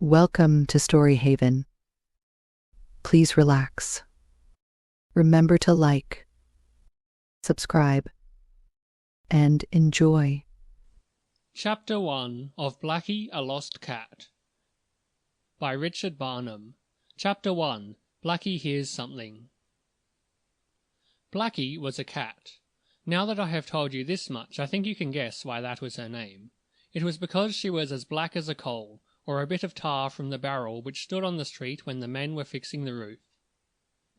Welcome to Story Haven. Please relax. Remember to like, subscribe, and enjoy. Chapter 1 of Blackie, a Lost Cat by Richard Barnum. Chapter 1 Blackie Hears Something. Blackie was a cat. Now that I have told you this much, I think you can guess why that was her name. It was because she was as black as a coal, or a bit of tar from the barrel which stood on the street when the men were fixing the roof.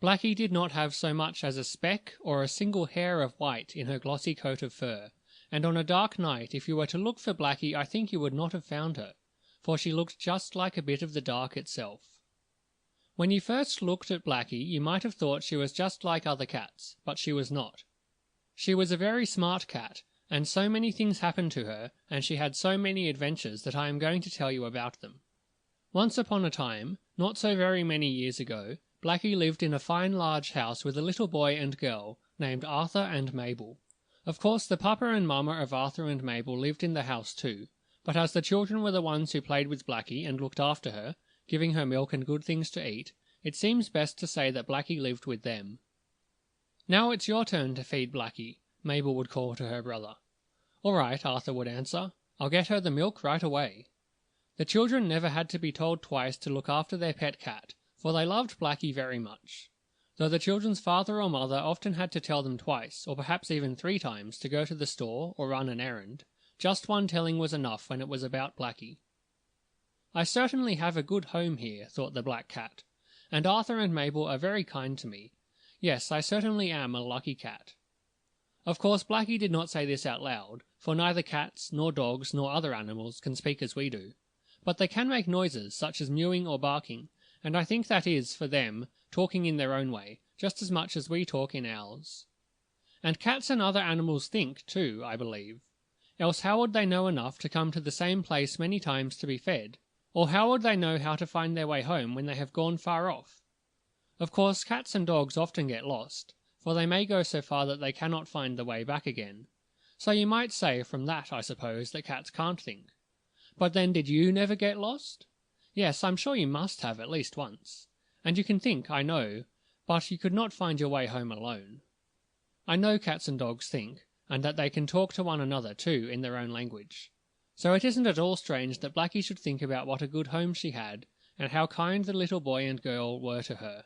Blackie did not have so much as a speck or a single hair of white in her glossy coat of fur, and on a dark night if you were to look for Blackie I think you would not have found her, for she looked just like a bit of the dark itself. When you first looked at Blackie you might have thought she was just like other cats, but she was not. She was a very smart cat, and so many things happened to her, and she had so many adventures that I am going to tell you about them. Once upon a time, not so very many years ago, Blackie lived in a fine large house with a little boy and girl named Arthur and Mabel. Of course the papa and mamma of Arthur and Mabel lived in the house too, but as the children were the ones who played with Blackie and looked after her, giving her milk and good things to eat, it seems best to say that Blackie lived with them. "Now it's your turn to feed Blackie," Mabel would call to her brother. "All right," Arthur would answer. "I'll get her the milk right away." The children never had to be told twice to look after their pet cat, for they loved Blackie very much. Though the children's father or mother often had to tell them twice, or perhaps even 3 times, to go to the store or run an errand, just one telling was enough when it was about Blackie. "I certainly have a good home here," thought the black cat, "and Arthur and Mabel are very kind to me. Yes, I certainly am a lucky cat." Of course Blackie did not say this out loud, for neither cats, nor dogs, nor other animals can speak as we do. But they can make noises, such as mewing or barking, and I think that is, for them, talking in their own way, just as much as we talk in ours. And cats and other animals think, too, I believe. Else how would they know enough to come to the same place many times to be fed? Or how would they know how to find their way home when they have gone far off? Of course cats and dogs often get lost, for they may go so far that they cannot find the way back again. So you might say from that, I suppose, that cats can't think. But then did you never get lost? Yes, I'm sure you must have at least once. And you can think, I know, but you could not find your way home alone. I know cats and dogs think, and that they can talk to one another too in their own language. So it isn't at all strange that Blackie should think about what a good home she had, and how kind the little boy and girl were to her.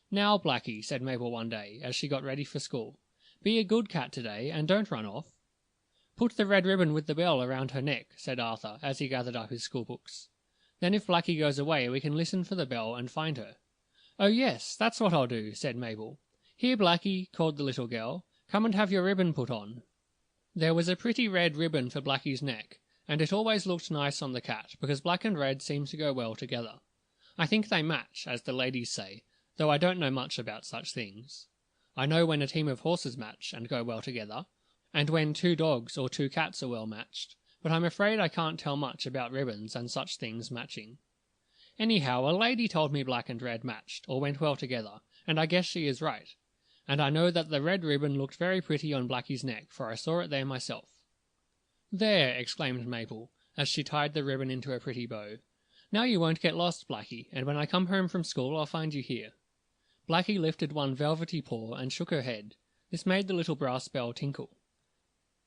"Now, Blackie," said Mabel one day, as she got ready for school, "be a good cat today, and don't run off." "Put the red ribbon with the bell around her neck," said Arthur, as he gathered up his schoolbooks. "Then if Blackie goes away we can listen for the bell and find her." "Oh yes, that's what I'll do," said Mabel. "Here, Blackie," called the little girl, "come and have your ribbon put on." There was a pretty red ribbon for Blackie's neck, and it always looked nice on the cat, because black and red seem to go well together. I think they match, as the ladies say, though I don't know much about such things. I know when a team of horses match and go well together, and when 2 dogs or 2 cats are well matched, but I'm afraid I can't tell much about ribbons and such things matching. Anyhow, a lady told me black and red matched, or went well together, and I guess she is right. And I know that the red ribbon looked very pretty on Blackie's neck, for I saw it there myself. "There!" exclaimed Mabel, as she tied the ribbon into a pretty bow. "Now you won't get lost, Blackie, and when I come home from school I'll find you here." Blackie lifted one velvety paw and shook her head. This made the little brass bell tinkle.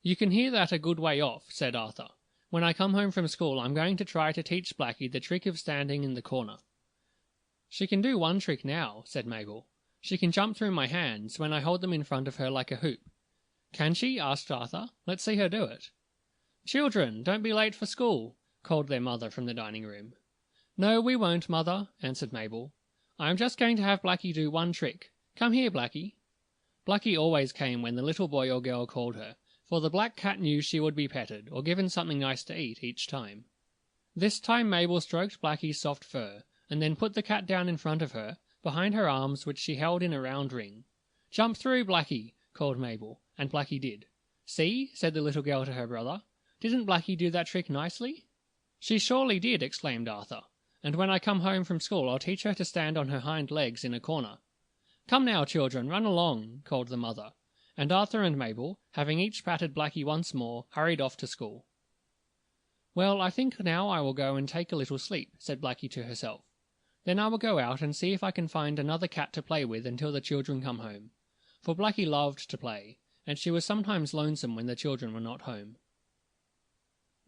"You can hear that a good way off," said Arthur. "When I come home from school I'm going to try to teach Blackie the trick of standing in the corner." "She can do one trick now," said Mabel. "She can jump through my hands when I hold them in front of her like a hoop." "Can she?" asked Arthur. "Let's see her do it." "Children, don't be late for school," called their mother from the dining room. "No, we won't, Mother," answered Mabel. "I am just going to have Blackie do one trick. Come here, Blackie." Blackie always came when the little boy or girl called her, for the black cat knew she would be petted or given something nice to eat each time. This time Mabel stroked Blackie's soft fur, and then put the cat down in front of her, behind her arms which she held in a round ring. "Jump through, Blackie," called Mabel, and Blackie did. "See," said the little girl to her brother. "Didn't Blackie do that trick nicely?" "She surely did," exclaimed Arthur. "And when I come home from school I'll teach her to stand on her hind legs in a corner." "Come now, children, run along," called the mother, and Arthur and Mabel, having each patted Blackie once more, hurried off to school. "Well, I think now I will go and take a little sleep," said Blackie to herself. "Then I will go out and see if I can find another cat to play with until the children come home." For Blackie loved to play, and she was sometimes lonesome when the children were not home.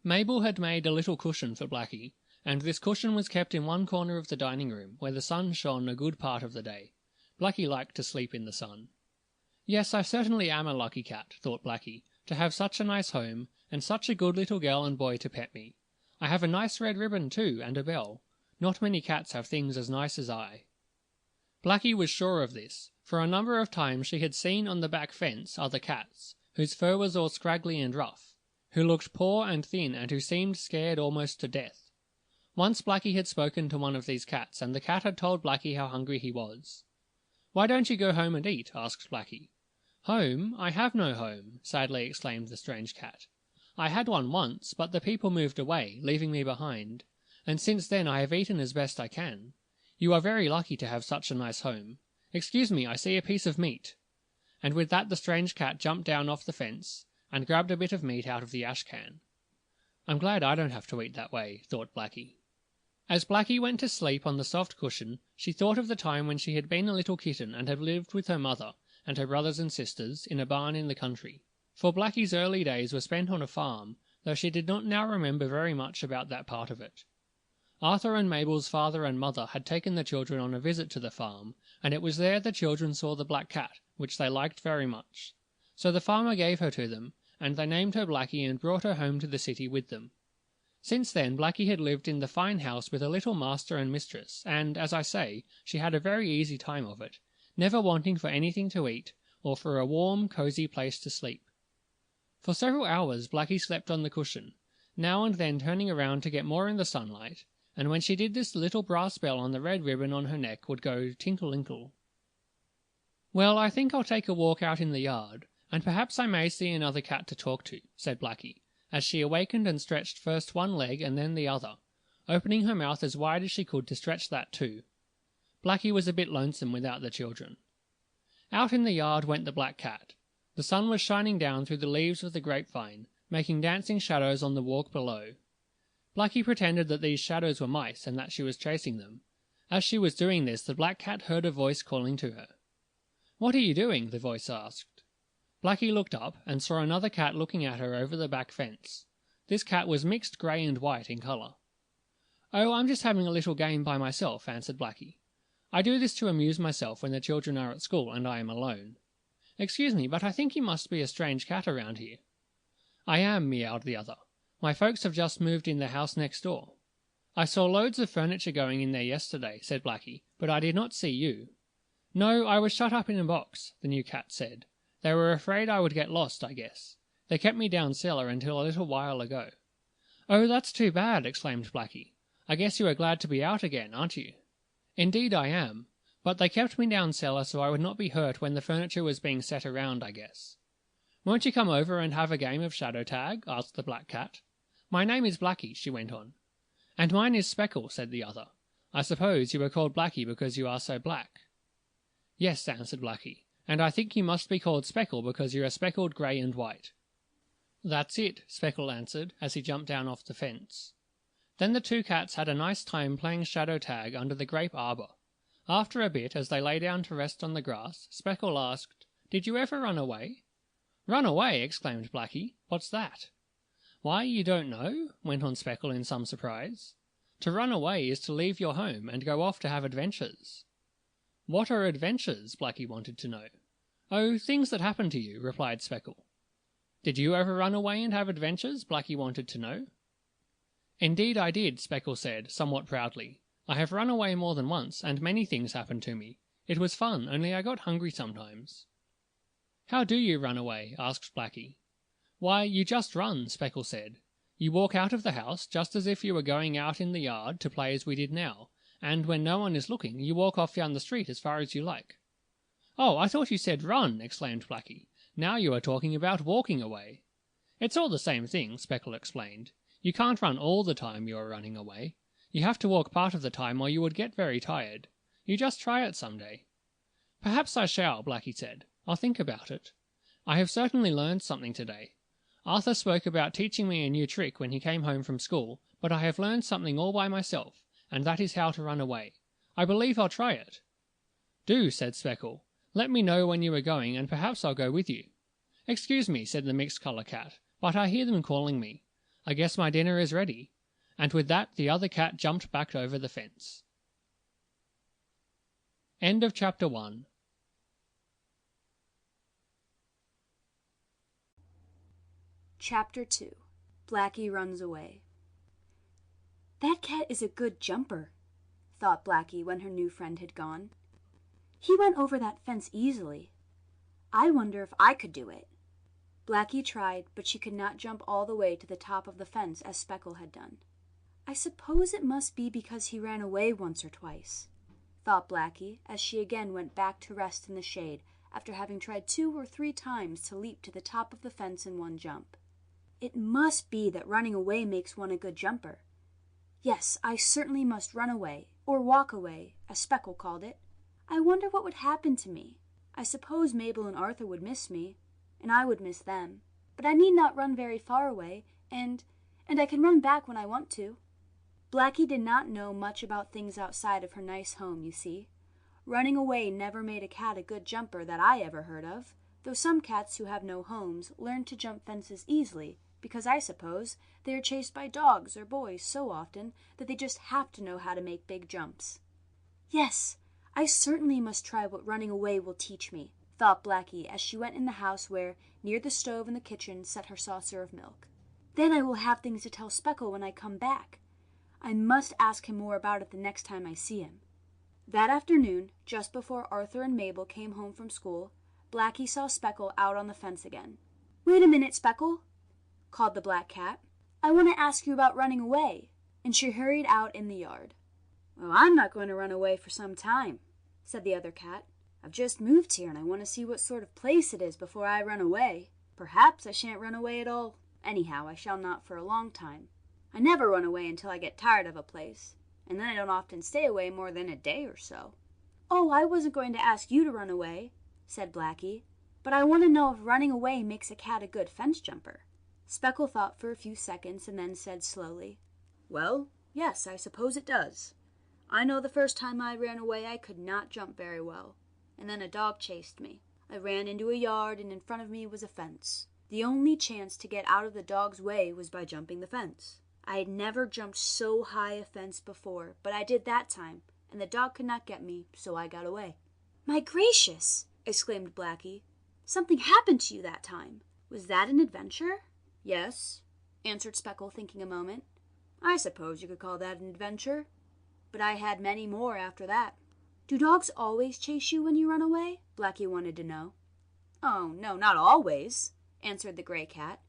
Mabel had made a little cushion for Blackie, and this cushion was kept in one corner of the dining room, where the sun shone a good part of the day. Blackie liked to sleep in the sun. "Yes, I certainly am a lucky cat," thought Blackie, "to have such a nice home, and such a good little girl and boy to pet me. I have a nice red ribbon, too, and a bell. Not many cats have things as nice as I." Blackie was sure of this, for a number of times she had seen on the back fence other cats, whose fur was all scraggly and rough, who looked poor and thin, and who seemed scared almost to death. Once Blackie had spoken to one of these cats, and the cat had told Blackie how hungry he was. "Why don't you go home and eat?" asked Blackie. "Home? I have no home," sadly exclaimed the strange cat. "I had one once, but the people moved away, leaving me behind, and since then I have eaten as best I can. You are very lucky to have such a nice home. Excuse me, I see a piece of meat." And with that the strange cat jumped down off the fence and grabbed a bit of meat out of the ash can. "I'm glad I don't have to eat that way," thought Blackie. As Blackie went to sleep on the soft cushion, she thought of the time when she had been a little kitten and had lived with her mother and her brothers and sisters in a barn in the country. For Blackie's early days were spent on a farm, though she did not now remember very much about that part of it. Arthur and Mabel's father and mother had taken the children on a visit to the farm, and it was there the children saw the black cat, which they liked very much. So the farmer gave her to them, and they named her Blackie and brought her home to the city with them. Since then, Blackie had lived in the fine house with a little master and mistress, and, as I say, she had a very easy time of it, never wanting for anything to eat, or for a warm, cosy place to sleep. For several hours Blackie slept on the cushion, now and then turning around to get more in the sunlight, and when she did this the little brass bell on the red ribbon on her neck would go tinkle-inkle. "Well, I think I'll take a walk out in the yard, and perhaps I may see another cat to talk to," said Blackie, as she awakened and stretched first one leg and then the other, opening her mouth as wide as she could to stretch that too. Blackie was a bit lonesome without the children. Out in the yard went the black cat. The sun was shining down through the leaves of the grapevine, making dancing shadows on the walk below. Blackie pretended that these shadows were mice and that she was chasing them. As she was doing this, the black cat heard a voice calling to her. "What are you doing?" the voice asked. Blackie looked up and saw another cat looking at her over the back fence. This cat was mixed grey and white in colour. "Oh, I'm just having a little game by myself," answered Blackie. "I do this to amuse myself when the children are at school and I am alone. Excuse me, but I think you must be a strange cat around here." "I am," meowed the other. "My folks have just moved in the house next door." "I saw loads of furniture going in there yesterday," said Blackie, "but I did not see you." "No, I was shut up in a box," the new cat said. "They were afraid I would get lost, I guess. They kept me down cellar until a little while ago." "Oh, that's too bad," exclaimed Blackie. "I guess you are glad to be out again, aren't you?" "Indeed I am. But they kept me down cellar so I would not be hurt when the furniture was being set around, I guess." "Won't you come over and have a game of shadow tag?" asked the black cat. "My name is Blackie," she went on. "And mine is Speckle," said the other. "I suppose you were called Blackie because you are so black." "Yes," answered Blackie, "and I think you must be called Speckle because you are speckled grey and white." "That's it," Speckle answered as he jumped down off the fence. Then the two cats had a nice time playing shadow tag under the grape arbour. After a bit, as they lay down to rest on the grass, Speckle asked, "Did you ever run away?" "Run away!" exclaimed Blackie. "What's that?" "Why, you don't know?" went on Speckle in some surprise. "To run away is to leave your home and go off to have adventures." "What are adventures?" Blackie wanted to know. "Oh, things that happen to you," replied Speckle. "Did you ever run away and have adventures?" Blackie wanted to know. "Indeed I did," Speckle said, somewhat proudly. "I have run away more than once, and many things happened to me. It was fun, only I got hungry sometimes." "How do you run away?" asked Blackie. "Why, you just run," Speckle said. "You walk out of the house just as if you were going out in the yard to play as we did now, and when no one is looking, you walk off down the street as far as you like." "Oh, I thought you said run," exclaimed Blackie. "Now you are talking about walking away." "It's all the same thing," Speckle explained. "You can't run all the time you are running away. You have to walk part of the time or you would get very tired. You just try it some day." "Perhaps I shall," Blackie said. "I'll think about it. I have certainly learned something today. Arthur spoke about teaching me a new trick when he came home from school, but I have learned something all by myself, and that is how to run away. I believe I'll try it." "Do," said Speckle. "Let me know when you are going, and perhaps I'll go with you." "Excuse me," said the mixed-colour cat, "but I hear them calling me. I guess my dinner is ready." And with that the other cat jumped back over the fence. End of chapter 1. Chapter 2. Blackie Runs Away. "That cat is a good jumper," thought Blackie when her new friend had gone. "He went over that fence easily. I wonder if I could do it." Blackie tried, but she could not jump all the way to the top of the fence as Speckle had done. "I suppose it must be because he ran away once or twice," thought Blackie as she again went back to rest in the shade after having tried 2 or 3 times to leap to the top of the fence in one jump. "It must be that running away makes one a good jumper. Yes, I certainly must run away, or walk away, as Speckle called it. I wonder what would happen to me. I suppose Mabel and Arthur would miss me, and I would miss them. But I need not run very far away, and I can run back when I want to." Blackie did not know much about things outside of her nice home, you see. Running away never made a cat a good jumper that I ever heard of, though some cats who have no homes learn to jump fences easily, because I suppose they are chased by dogs or boys so often that they just have to know how to make big jumps. "Yes, I certainly must try what running away will teach me," thought Blackie as she went in the house where, near the stove in the kitchen, sat her saucer of milk. "Then I will have things to tell Speckle when I come back. I must ask him more about it the next time I see him." That afternoon, just before Arthur and Mabel came home from school, Blackie saw Speckle out on the fence again. "Wait a minute, Speckle," called the black cat. "I want to ask you about running away." And she hurried out in the yard. "Well, I'm not going to run away for some time," said the other cat. "I've just moved here and I want to see what sort of place it is before I run away. Perhaps I shan't run away at all. Anyhow, I shall not for a long time. I never run away until I get tired of a place, and then I don't often stay away more than a day or so." "Oh, I wasn't going to ask you to run away," said Blackie, "but I want to know if running away makes a cat a good fence jumper." Speckle thought for a few seconds and then said slowly, "Well, yes, I suppose it does. I know the first time I ran away I could not jump very well, and then a dog chased me. I ran into a yard and in front of me was a fence. The only chance to get out of the dog's way was by jumping the fence. I had never jumped so high a fence before, but I did that time, and the dog could not get me, so I got away." "My gracious!" exclaimed Blackie. "Something happened to you that time. Was that an adventure?" "Yes," answered Speckle, thinking a moment. "I suppose you could call that an adventure. But I had many more after that." "Do dogs always chase you when you run away?" Blackie wanted to know. "Oh, no, not always," answered the gray cat.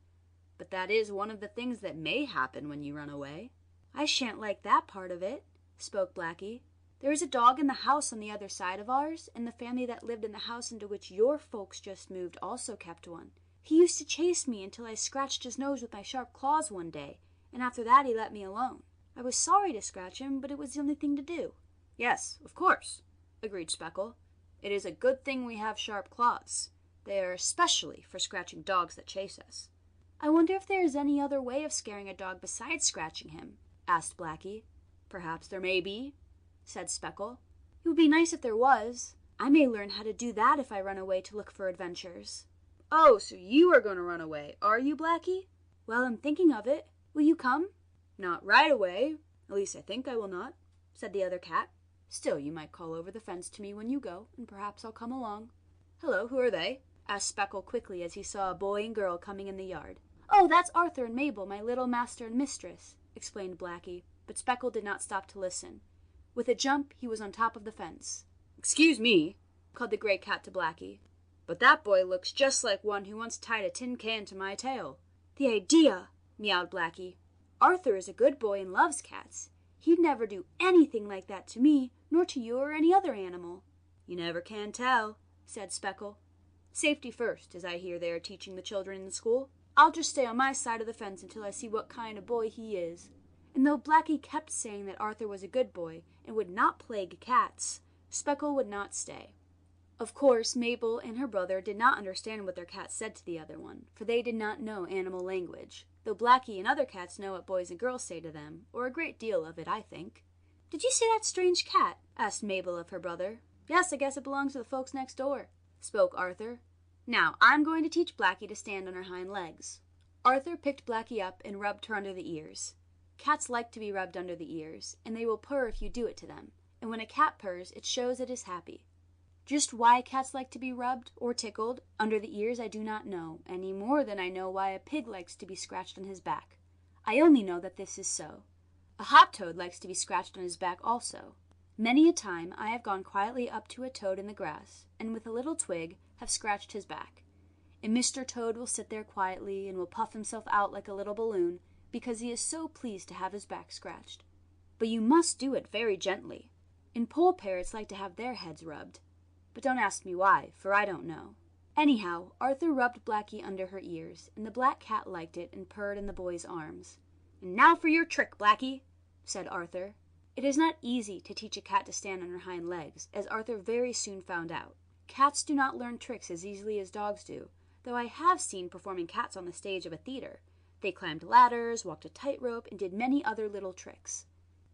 "But that is one of the things that may happen when you run away." "I shan't like that part of it," spoke Blackie. "There is a dog in the house on the other side of ours, and the family that lived in the house into which your folks just moved also kept one. He used to chase me until I scratched his nose with my sharp claws one day, and after that he let me alone. I was sorry to scratch him, but it was the only thing to do." "Yes, of course," agreed Speckle. "It is a good thing we have sharp claws. They are especially for scratching dogs that chase us." "I wonder if there is any other way of scaring a dog besides scratching him?" asked Blackie. "Perhaps there may be," said Speckle. "It would be nice if there was. I may learn how to do that if I run away to look for adventures." "Oh, so you are going to run away, are you, Blackie?" "Well, I'm thinking of it. Will you come?" "Not right away. At least I think I will not," said the other cat. "Still, you might call over the fence to me when you go, and perhaps I'll come along." "Hello, who are they?" asked Speckle quickly as he saw a boy and girl coming in the yard. "Oh, that's Arthur and Mabel, my little master and mistress," explained Blackie, but Speckle did not stop to listen. With a jump, he was on top of the fence. "Excuse me," called the gray cat to Blackie, "but that boy looks just like one who once tied a tin can to my tail." "The idea!" meowed Blackie. "Arthur is a good boy and loves cats. He'd never do anything like that to me, nor to you or any other animal." "You never can tell," said Speckle. "Safety first, as I hear they are teaching the children in the school. I'll just stay on my side of the fence until I see what kind of boy he is." And though Blackie kept saying that Arthur was a good boy and would not plague cats, Speckle would not stay. Of course, Mabel and her brother did not understand what their cat said to the other one, for they did not know animal language, though Blackie and other cats know what boys and girls say to them, or a great deal of it, I think. "Did you see that strange cat?" asked Mabel of her brother. "Yes, I guess it belongs to the folks next door," spoke Arthur. "Now, I'm going to teach Blackie to stand on her hind legs." Arthur picked Blackie up and rubbed her under the ears. Cats like to be rubbed under the ears, and they will purr if you do it to them, and when a cat purrs, it shows it is happy. Just why cats like to be rubbed, or tickled, under the ears I do not know, any more than I know why a pig likes to be scratched on his back. I only know that this is so. A hop toad likes to be scratched on his back also. Many a time I have gone quietly up to a toad in the grass, and with a little twig have scratched his back. And Mr. Toad will sit there quietly, and will puff himself out like a little balloon, because he is so pleased to have his back scratched. But you must do it very gently. And poll parrots like to have their heads rubbed. But don't ask me why, for I don't know. Anyhow, Arthur rubbed Blackie under her ears, and the black cat liked it and purred in the boy's arms. "And now for your trick, Blackie," said Arthur. It is not easy to teach a cat to stand on her hind legs, as Arthur very soon found out. Cats do not learn tricks as easily as dogs do, though I have seen performing cats on the stage of a theater. They climbed ladders, walked a tightrope, and did many other little tricks.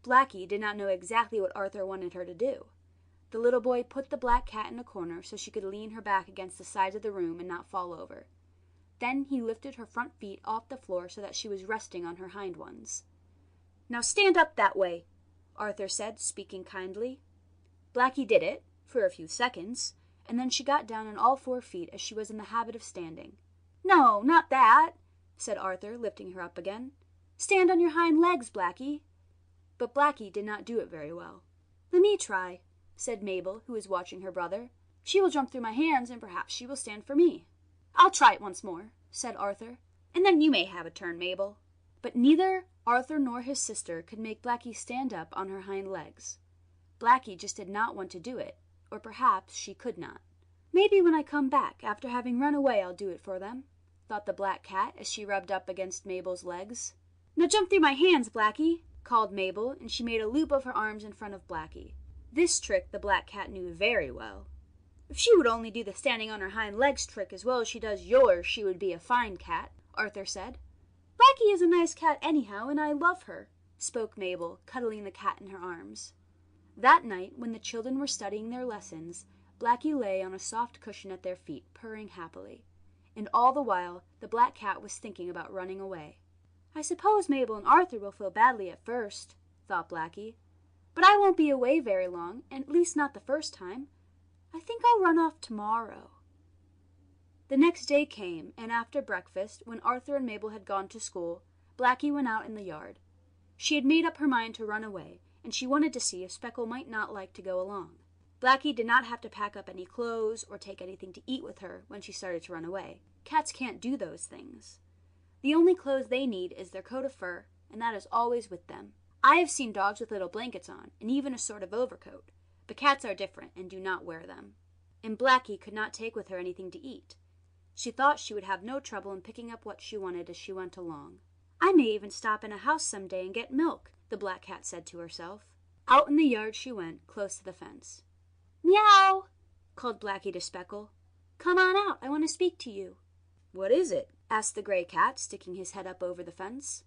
Blackie did not know exactly what Arthur wanted her to do. The little boy put the black cat in a corner so she could lean her back against the sides of the room and not fall over. Then he lifted her front feet off the floor so that she was resting on her hind ones. "Now stand up that way," Arthur said, speaking kindly. Blackie did it, for a few seconds, and then she got down on all 4 feet as she was in the habit of standing. "No, not that," said Arthur, lifting her up again. "Stand on your hind legs, Blackie." But Blackie did not do it very well. "Let me try," said Mabel, who was watching her brother. "She will jump through my hands, and perhaps she will stand for me." "I'll try it once more," said Arthur, "and then you may have a turn, Mabel." But neither Arthur nor his sister could make Blackie stand up on her hind legs. Blackie just did not want to do it, or perhaps she could not. "Maybe when I come back, after having run away, I'll do it for them," thought the black cat as she rubbed up against Mabel's legs. "Now jump through my hands, Blackie," called Mabel, and she made a loop of her arms in front of Blackie. This trick the black cat knew very well. "If she would only do the standing on her hind legs trick as well as she does yours, she would be a fine cat," Arthur said. "Blackie is a nice cat anyhow, and I love her," spoke Mabel, cuddling the cat in her arms. That night, when the children were studying their lessons, Blackie lay on a soft cushion at their feet, purring happily. And all the while, the black cat was thinking about running away. "I suppose Mabel and Arthur will feel badly at first," thought Blackie. "But I won't be away very long, and at least not the first time. I think I'll run off tomorrow." The next day came, and after breakfast, when Arthur and Mabel had gone to school, Blackie went out in the yard. She had made up her mind to run away, and she wanted to see if Speckle might not like to go along. Blackie did not have to pack up any clothes or take anything to eat with her when she started to run away. Cats can't do those things. The only clothes they need is their coat of fur, and that is always with them. I have seen dogs with little blankets on, and even a sort of overcoat, but cats are different and do not wear them. And Blackie could not take with her anything to eat. She thought she would have no trouble in picking up what she wanted as she went along. "I may even stop in a house some day and get milk," the black cat said to herself. Out in the yard she went, close to the fence. "Meow!" called Blackie to Speckle. "Come on out, I want to speak to you." "What is it?" asked the gray cat, sticking his head up over the fence.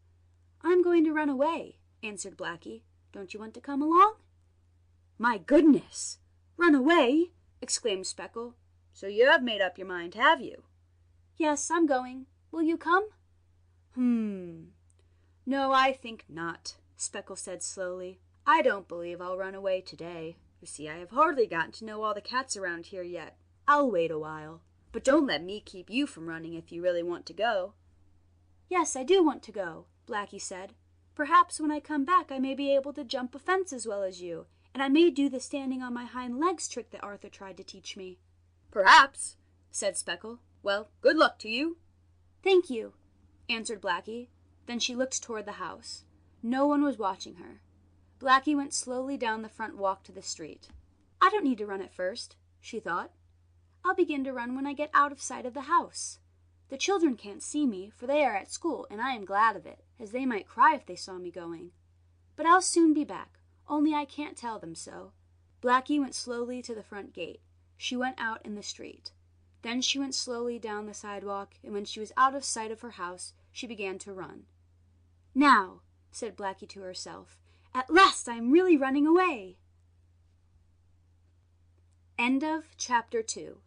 "I'm going to run away," answered Blackie. "Don't you want to come along?" "My goodness! Run away!" exclaimed Speckle. "So you have made up your mind, have you?" "Yes, I'm going. Will you come?" "No, I think not," Speckle said slowly. "I don't believe I'll run away today. You see, I have hardly gotten to know all the cats around here yet. I'll wait a while. But don't let me keep you from running if you really want to go." "Yes, I do want to go," Blackie said. "Perhaps when I come back I may be able to jump a fence as well as you, and I may do the standing on my hind legs trick that Arthur tried to teach me." "Perhaps," said Speckle. "Well, good luck to you." "Thank you," answered Blackie. Then she looked toward the house. No one was watching her. Blackie went slowly down the front walk to the street. "I don't need to run at first," she thought. "I'll begin to run when I get out of sight of the house. The children can't see me, for they are at school, and I am glad of it, as they might cry if they saw me going. But I'll soon be back, only I can't tell them so." Blackie went slowly to the front gate. she went out in the street. Then she went slowly down the sidewalk, and when she was out of sight of her house, she began to run. "Now," said Blackie to herself, "at last I am really running away." End of chapter 2.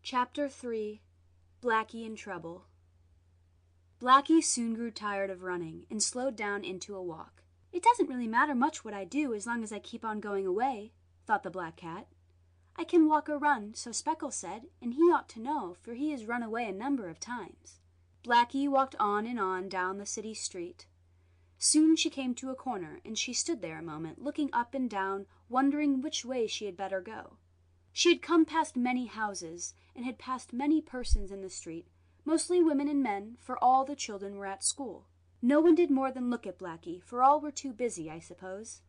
Chapter 3. Blackie in Trouble. Blackie soon grew tired of running and slowed down into a walk. "It doesn't really matter much what I do as long as I keep on going away," thought the black cat. "I can walk or run, so Speckles said, and he ought to know, for he has run away a number of times." Blackie walked on and on down the city street. Soon she came to a corner, and she stood there a moment, looking up and down, wondering which way she had better go. She had come past many houses, and had passed many persons in the street, mostly women and men, for all the children were at school. No one did more than look at Blackie, for all were too busy, I suppose.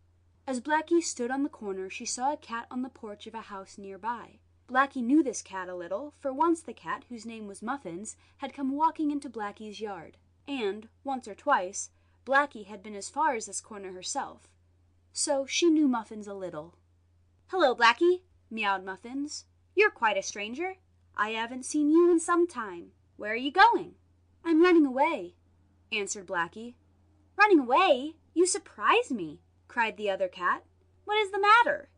As Blackie stood on the corner, she saw a cat on the porch of a house near by. Blackie knew this cat a little, for once the cat, whose name was Muffins, had come walking into Blackie's yard, and, once or twice, Blackie had been as far as this corner herself. So she knew Muffins a little. "Hello, Blackie," meowed Muffins. "You're quite a stranger. I haven't seen you in some time. Where are you going?" "I'm running away," answered Blackie. "Running away? You surprise me," cried the other cat. "What is the matter?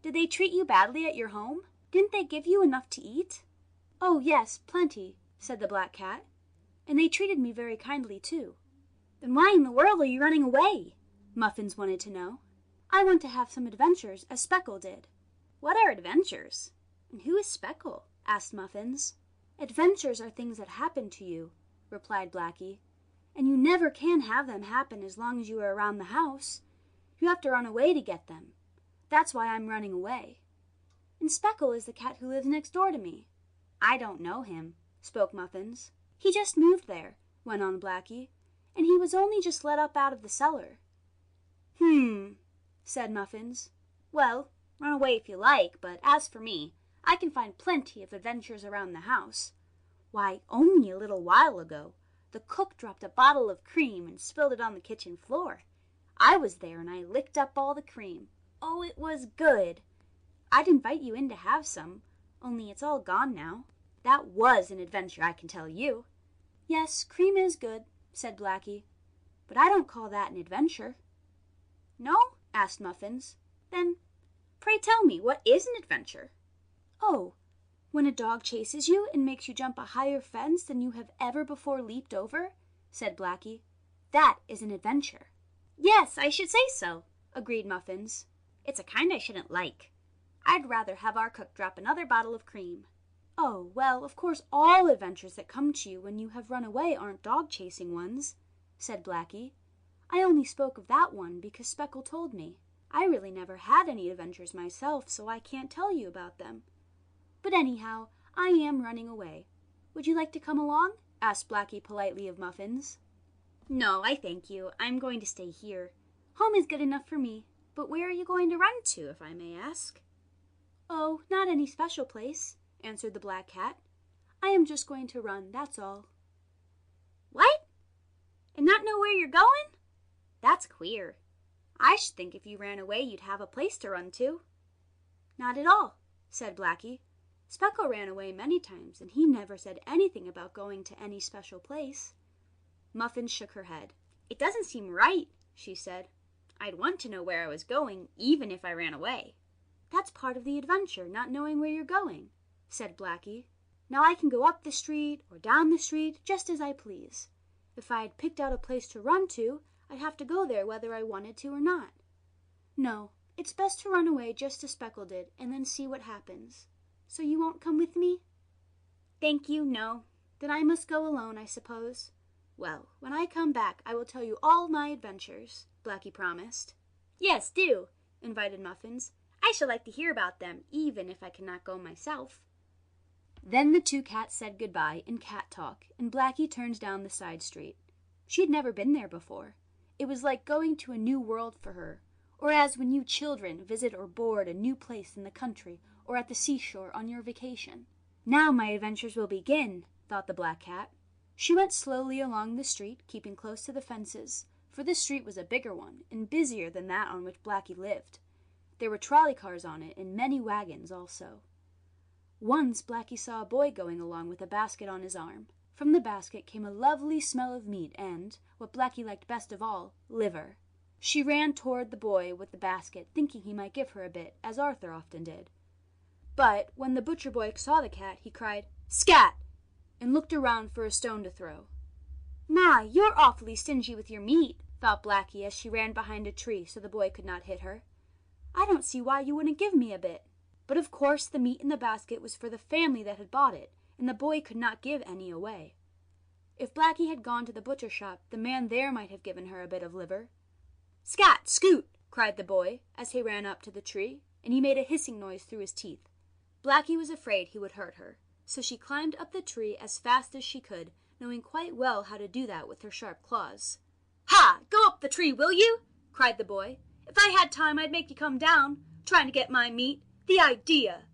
Did they treat you badly at your home? Didn't they give you enough to eat?" "Oh, yes, plenty," said the black cat. "And they treated me very kindly, too." "Then why in the world are you running away?" Muffins wanted to know. "I want to have some adventures, as Speckle did." "What are adventures? And who is Speckle?" asked Muffins. "Adventures are things that happen to you," replied Blackie. "And you never can have them happen as long as you are around the house. You have to run away to get them. That's why I'm running away. And Speckle is the cat who lives next door to me." "I don't know him," spoke Muffins. "He just moved there," went on Blackie, "and he was only just let up out of the cellar." Said Muffins. "Well, run away if you like, but as for me, I can find plenty of adventures around the house. Why, only a little while ago, the cook dropped a bottle of cream and spilled it on the kitchen floor. I was there and I licked up all the cream. Oh, it was good! I'd invite you in to have some, only it's all gone now. That was an adventure, I can tell you." "Yes, cream is good," said Blackie, "but I don't call that an adventure." "No?" asked Muffins. "Then, pray tell me, what is an adventure?" "Oh, when a dog chases you and makes you jump a higher fence than you have ever before leaped over," said Blackie. "That is an adventure." "Yes, I should say so," agreed Muffins. "It's a kind I shouldn't like. I'd rather have our cook drop another bottle of cream." "Oh, well, of course all adventures that come to you when you have run away aren't dog-chasing ones," said Blackie. "I only spoke of that one because Speckle told me. I really never had any adventures myself, so I can't tell you about them. But anyhow, I am running away. Would you like to come along?" asked Blackie politely of Muffins. "No, I thank you. I'm going to stay here. Home is good enough for me. But where are you going to run to, if I may ask?" "Oh, not any special place," answered the black cat. "I am just going to run, that's all." "What? And not know where you're going? That's queer. I should think if you ran away you'd have a place to run to." "Not at all," said Blackie. "Speckle ran away many times, and he never said anything about going to any special place." Muffins shook her head. "It doesn't seem right," she said. "I'd want to know where I was going, even if I ran away." "That's part of the adventure, not knowing where you're going," said Blackie. "Now I can go up the street or down the street just as I please. If I had picked out a place to run to, I'd have to go there whether I wanted to or not. No, it's best to run away just as Speckle did, and then see what happens. So you won't come with me?" "Thank you, no." "Then I must go alone, I suppose." "Well, when I come back I will tell you all my adventures," Blackie promised. "Yes, do," invited Muffins. "I should like to hear about them, even if I cannot go myself." Then the two cats said goodbye in cat talk, and Blackie turned down the side street. She had never been there before. It was like going to a new world for her, or as when you children visit or board a new place in the country or at the seashore on your vacation. "Now my adventures will begin," thought the black cat. She went slowly along the street, keeping close to the fences, for this street was a bigger one and busier than that on which Blackie lived. There were trolley cars on it and many wagons also. Once Blackie saw a boy going along with a basket on his arm. From the basket came a lovely smell of meat and, what Blackie liked best of all, liver. She ran toward the boy with the basket, thinking he might give her a bit, as Arthur often did. But when the butcher boy saw the cat, he cried, "Scat!" and looked around for a stone to throw. "My, you're awfully stingy with your meat," thought Blackie as she ran behind a tree so the boy could not hit her. "I don't see why you wouldn't give me a bit." But of course the meat in the basket was for the family that had bought it, and the boy could not give any away. If Blackie had gone to the butcher shop, the man there might have given her a bit of liver. "Scat! Scoot!" cried the boy, as he ran up to the tree, and he made a hissing noise through his teeth. Blackie was afraid he would hurt her, so she climbed up the tree as fast as she could, knowing quite well how to do that with her sharp claws. "Ha! Go up the tree, will you?" cried the boy. "If I had time, I'd make you come down, trying to get my meat. The idea!"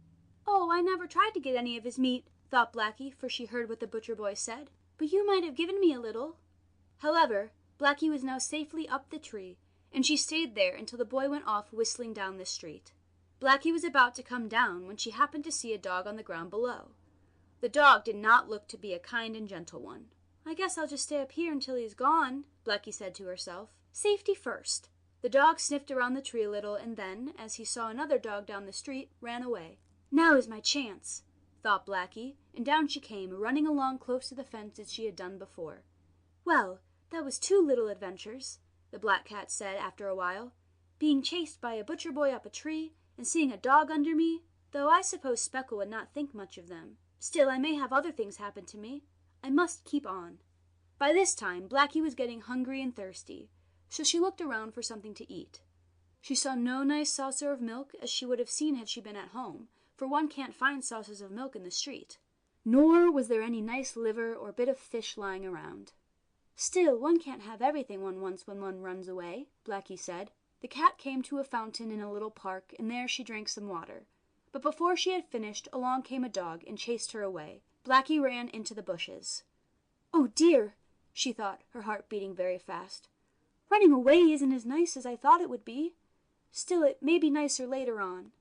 "Oh, I never tried to get any of his meat," thought Blackie, for she heard what the butcher boy said. "But you might have given me a little." However, Blackie was now safely up the tree, and she stayed there until the boy went off whistling down the street. Blackie was about to come down when she happened to see a dog on the ground below. The dog did not look to be a kind and gentle one. "I guess I'll just stay up here until he's gone," Blackie said to herself. "Safety first." The dog sniffed around the tree a little, and then, as he saw another dog down the street, ran away. "Now is my chance," thought Blackie, and down she came, running along close to the fence as she had done before. "Well, that was 2 little adventures," the black cat said after a while. "Being chased by a butcher boy up a tree, and seeing a dog under me, though I suppose Speckle would not think much of them. Still, I may have other things happen to me. I must keep on." By this time, Blackie was getting hungry and thirsty, so she looked around for something to eat. She saw no nice saucer of milk, as she would have seen had she been at home, for one can't find saucers of milk in the street. Nor was there any nice liver or bit of fish lying around. "Still, one can't have everything one wants when one runs away," Blackie said. The cat came to a fountain in a little park, and there she drank some water. But before she had finished, along came a dog and chased her away. Blackie ran into the bushes. "Oh dear," she thought, her heart beating very fast. "Running away isn't as nice as I thought it would be. Still, it may be nicer later on."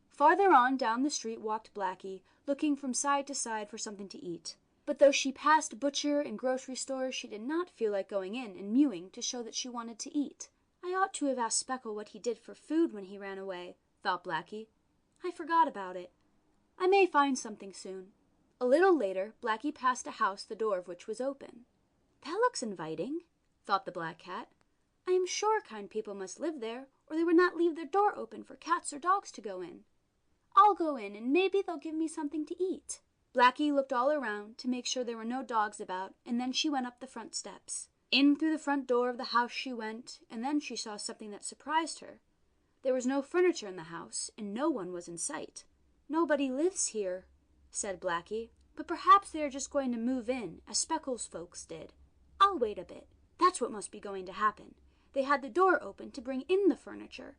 Farther on down the street walked Blackie, looking from side to side for something to eat. But though she passed butcher and grocery stores, she did not feel like going in and mewing to show that she wanted to eat. "I ought to have asked Speckle what he did for food when he ran away," thought Blackie. "I forgot about it. I may find something soon." A little later, Blackie passed a house the door of which was open. "That looks inviting," thought the black cat. "I am sure kind people must live there, or they would not leave their door open for cats or dogs to go in. I'll go in, and maybe they'll give me something to eat." Blackie looked all around to make sure there were no dogs about, and then she went up the front steps. In through the front door of the house she went, and then she saw something that surprised her. There was no furniture in the house, and no one was in sight. "Nobody lives here," said Blackie, "but perhaps they are just going to move in, as Speckle's folks did. I'll wait a bit. That's what must be going to happen. They had the door open to bring in the furniture.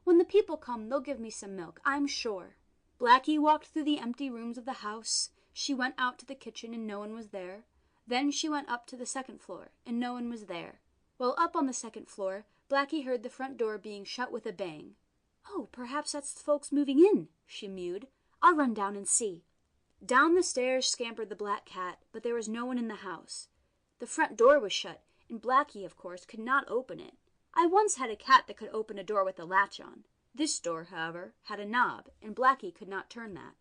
When the people come, they'll give me some milk, I'm sure." Blackie walked through the empty rooms of the house. She went out to the kitchen, and no one was there. Then she went up to the second floor, and no one was there. While up on the second floor, Blackie heard the front door being shut with a bang. "Oh, perhaps that's the folks moving in," she mewed. "I'll run down and see." Down the stairs scampered the black cat, but there was no one in the house. The front door was shut, and Blackie, of course, could not open it. I once had a cat that could open a door with a latch on. This door, however, had a knob, and Blackie could not turn that.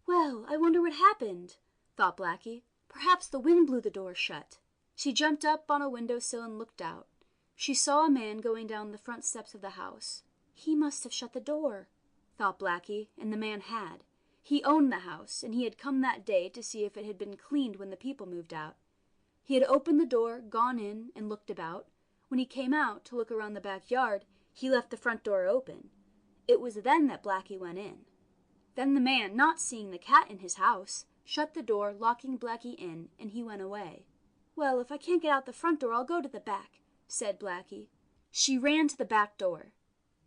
"Well, I wonder what happened," thought Blackie. "Perhaps the wind blew the door shut." She jumped up on a window sill and looked out. She saw a man going down the front steps of the house. "He must have shut the door," thought Blackie, and the man had. He owned the house, and he had come that day to see if it had been cleaned when the people moved out. He had opened the door, gone in, and looked about. When he came out to look around the backyard, he left the front door open. It was then that Blackie went in. Then the man, not seeing the cat in his house, shut the door, locking Blackie in, and he went away. "Well, if I can't get out the front door, I'll go to the back," said Blackie. She ran to the back door.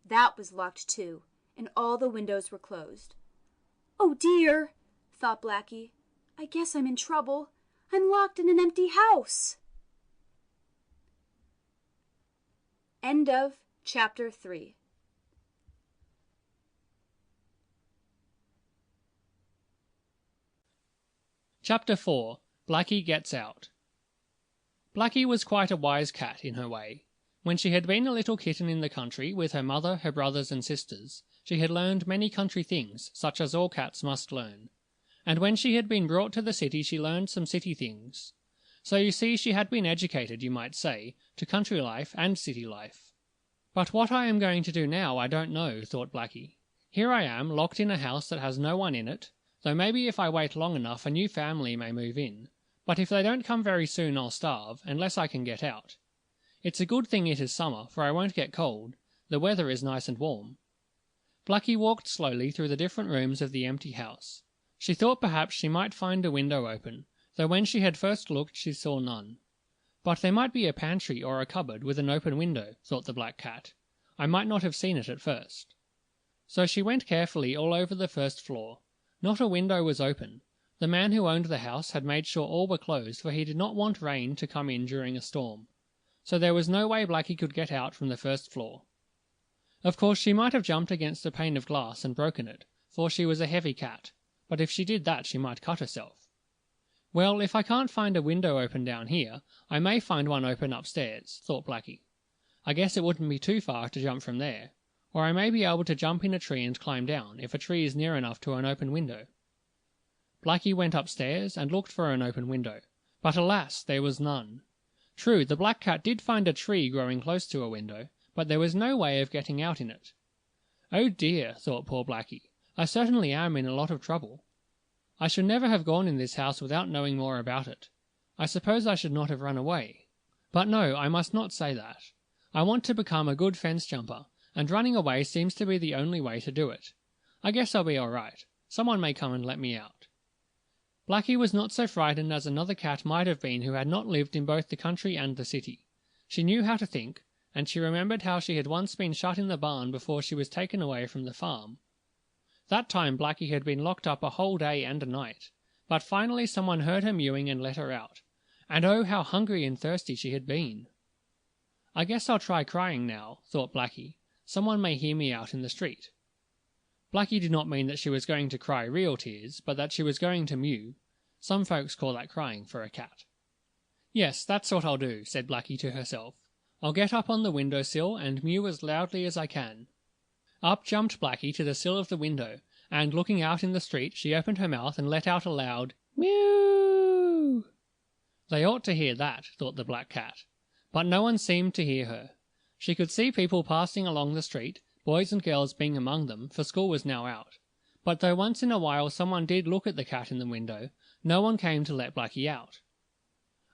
That was locked too, and all the windows were closed. "Oh dear," thought Blackie. "I guess I'm in trouble. I'm locked in an empty house." End of Chapter 3. Chapter 4. Blackie Gets Out. Blackie was quite a wise cat in her way. When she had been a little kitten in the country with her mother, her brothers and sisters, she had learned many country things, such as all cats must learn. And when she had been brought to the city she learned some city things. So you see she had been educated, you might say, to country life and city life. But what I am going to do now I don't know, thought Blackie. Here I am, locked in a house that has no one in it, though maybe if I wait long enough a new family may move in. But if they don't come very soon I'll starve, unless I can get out. It's a good thing it is summer, for I won't get cold. The weather is nice and warm. Blackie walked slowly through the different rooms of the empty house. She thought perhaps she might find a window open, though when she had first looked she saw none. But there might be a pantry or a cupboard with an open window, thought the black cat. I might not have seen it at first. So she went carefully all over the first floor. Not a window was open. The man who owned the house had made sure all were closed, for he did not want rain to come in during a storm. So there was no way Blackie could get out from the first floor. Of course she might have jumped against a pane of glass and broken it, for she was a heavy cat, but if she did that she might cut herself. Well, if I can't find a window open down here, I may find one open upstairs, thought Blackie. I guess it wouldn't be too far to jump from there, or I may be able to jump in a tree and climb down, if a tree is near enough to an open window. Blackie went upstairs and looked for an open window, but alas, there was none. True, the black cat did find a tree growing close to a window, but there was no way of getting out in it. Oh dear, thought poor Blackie, I certainly am in a lot of trouble. I should never have gone in this house without knowing more about it. I suppose I should not have run away. But no, I must not say that. I want to become a good fence jumper, and running away seems to be the only way to do it. I guess I'll be all right. Someone may come and let me out. Blackie was not so frightened as another cat might have been who had not lived in both the country and the city. She knew how to think, and she remembered how she had once been shut in the barn before she was taken away from the farm. That time Blackie had been locked up a whole day and a night, but finally someone heard her mewing and let her out. And oh, how hungry and thirsty she had been. I guess I'll try crying now, thought Blackie. Someone may hear me out in the street. Blackie did not mean that she was going to cry real tears, but that she was going to mew. Some folks call that crying for a cat. Yes, that's what I'll do, said Blackie to herself. I'll get up on the window sill and mew as loudly as I can. Up jumped Blackie to the sill of the window, and looking out in the street she opened her mouth and let out a loud mew. They ought to hear that, thought the black cat. But no one seemed to hear her. She could see people passing along the street, boys and girls being among them, for school was now out. But though once in a while someone did look at the cat in the window, no one came to let Blackie out.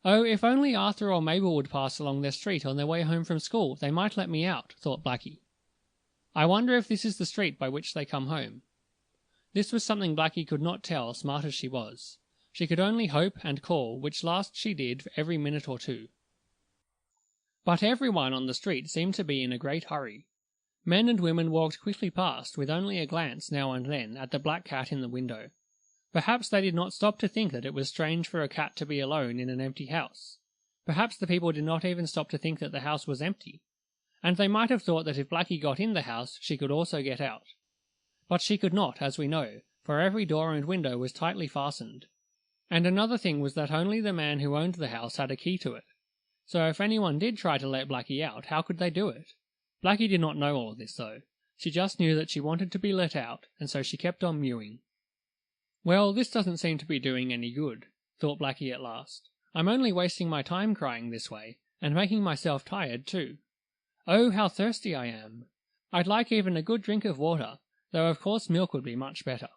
Oh, if only Arthur or Mabel would pass along their street on their way home from school, they might let me out, thought Blackie. I wonder if this is the street by which they come home. This was something Blackie could not tell, smart as she was. She could only hope and call, which last she did for every minute or two. But everyone on the street seemed to be in a great hurry. Men and women walked quickly past, with only a glance now and then at the black cat in the window. Perhaps they did not stop to think that it was strange for a cat to be alone in an empty house. Perhaps the people did not even stop to think that the house was empty. And they might have thought that if Blackie got in the house, she could also get out. But she could not, as we know, for every door and window was tightly fastened. And another thing was that only the man who owned the house had a key to it. So if anyone did try to let Blackie out, how could they do it? Blackie did not know all this, though. She just knew that she wanted to be let out, and so she kept on mewing. Well, this doesn't seem to be doing any good, thought Blackie at last. I'm only wasting my time crying this way, and making myself tired too. Oh, how thirsty I am! I'd like even a good drink of water, though of course milk would be much better.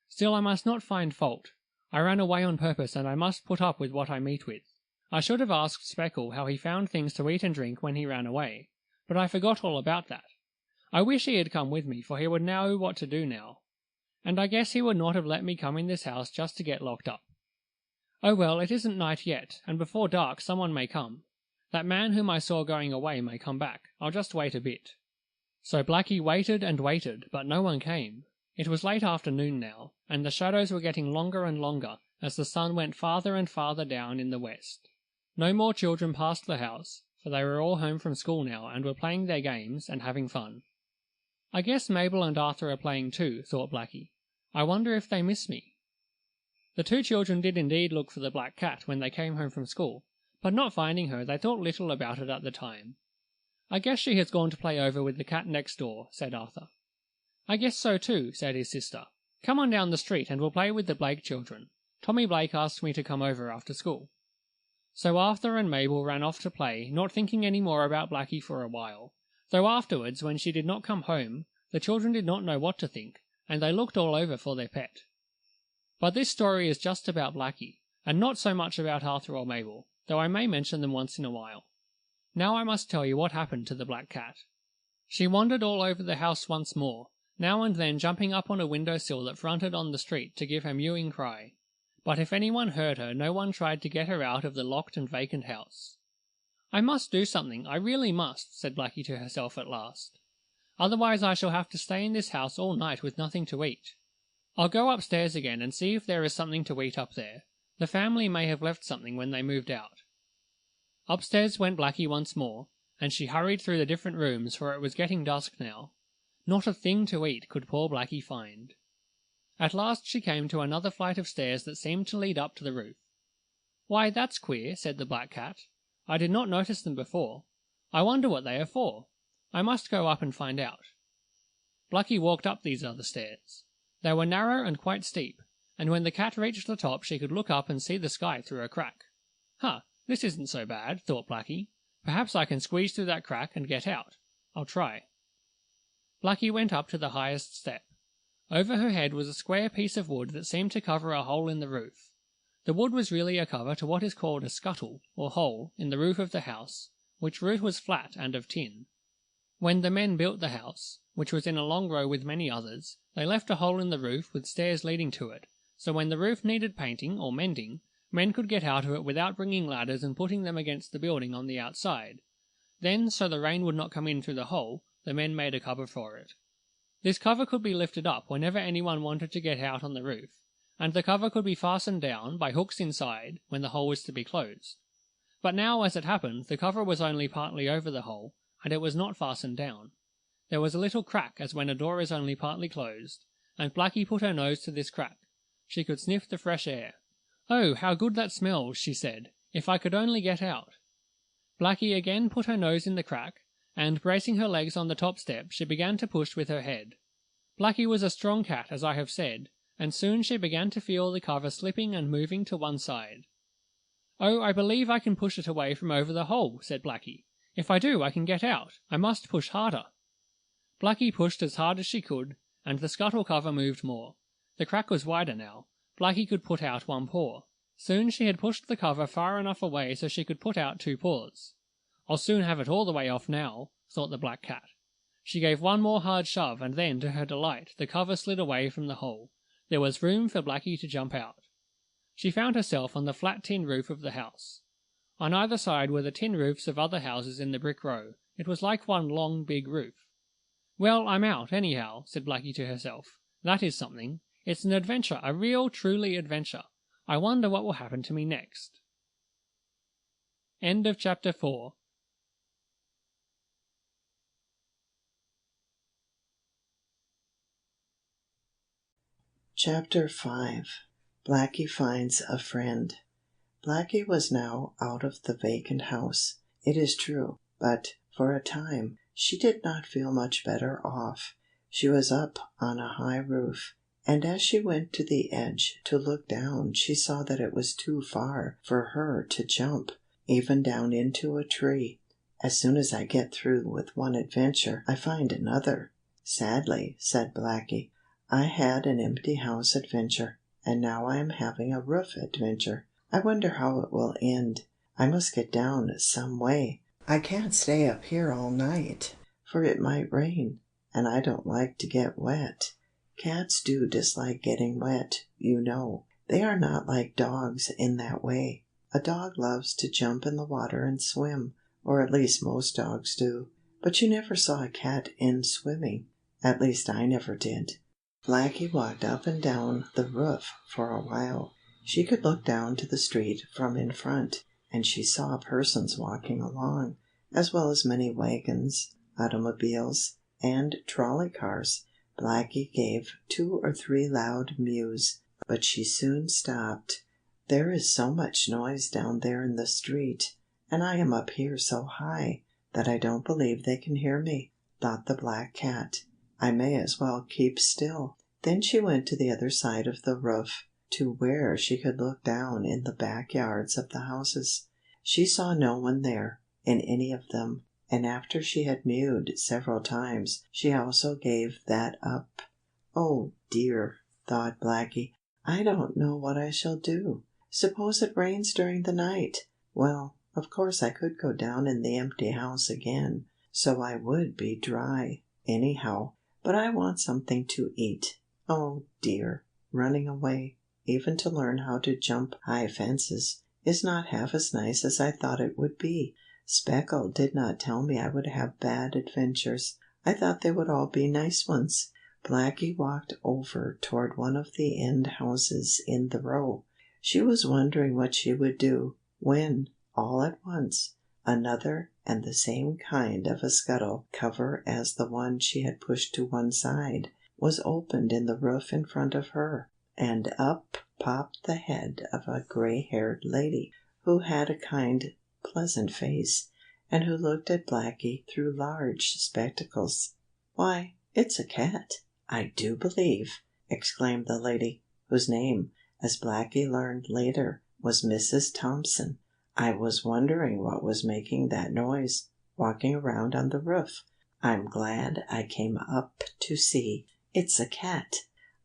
Still, I must not find fault. I ran away on purpose, and I must put up with what I meet with. I should have asked Speckle how he found things to eat and drink when he ran away, but I forgot all about that. I wish he had come with me, for he would know what to do now. And I guess he would not have let me come in this house just to get locked up. Oh well, it isn't night yet, and before dark someone may come. That man whom I saw going away may come back. I'll just wait a bit. So Blackie waited and waited, but no one came. It was late afternoon now, and the shadows were getting longer and longer as the sun went farther and farther down in the west. No more children passed the house, for they were all home from school now and were playing their games and having fun. I guess Mabel and Arthur are playing too, thought Blackie. I wonder if they miss me. The two children did indeed look for the black cat when they came home from school, but not finding her, they thought little about it at the time. I guess she has gone to play over with the cat next door, said Arthur. I guess so too, said his sister. Come on down the street and we'll play with the Blake children. Tommy Blake asked me to come over after school. So Arthur and Mabel ran off to play, not thinking any more about Blackie for a while, though afterwards, when she did not come home, the children did not know what to think, and they looked all over for their pet. But this story is just about Blackie, and not so much about Arthur or Mabel, though I may mention them once in a while. Now I must tell you what happened to the black cat. She wandered all over the house once more, now and then jumping up on a window-sill that fronted on the street to give her mewing cry. But if anyone heard her, no one tried to get her out of the locked and vacant house. I must do something, I really must, said Blackie to herself at last. Otherwise I shall have to stay in this house all night with nothing to eat. I'll go upstairs again and see if there is something to eat up there. The family may have left something when they moved out. Upstairs went Blackie once more, and she hurried through the different rooms, for it was getting dusk now. Not a thing to eat could poor Blackie find. At last she came to another flight of stairs that seemed to lead up to the roof. Why, that's queer, said the black cat. I did not notice them before. I wonder what they are for. I must go up and find out. Blackie walked up these other stairs. They were narrow and quite steep, and when the cat reached the top she could look up and see the sky through a crack. This isn't so bad, thought Blackie. Perhaps I can squeeze through that crack and get out. I'll try. Blackie went up to the highest step. Over her head was a square piece of wood that seemed to cover a hole in the roof. The wood was really a cover to what is called a scuttle, or hole, in the roof of the house, which roof was flat and of tin. When the men built the house, which was in a long row with many others, they left a hole in the roof with stairs leading to it, so when the roof needed painting or mending, men could get out of it without bringing ladders and putting them against the building on the outside. Then, so the rain would not come in through the hole, the men made a cover for it. This cover could be lifted up whenever anyone wanted to get out on the roof, and the cover could be fastened down by hooks inside when the hole was to be closed. But now, as it happened, the cover was only partly over the hole, and it was not fastened down. There was a little crack, as when a door is only partly closed, and Blackie put her nose to this crack. She could sniff the fresh air. "Oh, how good that smells," she said. "If I could only get out." Blackie again put her nose in the crack, and, bracing her legs on the top step, she began to push with her head. Blackie was a strong cat, as I have said, and soon she began to feel the cover slipping and moving to one side. "Oh, I believe I can push it away from over the hole," said Blackie. "If I do, I can get out. I must push harder." Blackie pushed as hard as she could, and the scuttle cover moved more. The crack was wider now. Blackie could put out one paw. Soon she had pushed the cover far enough away so she could put out two paws. "I'll soon have it all the way off now," thought the black cat. She gave one more hard shove, and then, to her delight, the cover slid away from the hole. There was room for Blackie to jump out. She found herself on the flat tin roof of the house. On either side were the tin roofs of other houses in the brick row. It was like one long, big roof. "Well, I'm out, anyhow," said Blackie to herself. "That is something. It's an adventure, a real, truly adventure. I wonder what will happen to me next." End of chapter 4. Chapter 5. Blackie Finds a Friend. Blackie was now out of the vacant house, it is true, but, for a time, she did not feel much better off. She was up on a high roof, and as she went to the edge to look down she saw that it was too far for her to jump, even down into a tree. "As soon as I get through with one adventure, I find another." "Sadly," said Blackie, "I had an empty house adventure, and now I am having a roof adventure. I wonder how it will end. I must get down some way. I can't stay up here all night, for it might rain, and I don't like to get wet. Cats do dislike getting wet, you know. They are not like dogs in that way. A dog loves to jump in the water and swim, or at least most dogs do. But you never saw a cat in swimming. At least I never did." Blackie walked up and down the roof for a while. She could look down to the street from in front, and she saw persons walking along, as well as many wagons, automobiles, and trolley cars. Blackie gave 2 or 3 loud mews, but she soon stopped. "There is so much noise down there in the street, and I am up here so high, that I don't believe they can hear me," thought the black cat. "I may as well keep still." Then she went to the other side of the roof, to where she could look down in the back yards of the houses. She saw no one there, in any of them, and after she had mewed several times, she also gave that up. "Oh, dear," thought Blackie, "I don't know what I shall do. Suppose it rains during the night? Well, of course I could go down in the empty house again, so I would be dry, anyhow, but I want something to eat. Oh, dear, running away, even to learn how to jump high fences, is not half as nice as I thought it would be. Speckle did not tell me I would have bad adventures. I thought they would all be nice ones." Blackie walked over toward one of the end houses in the row. She was wondering what she would do, when, all at once, another and the same kind of a scuttle cover as the one she had pushed to one side, was opened in the roof in front of her, and up popped the head of a gray-haired lady, who had a kind, pleasant face, and who looked at Blackie through large spectacles. "Why, it's a cat, I do believe!" exclaimed the lady, whose name, as Blackie learned later, was Mrs. Thompson. "I was wondering what was making that noise, walking around on the roof. I'm glad I came up to see. It's a cat."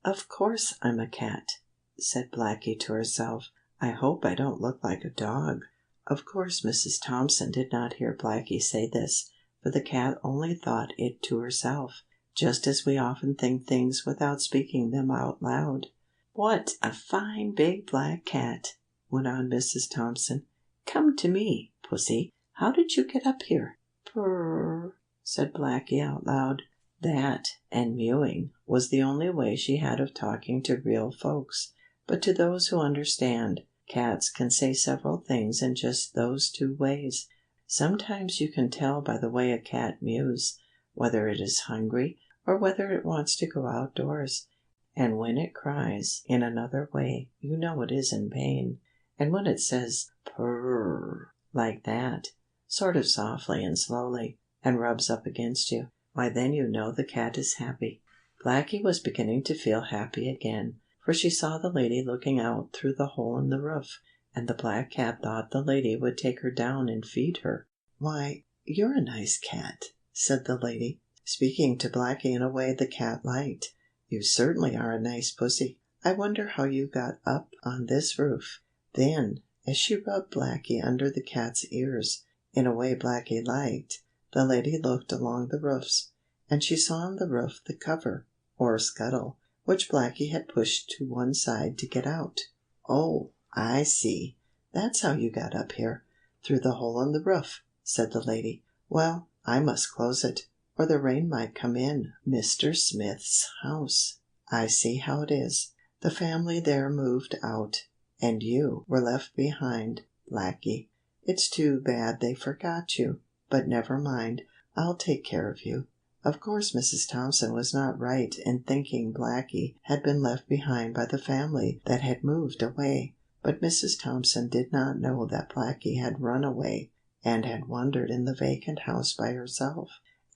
"Of course I'm a cat," said Blackie to herself. "I hope I don't look like a dog." Of course Mrs. Thompson did not hear Blackie say this, for the cat only thought it to herself, just as we often think things without speaking them out loud. "What a fine big black cat!" went on Mrs. Thompson. "Come to me, pussy. How did you get up here?" "Purr," said Blackie out loud. That, and mewing, was the only way she had of talking to real folks. But to those who understand, cats can say several things in just those 2 ways. Sometimes you can tell by the way a cat mews, whether it is hungry or whether it wants to go outdoors. And when it cries in another way, you know it is in pain. And when it says purr like that, sort of softly and slowly, and rubs up against you, why then you know the cat is happy. Blackie was beginning to feel happy again, for she saw the lady looking out through the hole in the roof, and the black cat thought the lady would take her down and feed her. "Why, you're a nice cat," said the lady, speaking to Blackie in a way the cat liked. "You certainly are a nice pussy. I wonder how you got up on this roof." Then, as she rubbed Blackie under the cat's ears, in a way Blackie liked, the lady looked along the roofs, and she saw on the roof the cover, or scuttle, which Blackie had pushed to one side to get out. "Oh, I see. That's how you got up here, through the hole in the roof," said the lady. "Well, I must close it, or the rain might come in Mr. Smith's house. I see how it is. The family there moved out, and you were left behind, Blackie. It's too bad they forgot you, but never mind, I'll take care of you." Of course Mrs. Thompson was not right in thinking Blackie had been left behind by the family that had moved away, but Mrs. Thompson did not know that Blackie had run away, and had wandered in the vacant house by herself,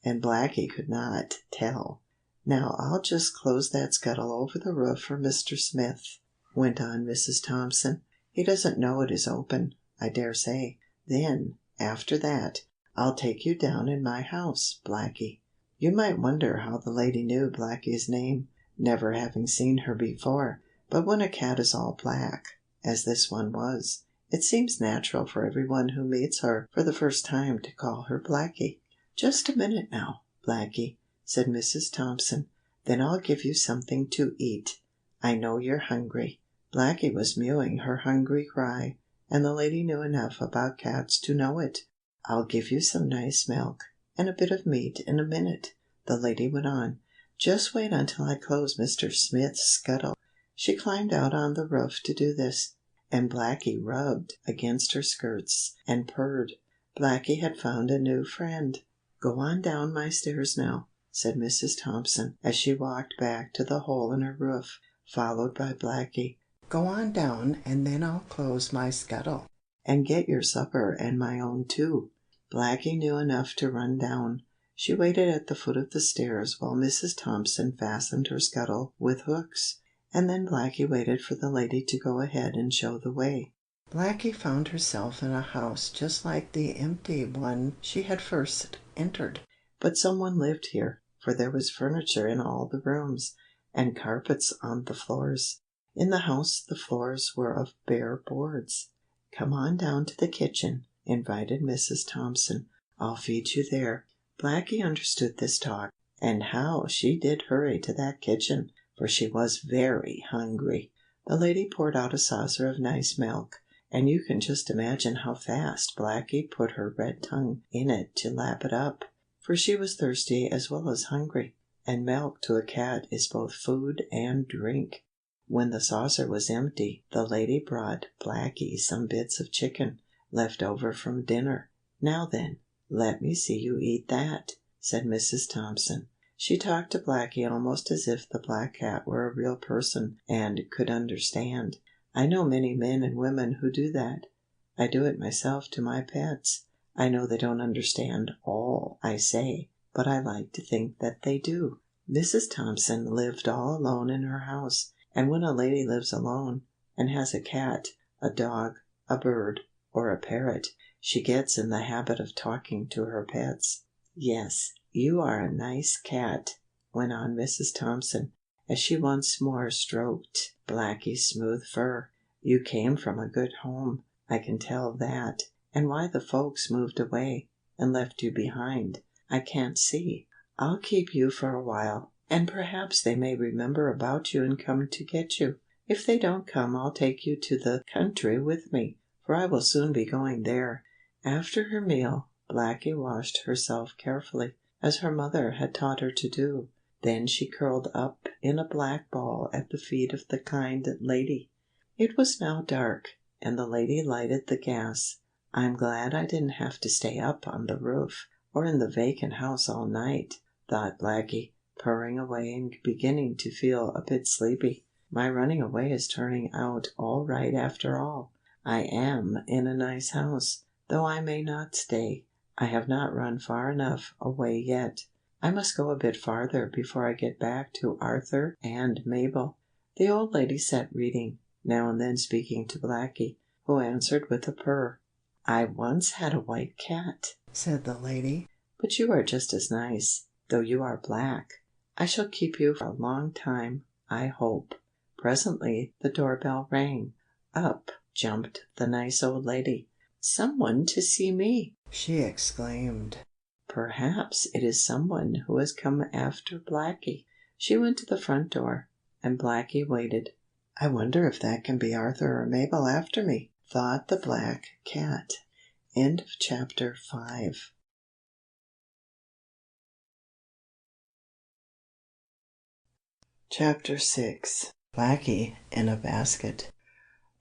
and Blackie could not tell. "Now I'll just close that scuttle over the roof for Mr. Smith," went on Mrs. Thompson. "He doesn't know it is open, I dare say. Then, after that, I'll take you down in my house, Blackie." You might wonder how the lady knew Blackie's name, never having seen her before, but when a cat is all black, as this one was, it seems natural for everyone who meets her for the first time to call her Blackie. "Just a minute now, Blackie," said Mrs. Thompson, "then I'll give you something to eat. I know you're hungry." Blackie was mewing her hungry cry, and the lady knew enough about cats to know it. "I'll give you some nice milk, and a bit of meat in a minute," the lady went on. "Just wait until I close Mr. Smith's scuttle." She climbed out on the roof to do this, and Blackie rubbed against her skirts, and purred. Blackie had found a new friend. "Go on down my stairs now," said Mrs. Thompson, as she walked back to the hole in her roof, followed by Blackie. "Go on down, and then I'll close my scuttle, and get your supper and my own too." Blackie knew enough to run down. She waited at the foot of the stairs while Mrs. Thompson fastened her scuttle with hooks, and then Blackie waited for the lady to go ahead and show the way. Blackie found herself in a house just like the empty one she had first entered. But someone lived here, for there was furniture in all the rooms, and carpets on the floors. In the house the floors were of bare boards. "Come on down to the kitchen," invited Mrs. Thompson. "I'll feed you there." Blackie understood this talk, and how she did hurry to that kitchen, for she was very hungry. The lady poured out a saucer of nice milk, and you can just imagine how fast Blackie put her red tongue in it to lap it up, for she was thirsty as well as hungry, and milk to a cat is both food and drink. When the saucer was empty, the lady brought Blackie some bits of chicken, left over from dinner. "Now then, let me see you eat that," said Mrs. Thompson. She talked to Blackie almost as if the black cat were a real person and could understand. I know many men and women who do that. I do it myself to my pets. I know they don't understand all I say, but I like to think that they do. Mrs. Thompson lived all alone in her house, and when a lady lives alone, and has a cat, a dog, a bird, or a parrot, she gets in the habit of talking to her pets. "Yes, you are a nice cat," went on Mrs. Thompson, as she once more stroked Blackie's smooth fur. "You came from a good home, I can tell that, and why the folks moved away, and left you behind, I can't see. I'll keep you for a while, and perhaps they may remember about you and come to get you. If they don't come, I'll take you to the country with me, for I will soon be going there." After her meal, Blackie washed herself carefully, as her mother had taught her to do. Then she curled up in a black ball at the feet of the kind lady. It was now dark, and the lady lighted the gas. "I'm glad I didn't have to stay up on the roof, or in the vacant house all night," thought Blackie, purring away and beginning to feel a bit sleepy. "My running away is turning out all right after all. I am in a nice house, though I may not stay. I have not run far enough away yet. I must go a bit farther before I get back to Arthur and Mabel." The old lady sat reading, now and then speaking to Blackie, who answered with a purr. "I once had a white cat," said the lady, "but you are just as nice, though you are black. I shall keep you for a long time, I hope." Presently the doorbell rang. Up jumped the nice old lady. "Someone to see me!" she exclaimed. "Perhaps it is someone who has come after Blackie." She went to the front door, and Blackie waited. "I wonder if that can be Arthur or Mabel after me," thought the black cat. End of chapter 5. Chapter 6. Blackie in a basket.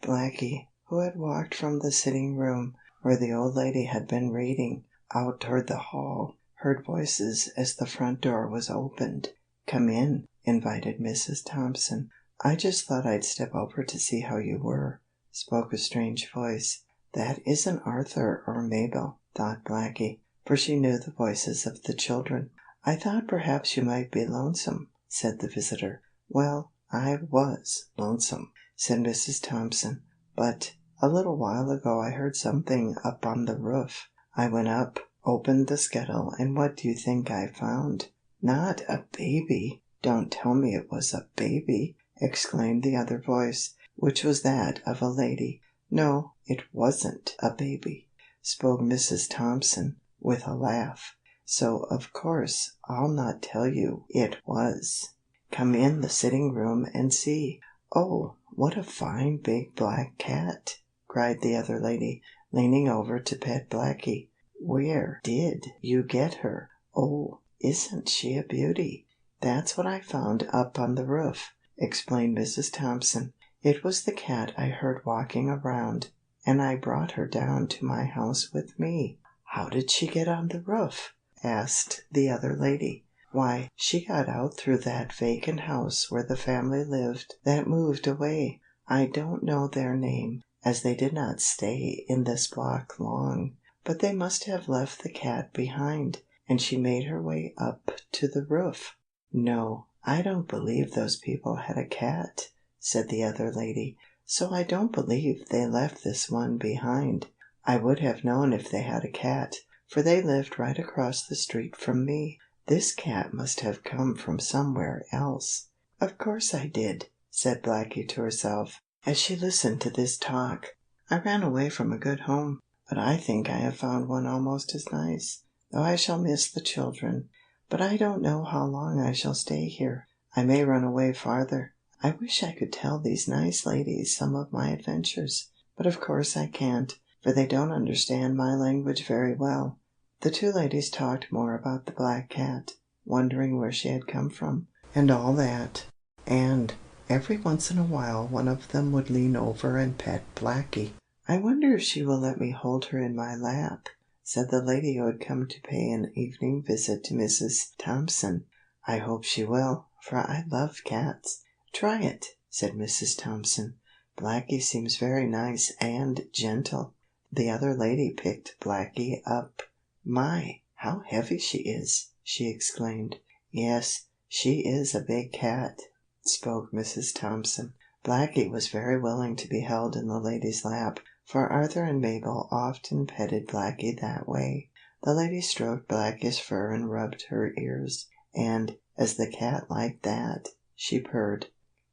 Blackie, who had walked from the sitting room, where the old lady had been reading, out toward the hall, heard voices as the front door was opened. "Come in," invited Mrs. Thompson. "I just thought I'd step over to see how you were," spoke a strange voice. "That isn't Arthur or Mabel," thought Blackie, for she knew the voices of the children. "I thought perhaps you might be lonesome," said the visitor. "Well, I was lonesome," said Mrs. Thompson, "but a little while ago I heard something up on the roof. I went up, opened the scuttle, and what do you think I found?" "Not a baby! Don't tell me it was a baby!" exclaimed the other voice, which was that of a lady. "No, it wasn't a baby," spoke Mrs. Thompson, with a laugh. "So of course I'll not tell you it was. Come in the sitting room and see." "Oh, what a fine big black cat!" cried the other lady, leaning over to pet Blackie. "Where did you get her? Oh, isn't she a beauty?" "That's what I found up on the roof," explained Mrs. Thompson. "It was the cat I heard walking around, and I brought her down to my house with me." "How did she get on the roof?" asked the other lady. "Why, she got out through that vacant house where the family lived that moved away. I don't know their name, as they did not stay in this block long, but they must have left the cat behind, and she made her way up to the roof." "No, I don't believe those people had a cat," said the other lady, "so I don't believe they left this one behind. I would have known if they had a cat, for they lived right across the street from me. This cat must have come from somewhere else." "Of course I did," said Blackie to herself, as she listened to this talk. "I ran away from a good home, but I think I have found one almost as nice, though I shall miss the children. But I don't know how long I shall stay here. I may run away farther. I wish I could tell these nice ladies some of my adventures, but of course I can't, for they don't understand my language very well." The two ladies talked more about the black cat, wondering where she had come from, and all that, and every once in a while one of them would lean over and pet Blackie. "I wonder if she will let me hold her in my lap," said the lady who had come to pay an evening visit to Mrs. Thompson. "I hope she will, for I love cats." "Try it," said Mrs. Thompson. "Blackie seems very nice and gentle." The other lady picked Blackie up. "My, how heavy she is!" she exclaimed. "Yes, she is a big cat," spoke Mrs. Thompson. Blackie was very willing to be held in the lady's lap, for Arthur and Mabel often petted Blackie that way. The lady stroked Blackie's fur and rubbed her ears, and, as the cat liked that, she purred.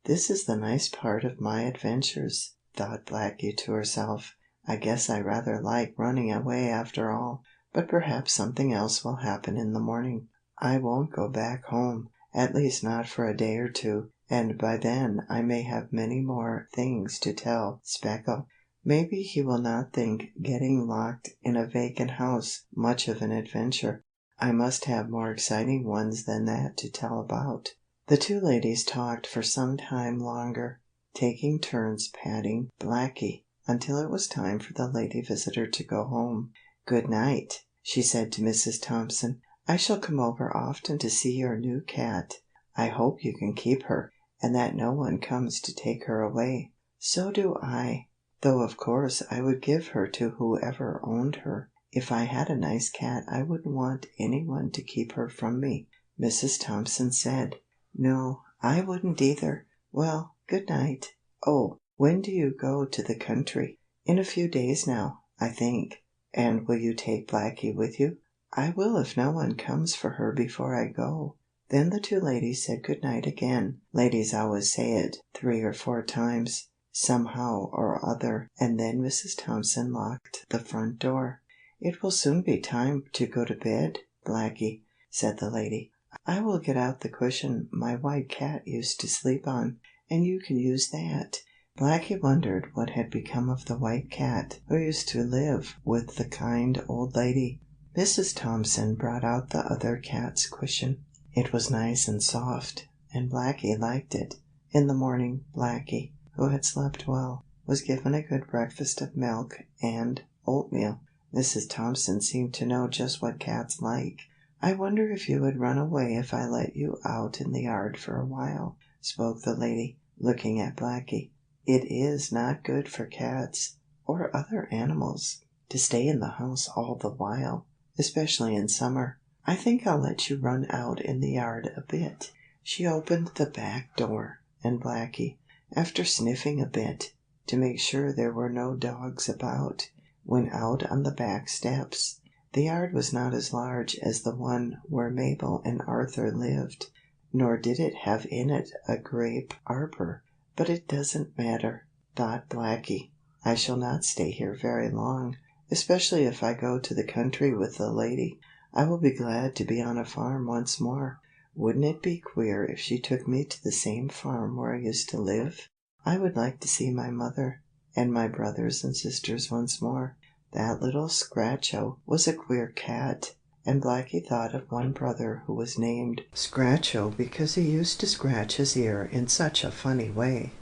"This is the nice part of my adventures," thought Blackie to herself. "I guess I rather like running away after all, but perhaps something else will happen in the morning. I won't go back home, at least not for a day or two, and by then I may have many more things to tell Speckle. Maybe he will not think getting locked in a vacant house much of an adventure. I must have more exciting ones than that to tell about." The two ladies talked for some time longer, taking turns patting Blackie, until it was time for the lady visitor to go home. "Good night," she said to Mrs. Thompson. "I shall come over often to see your new cat. I hope you can keep her, and that no one comes to take her away." "So do I, though of course I would give her to whoever owned her. If I had a nice cat I wouldn't want anyone to keep her from me," Mrs. Thompson said. "No, I wouldn't either. Well, good night. Oh, when do you go to the country?" "In a few days now, I think." "And will you take Blackie with you?" "I will if no one comes for her before I go." Then the two ladies said good night again. Ladies always say it 3 or 4 times, somehow or other, and then Mrs. Thompson locked the front door. "It will soon be time to go to bed, Blackie," said the lady. "I will get out the cushion my white cat used to sleep on, and you can use that." Blackie wondered what had become of the white cat who used to live with the kind old lady. Mrs. Thompson brought out the other cat's cushion. It was nice and soft, and Blackie liked it. In the morning, Blackie, who had slept well, was given a good breakfast of milk and oatmeal. Mrs. Thompson seemed to know just what cats like. "I wonder if you would run away if I let you out in the yard for a while," spoke the lady, looking at Blackie. "It is not good for cats, or other animals, to stay in the house all the while, especially in summer. I think I'll let you run out in the yard a bit." She opened the back door, and Blackie, after sniffing a bit, to make sure there were no dogs about, went out on the back steps. The yard was not as large as the one where Mabel and Arthur lived, nor did it have in it a grape arbor. "But it doesn't matter," thought Blackie. "I shall not stay here very long, especially if I go to the country with the lady. I will be glad to be on a farm once more. Wouldn't it be queer if she took me to the same farm where I used to live? I would like to see my mother and my brothers and sisters once more. That little Scratcho was a queer cat." And Blackie thought of one brother who was named Scratcho because he used to scratch his ear in such a funny way.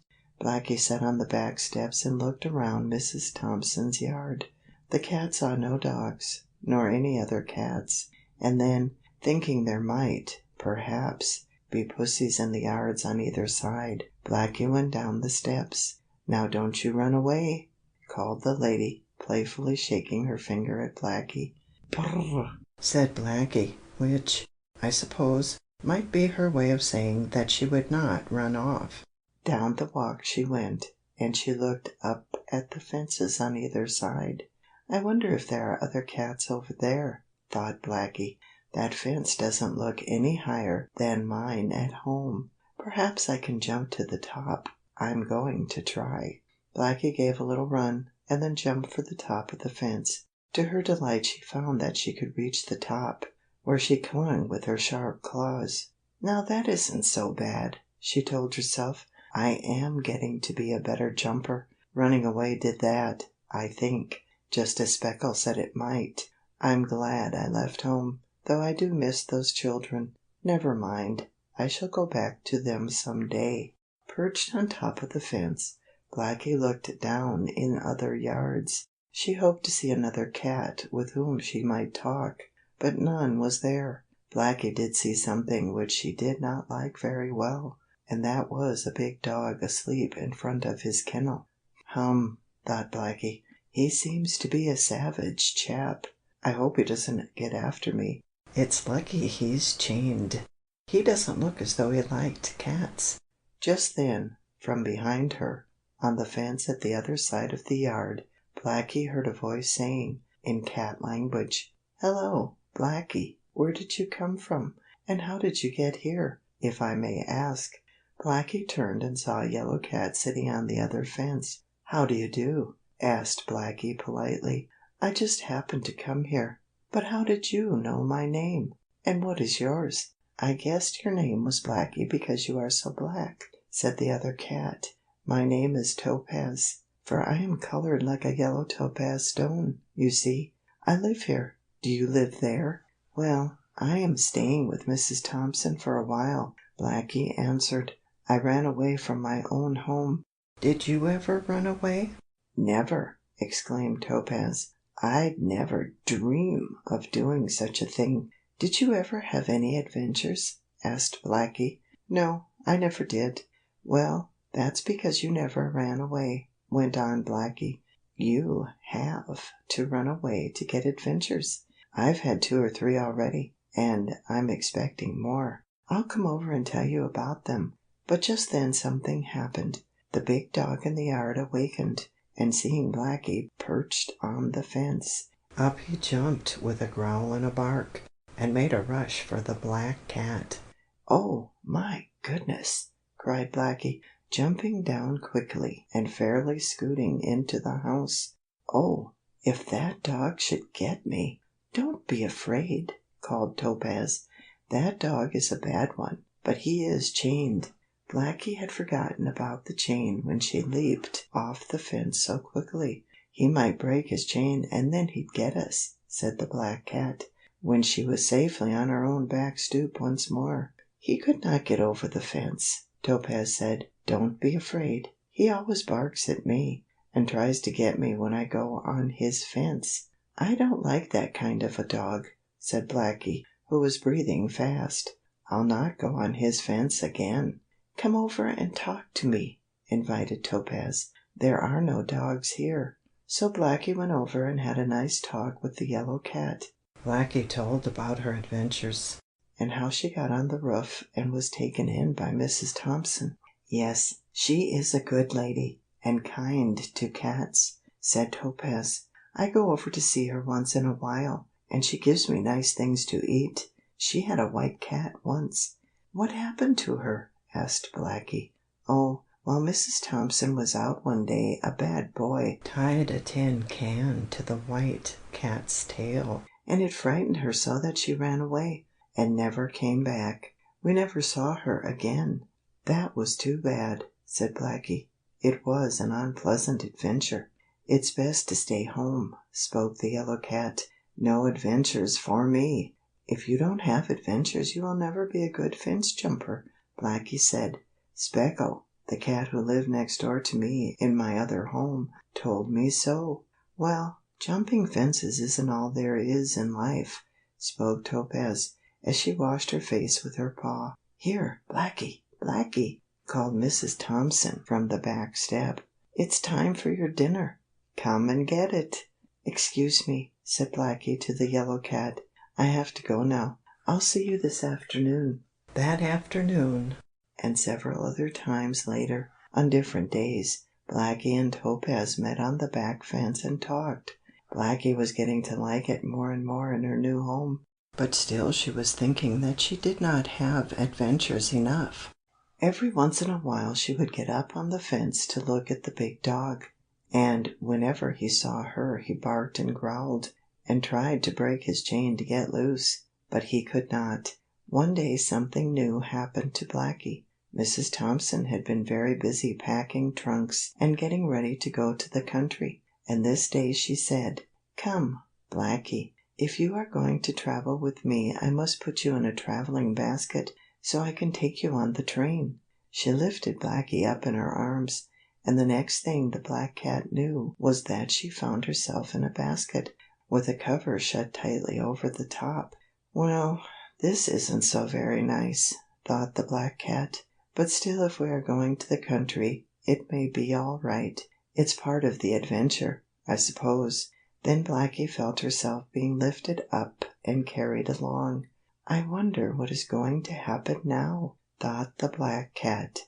Blackie sat on the back steps and looked around Mrs. Thompson's yard. The cat saw no dogs, nor any other cats, and then, thinking there might, perhaps, be pussies in the yards on either side, Blackie went down the steps. "Now don't you run away," called the lady, playfully shaking her finger at Blackie. "Brrr," said Blackie, which, I suppose, might be her way of saying that she would not run off. Down the walk she went, and she looked up at the fences on either side. "I wonder if there are other cats over there," thought Blackie. "That fence doesn't look any higher than mine at home. Perhaps I can jump to the top. I'm going to try." Blackie gave a little run, and then jumped for the top of the fence. To her delight she found that she could reach the top, where she clung with her sharp claws. "Now that isn't so bad," she told herself. "I am getting to be a better jumper. Running away did that, I think, just as Speckle said it might. I'm glad I left home, though I do miss those children. Never mind, I shall go back to them some day." Perched on top of the fence, Blackie looked down in other yards. She hoped to see another cat with whom she might talk, but none was there. Blackie did see something which she did not like very well, and that was a big dog asleep in front of his kennel. Thought Blackie, "he seems to be a savage chap. I hope he doesn't get after me. It's lucky he's chained. He doesn't look as though he liked cats." Just then, from behind her, on the fence at the other side of the yard, Blackie heard a voice saying, in cat language, "Hello, Blackie, where did you come from, and how did you get here, if I may ask?" Blackie turned and saw a yellow cat sitting on the other fence. "How do you do?" asked Blackie politely. "I just happened to come here. But how did you know my name? And what is yours?" "I guessed your name was Blackie because you are so black," said the other cat. "My name is Topaz, for I am colored like a yellow topaz stone, you see. I live here. Do you live there?" "Well, I am staying with Mrs. Thompson for a while," Blackie answered. "I ran away from my own home. Did you ever run away?" "Never!" exclaimed Topaz. "I'd never dream of doing such a thing." "Did you ever have any adventures?" asked Blackie. "No, I never did." "Well, that's because you never ran away," went on Blackie. "You have to run away to get adventures. I've had 2 or 3 already, and I'm expecting more. I'll come over and tell you about them." But just then something happened. The big dog in the yard awakened, and seeing Blackie perched on the fence, up he jumped with a growl and a bark, and made a rush for the black cat. "Oh, my goodness!" cried Blackie, jumping down quickly and fairly scooting into the house. "Oh, if that dog should get me!" "Don't be afraid," called Topaz. "That dog is a bad one, but he is chained." Blackie had forgotten about the chain when she leaped off the fence so quickly. "He might break his chain and then he'd get us," said the black cat, when she was safely on her own back stoop once more. "He could not get over the fence," Topaz said. "Don't be afraid. He always barks at me, and tries to get me when I go on his fence." "I don't like that kind of a dog," said Blackie, who was breathing fast. "I'll not go on his fence again." "Come over and talk to me," invited Topaz. "There are no dogs here." So Blackie went over and had a nice talk with the yellow cat. Blackie told about her adventures, and how she got on the roof and was taken in by Mrs. Thompson. "Yes, she is a good lady, and kind to cats," said Topaz. "I go over to see her once in a while, and she gives me nice things to eat. She had a white cat once." "What happened to her?" asked Blackie. "Oh, while Mrs. Thompson was out one day a bad boy tied a tin can to the white cat's tail, and it frightened her so that she ran away, and never came back. We never saw her again." "That was too bad," said Blackie. "It was an unpleasant adventure." "It's best to stay home," spoke the yellow cat. "No adventures for me." "If you don't have adventures you will never be a good fence jumper," Blackie said. "Speckle, the cat who lived next door to me in my other home, told me so." "Well, Jumping fences isn't all there is in life," spoke Topaz, as she washed her face with her paw. "Here, Blackie, Blackie," called Mrs. Thompson from the back step. "It's time for your dinner. Come and get it." "Excuse me," said Blackie to the yellow cat. "I have to go now. I'll see you this afternoon." That afternoon, and several other times later, on different days, Blackie and Topaz met on the back fence and talked. Blackie was getting to like it more and more in her new home, but still she was thinking that she did not have adventures enough. Every once in a while she would get up on the fence to look at the big dog, and whenever he saw her he barked and growled, and tried to break his chain to get loose, but he could not. One day something new happened to Blackie. Mrs. Thompson had been very busy packing trunks and getting ready to go to the country, and this day she said, "Come, Blackie, if you are going to travel with me I must put you in a traveling basket so I can take you on the train." She lifted Blackie up in her arms, and the next thing the black cat knew was that she found herself in a basket, with a cover shut tightly over the top. "Well, this isn't so very nice," thought the black cat, "but still if we are going to the country, it may be all right. It's part of the adventure, I suppose." Then Blackie felt herself being lifted up and carried along. "I wonder what is going to happen now," thought the black cat.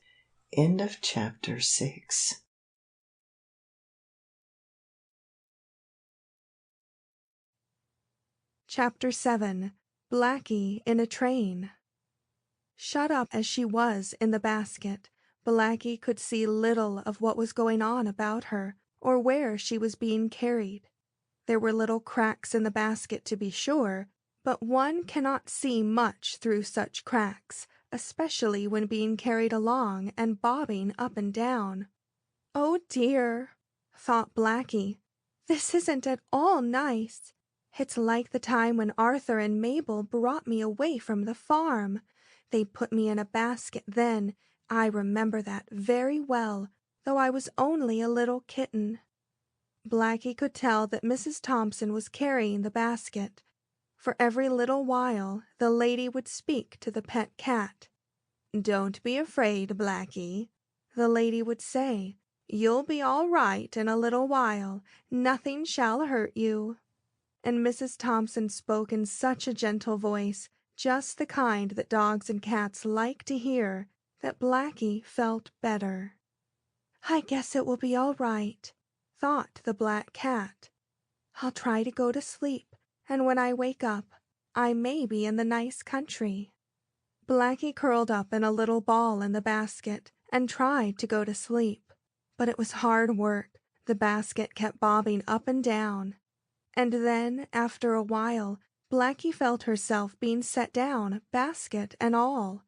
End of chapter 6. Chapter 7. Blackie in a Train. Shut up as she was in the basket, Blackie could see little of what was going on about her, or where she was being carried. There were little cracks in the basket to be sure, but one cannot see much through such cracks, especially when being carried along and bobbing up and down. "Oh dear," thought Blackie, "this isn't at all nice. It's like the time when Arthur and Mabel brought me away from the farm. They put me in a basket then. I remember that very well, though I was only a little kitten." Blackie could tell that Mrs. Thompson was carrying the basket. For every little while the lady would speak to the pet cat. "Don't be afraid, Blackie," the lady would say. "You'll be all right in a little while. Nothing shall hurt you." And Mrs. Thompson spoke in such a gentle voice, just the kind that dogs and cats like to hear, that Blackie felt better. "I guess it will be all right," thought the black cat. "I'll try to go to sleep, and when I wake up, I may be in the nice country." Blackie curled up in a little ball in the basket and tried to go to sleep, but it was hard work. The basket kept bobbing up and down. And then, after a while, Blackie felt herself being set down, basket and all.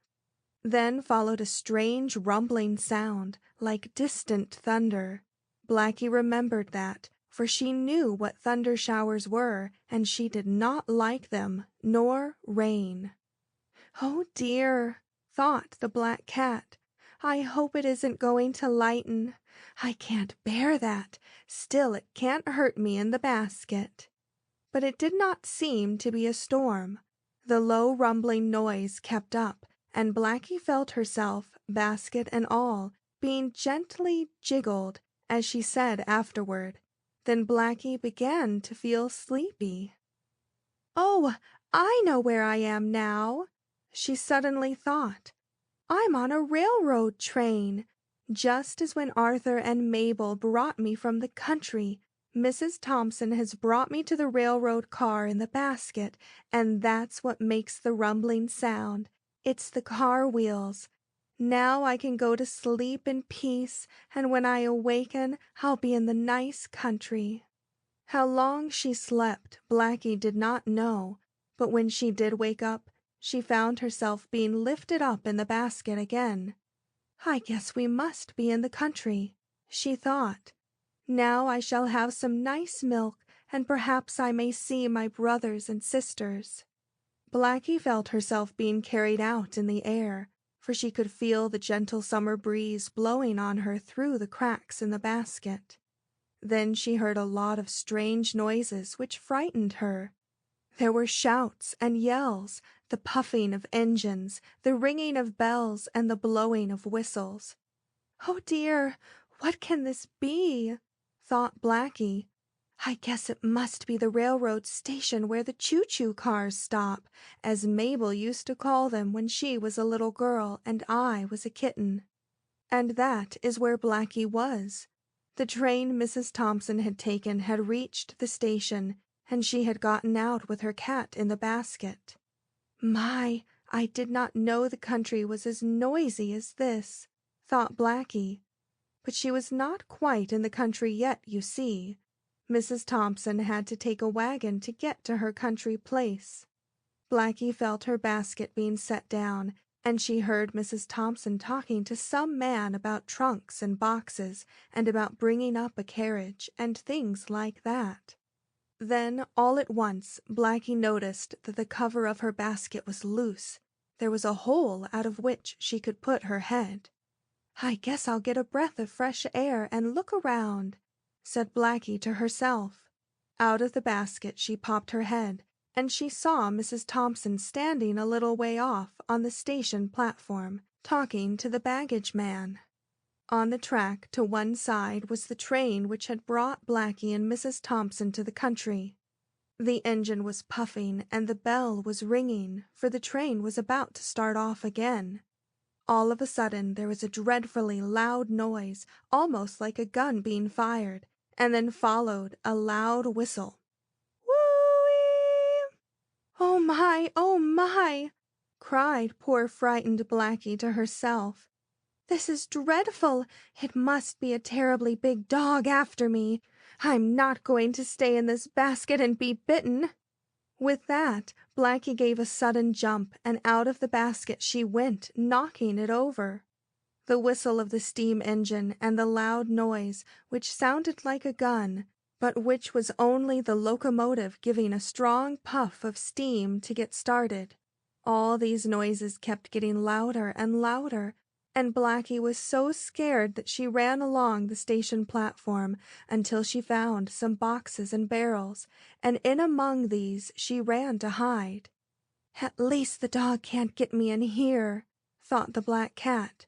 Then followed a strange rumbling sound, like distant thunder. Blackie remembered that, for she knew what thunder showers were, and she did not like them, nor rain. "Oh dear," thought the black cat, "I hope it isn't going to lighten. I can't bear that. Still it can't hurt me in the basket." But it did not seem to be a storm. The low rumbling noise kept up, and Blackie felt herself, basket and all, being gently jiggled, as she said afterward. Then Blackie began to feel sleepy. "Oh, I know where I am now," she suddenly thought. "I'm on a railroad train. Just as when Arthur and Mabel brought me from the country, Mrs. Thompson has brought me to the railroad car in the basket, and that's what makes the rumbling sound. It's the car wheels. Now I can go to sleep in peace, and when I awaken, I'll be in the nice country." How long she slept, Blackie did not know, but when she did wake up, she found herself being lifted up in the basket again. "I guess we must be in the country," she thought. "Now I shall have some nice milk, and perhaps I may see my brothers and sisters." Blackie felt herself being carried out in the air, for she could feel the gentle summer breeze blowing on her through the cracks in the basket. Then she heard a lot of strange noises which frightened her. There were shouts and yells, the puffing of engines, the ringing of bells, and the blowing of whistles. "Oh dear, what can this be?" thought Blackie. "I guess it must be the railroad station where the choo-choo cars stop, as Mabel used to call them when she was a little girl and I was a kitten." And that is where Blackie was. The train Mrs. Thompson had taken had reached the station, and she had gotten out with her cat in the basket. "My, I did not know the country was as noisy as this," thought Blackie. But she was not quite in the country yet, you see. Mrs. Thompson had to take a wagon to get to her country place. Blackie felt her basket being set down, and she heard Mrs. Thompson talking to some man about trunks and boxes and about bringing up a carriage and things like that. Then, all at once, Blackie noticed that the cover of her basket was loose. There was a hole out of which she could put her head. "I guess I'll get a breath of fresh air and look around," said Blackie to herself. Out of the basket she popped her head, and she saw Mrs. Thompson standing a little way off on the station platform, talking to the baggage man. On the track to one side was the train which had brought Blackie and Mrs. Thompson to the country. The engine was puffing and the bell was ringing, for the train was about to start off again. All of a sudden there was a dreadfully loud noise, almost like a gun being fired, and then followed a loud whistle. "Whoo-ee! Oh my!" cried poor frightened Blackie to herself. "This is dreadful! It must be a terribly big dog after me. I'm not going to stay in this basket and be bitten." With that, Blackie gave a sudden jump, and out of the basket she went, knocking it over. The whistle of the steam engine and the loud noise, which sounded like a gun, but which was only the locomotive giving a strong puff of steam to get started. All these noises kept getting louder and louder, and Blackie was so scared that she ran along the station platform until she found some boxes and barrels, and in among these she ran to hide. "At least the dog can't get me in here," thought the black cat.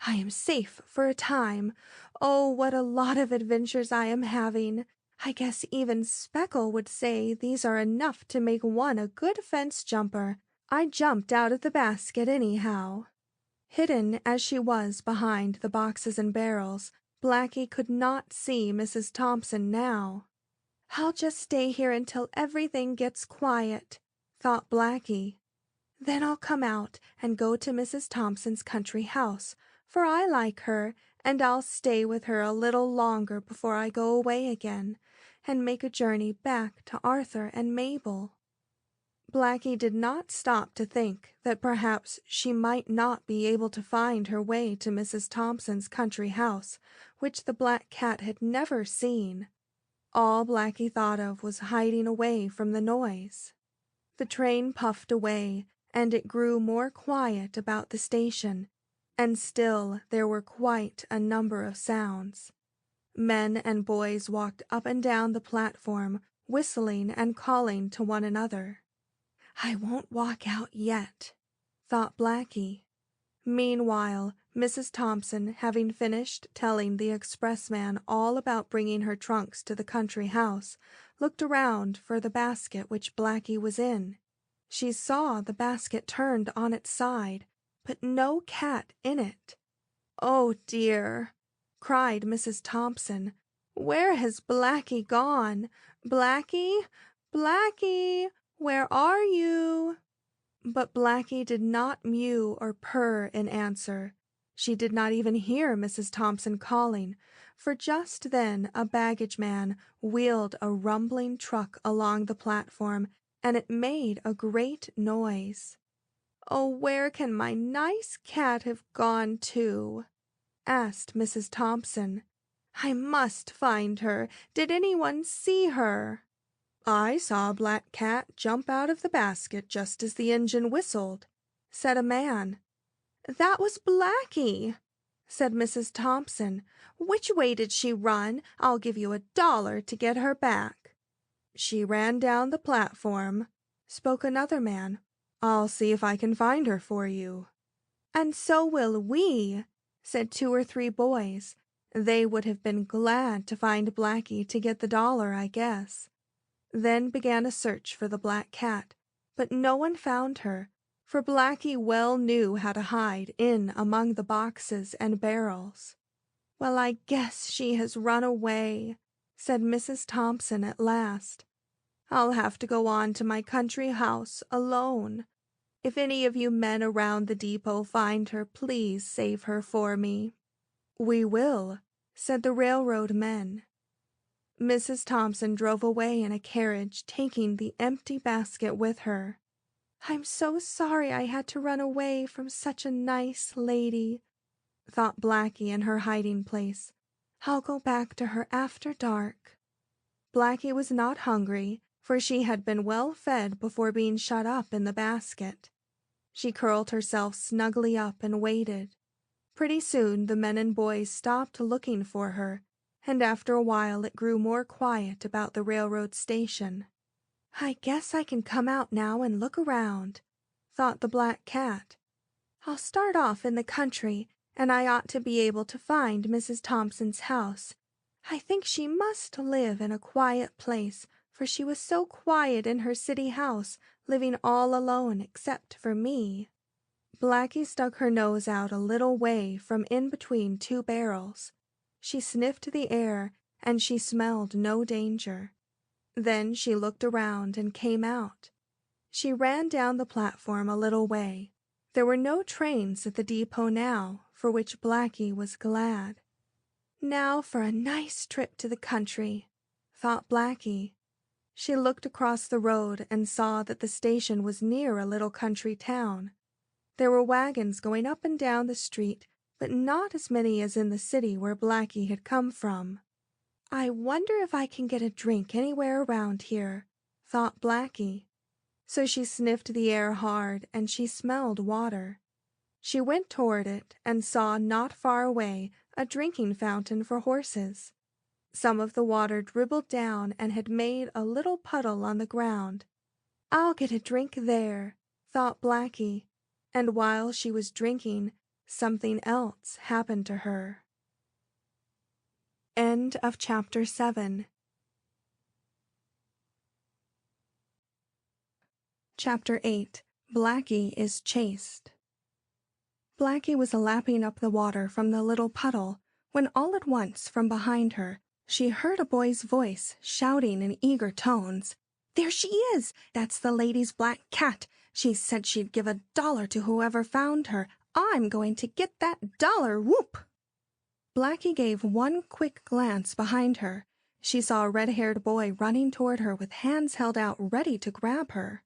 "I am safe for a time. Oh, what a lot of adventures I am having! I guess even Speckle would say these are enough to make one a good fence jumper. I jumped out of the basket anyhow." Hidden as she was behind the boxes and barrels, Blackie could not see Mrs. Thompson now. "I'll just stay here until everything gets quiet," thought Blackie. "Then I'll come out and go to Mrs. Thompson's country house, for I like her, and I'll stay with her a little longer before I go away again, and make a journey back to Arthur and Mabel." Blackie did not stop to think that perhaps she might not be able to find her way to Mrs. Thompson's country house, which the black cat had never seen. All Blackie thought of was hiding away from the noise. The train puffed away, and it grew more quiet about the station, and still there were quite a number of sounds. Men and boys walked up and down the platform, whistling and calling to one another. "I won't walk out yet," thought Blackie. Meanwhile, Mrs. Thompson, having finished telling the expressman all about bringing her trunks to the country house, looked around for the basket which Blackie was in. She saw the basket turned on its side, but no cat in it. "Oh dear!" cried Mrs. Thompson. "Where has Blackie gone? Blackie? Blackie! Where are you?" But Blackie did not mew or purr in answer. She did not even hear Mrs. Thompson calling, for just then a baggage man wheeled a rumbling truck along the platform, and it made a great noise. "Oh, where can my nice cat have gone to?" asked Mrs. Thompson. "I must find her. Did anyone see her?" "I saw a black cat jump out of the basket just as the engine whistled," said a man. "That was Blackie," said Mrs. Thompson. "Which way did she run? I'll give you $1 to get her back." "She ran down the platform," spoke another man. "I'll see if I can find her for you." "And so will we," said 2 or 3 boys. They would have been glad to find Blackie to get the $1, I guess. Then began a search for the black cat, but no one found her, for Blackie well knew how to hide in among the boxes and barrels. "Well, I guess she has run away," said Mrs. Thompson at last. "I'll have to go on to my country house alone. If any of you men around the depot find her, please save her for me." "We will," said the railroad men. Mrs. Thompson drove away in a carriage, taking the empty basket with her. "I'm so sorry I had to run away from such a nice lady," thought Blackie in her hiding place. "I'll go back to her after dark." Blackie was not hungry, for she had been well fed before being shut up in the basket. She curled herself snugly up and waited. Pretty soon the men and boys stopped looking for her, and after a while it grew more quiet about the railroad station. "I guess I can come out now and look around," thought the black cat. "I'll start off in the country, and I ought to be able to find Mrs. Thompson's house. I think she must live in a quiet place, for she was so quiet in her city house, living all alone except for me." Blackie stuck her nose out a little way from in between 2 barrels. She sniffed the air, and she smelled no danger. Then she looked around and came out. She ran down the platform a little way. There were no trains at the depot now, for which Blackie was glad. "Now for a nice trip to the country," thought Blackie. She looked across the road and saw that the station was near a little country town. There were wagons going up and down the street, but not as many as in the city where Blackie had come from. "I wonder if I can get a drink anywhere around here," thought Blackie. So she sniffed the air hard, and she smelled water. She went toward it and saw not far away a drinking fountain for horses. Some of the water dribbled down and had made a little puddle on the ground. "I'll get a drink there," thought Blackie, and while she was drinking, something else happened to her. End of chapter 7. Chapter 8. Blackie is Chased. Blackie was lapping up the water from the little puddle when all at once from behind her she heard a boy's voice shouting in eager tones, "There she is! That's the lady's black cat. She said she'd give $1 to whoever found her. I'm going to get that $1, whoop!" Blackie gave one quick glance behind her. She saw a red-haired boy running toward her with hands held out ready to grab her.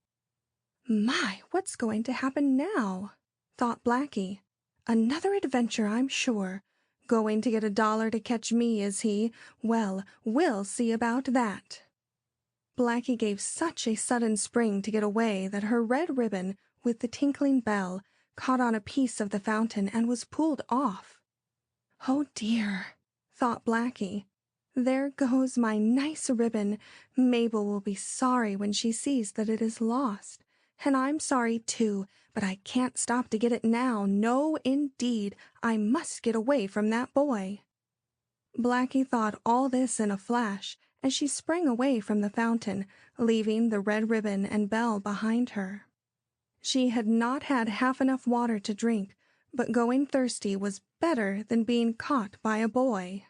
"My, what's going to happen now?" thought Blackie. "Another adventure, I'm sure. Going to get $1 to catch me, is he? Well, we'll see about that." Blackie gave such a sudden spring to get away that her red ribbon, with the tinkling bell, caught on a piece of the fountain and was pulled off. "Oh dear," thought Blackie. "There goes my nice ribbon. Mabel will be sorry when she sees that it is lost. And I'm sorry too, but I can't stop to get it now. No, indeed, I must get away from that boy." Blackie thought all this in a flash as she sprang away from the fountain, leaving the red ribbon and bell behind her. She had not had half enough water to drink, but going thirsty was better than being caught by a boy.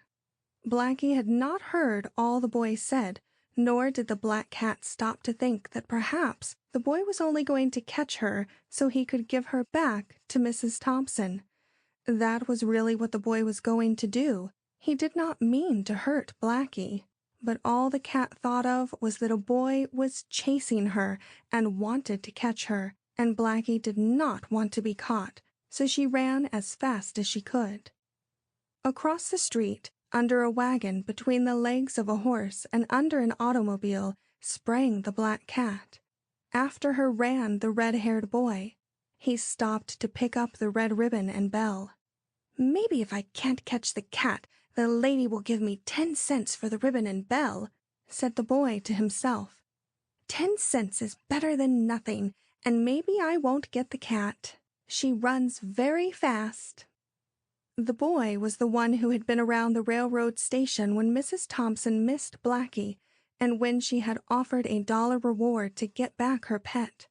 Blackie had not heard all the boy said, nor did the black cat stop to think that perhaps the boy was only going to catch her so he could give her back to Mrs. Thompson. That was really what the boy was going to do. He did not mean to hurt Blackie, but all the cat thought of was that a boy was chasing her and wanted to catch her, and Blackie did not want to be caught, so she ran as fast as she could. Across the street, under a wagon, between the legs of a horse, and under an automobile, sprang the black cat. After her ran the red-haired boy. He stopped to pick up the red ribbon and bell. Maybe if I can't catch the cat, the lady will give me 10 cents for the ribbon and bell, said the boy to himself. 10 cents is better than nothing, and maybe I won't get the cat. She runs very fast. The boy was the one who had been around the railroad station when Mrs. Thompson missed Blackie, and when she had offered a $1 reward to get back her pet.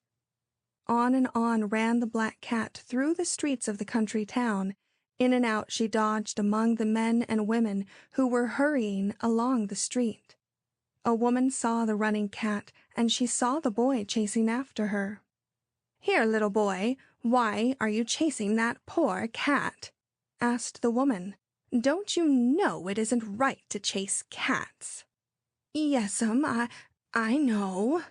On and on ran the black cat through the streets of the country town. In and out she dodged among the men and women who were hurrying along the street. A woman saw the running cat, and she saw the boy chasing after her. "Here, little boy, why are you chasing that poor cat?" asked the woman. "Don't you know it isn't right to chase cats?" "Yes'm, I know,"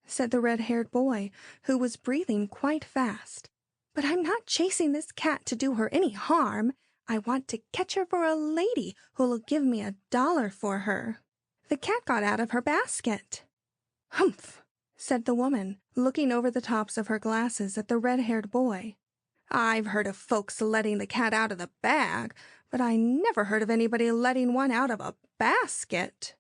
said the red-haired boy, who was breathing quite fast. "But I'm not chasing this cat to do her any harm. I want to catch her for a lady who'll give me $1 for her. The cat got out of her basket." "Humph," said the woman, looking over the tops of her glasses at the red-haired boy. "I've heard of folks letting the cat out of the bag, but I never heard of anybody letting one out of a basket."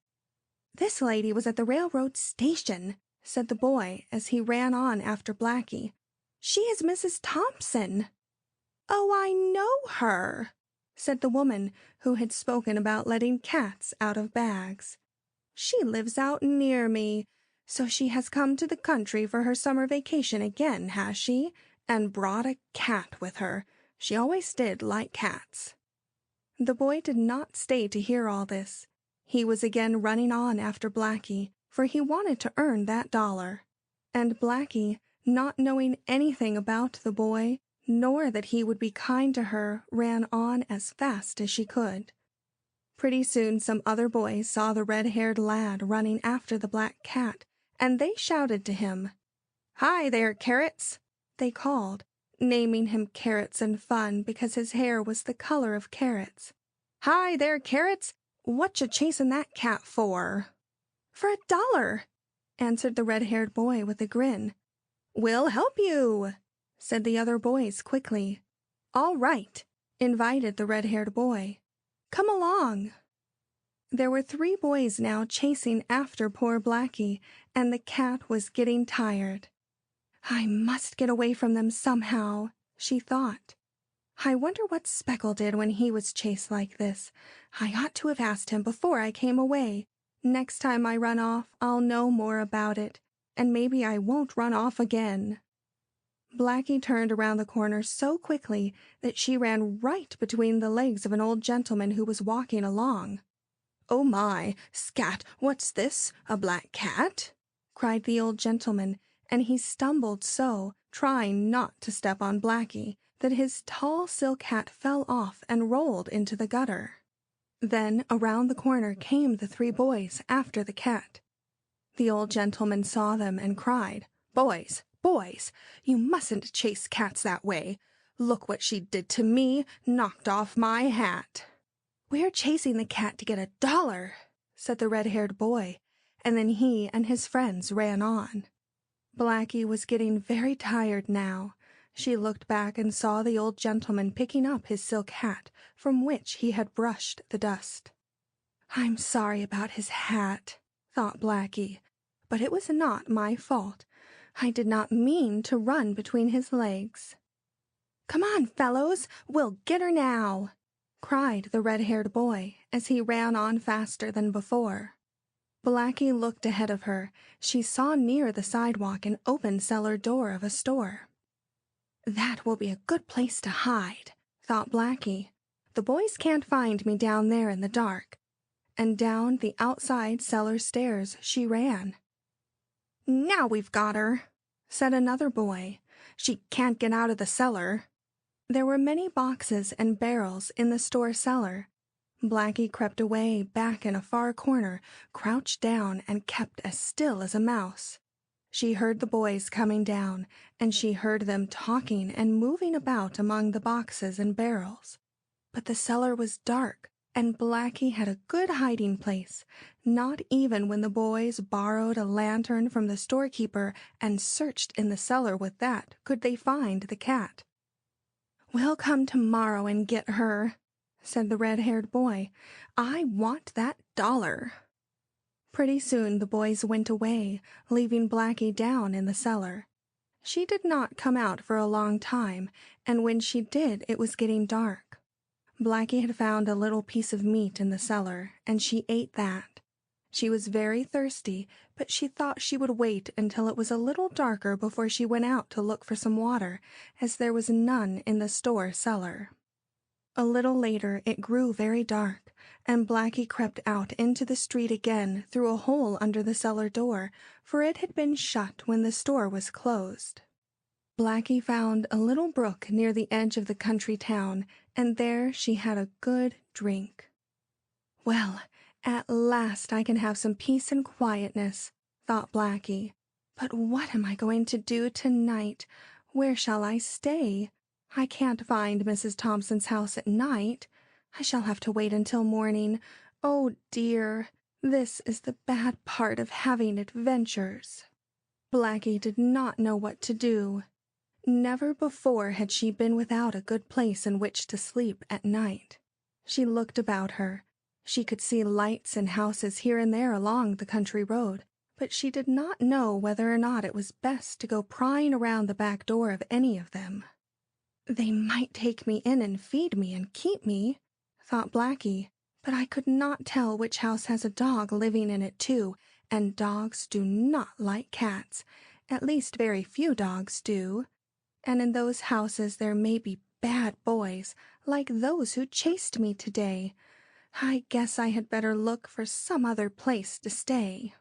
"This lady was at the railroad station," said the boy as he ran on after Blackie. "She is Mrs. Thompson." "Oh, I know her," said the woman who had spoken about letting cats out of bags. "She lives out near me. So she has come to the country for her summer vacation again, has she? And brought a cat with her. She always did like cats." The boy did not stay to hear all this. He was again running on after Blackie, for he wanted to earn that $1. And Blackie, not knowing anything about the boy, nor that he would be kind to her, ran on as fast as she could. Pretty soon some other boys saw the red-haired lad running after the black cat, and they shouted to him. "Hi there, Carrots," they called, naming him Carrots in fun because his hair was the color of carrots. "Hi there, Carrots, what you chasing that cat for?" "For $1, answered the red-haired boy with a grin. "We'll help you," said the other boys quickly. "All right," invited the red-haired boy. "Come along." There were 3 boys now chasing after poor Blackie, and the cat was getting tired. "I must get away from them somehow," she thought. "I wonder what Speckle did when he was chased like this. I ought to have asked him before I came away. Next time I run off, I'll know more about it, and maybe I won't run off again." Blackie turned around the corner so quickly that she ran right between the legs of an old gentleman who was walking along. "Oh my, scat, what's this, a black cat?" cried the old gentleman, and he stumbled so, trying not to step on Blackie, that his tall silk hat fell off and rolled into the gutter. Then around the corner came the 3 boys after the cat. The old gentleman saw them and cried, "Boys, boys, you mustn't chase cats that way. Look what she did to me, knocked off my hat." "We're chasing the cat to get $1, said the red-haired boy, and then he and his friends ran on. Blackie was getting very tired now. She looked back and saw the old gentleman picking up his silk hat, from which he had brushed the dust. "I'm sorry about his hat," thought Blackie, "but it was not my fault. I did not mean to run between his legs." "Come on, fellows, we'll get her now," cried the red-haired boy as he ran on faster than before. Blackie looked ahead of her. She saw near the sidewalk an open cellar door of a store. "That will be a good place to hide," thought Blackie. "The boys can't find me down there in the dark." And down the outside cellar stairs she ran. "Now we've got her," said another boy. "She can't get out of the cellar." There were many boxes and barrels in the store cellar. Blackie crept away back in a far corner, crouched down, and kept as still as a mouse. She heard the boys coming down, and she heard them talking and moving about among the boxes and barrels. But the cellar was dark, and Blackie had a good hiding place. Not even when the boys borrowed a lantern from the storekeeper and searched in the cellar with that could they find the cat. "We'll come tomorrow and get her," said the red-haired boy. "I want that $1." Pretty soon the boys went away, leaving Blackie down in the cellar. She did not come out for a long time, and when she did it was getting dark. Blackie had found a little piece of meat in the cellar, and she ate that. She was very thirsty, but she thought she would wait until it was a little darker before she went out to look for some water, as there was none in the store cellar. A little later it grew very dark, and Blackie crept out into the street again through a hole under the cellar door, for it had been shut when the store was closed. Blackie found a little brook near the edge of the country town, and there she had a good drink. "Well, at last I can have some peace and quietness," thought Blackie. "But what am I going to do tonight? Where shall I stay? I can't find Mrs. Thompson's house at night. I shall have to wait until morning. Oh dear, this is the bad part of having adventures." Blackie did not know what to do. Never before had she been without a good place in which to sleep at night. She looked about her. She could see lights and houses here and there along the country road, but she did not know whether or not it was best to go prying around the back door of any of them. "They might take me in and feed me and keep me," thought Blackie, "but I could not tell which house has a dog living in it too, and dogs do not like cats. At least very few dogs do. And in those houses there may be bad boys, like those who chased me today. I guess I had better look for some other place to stay."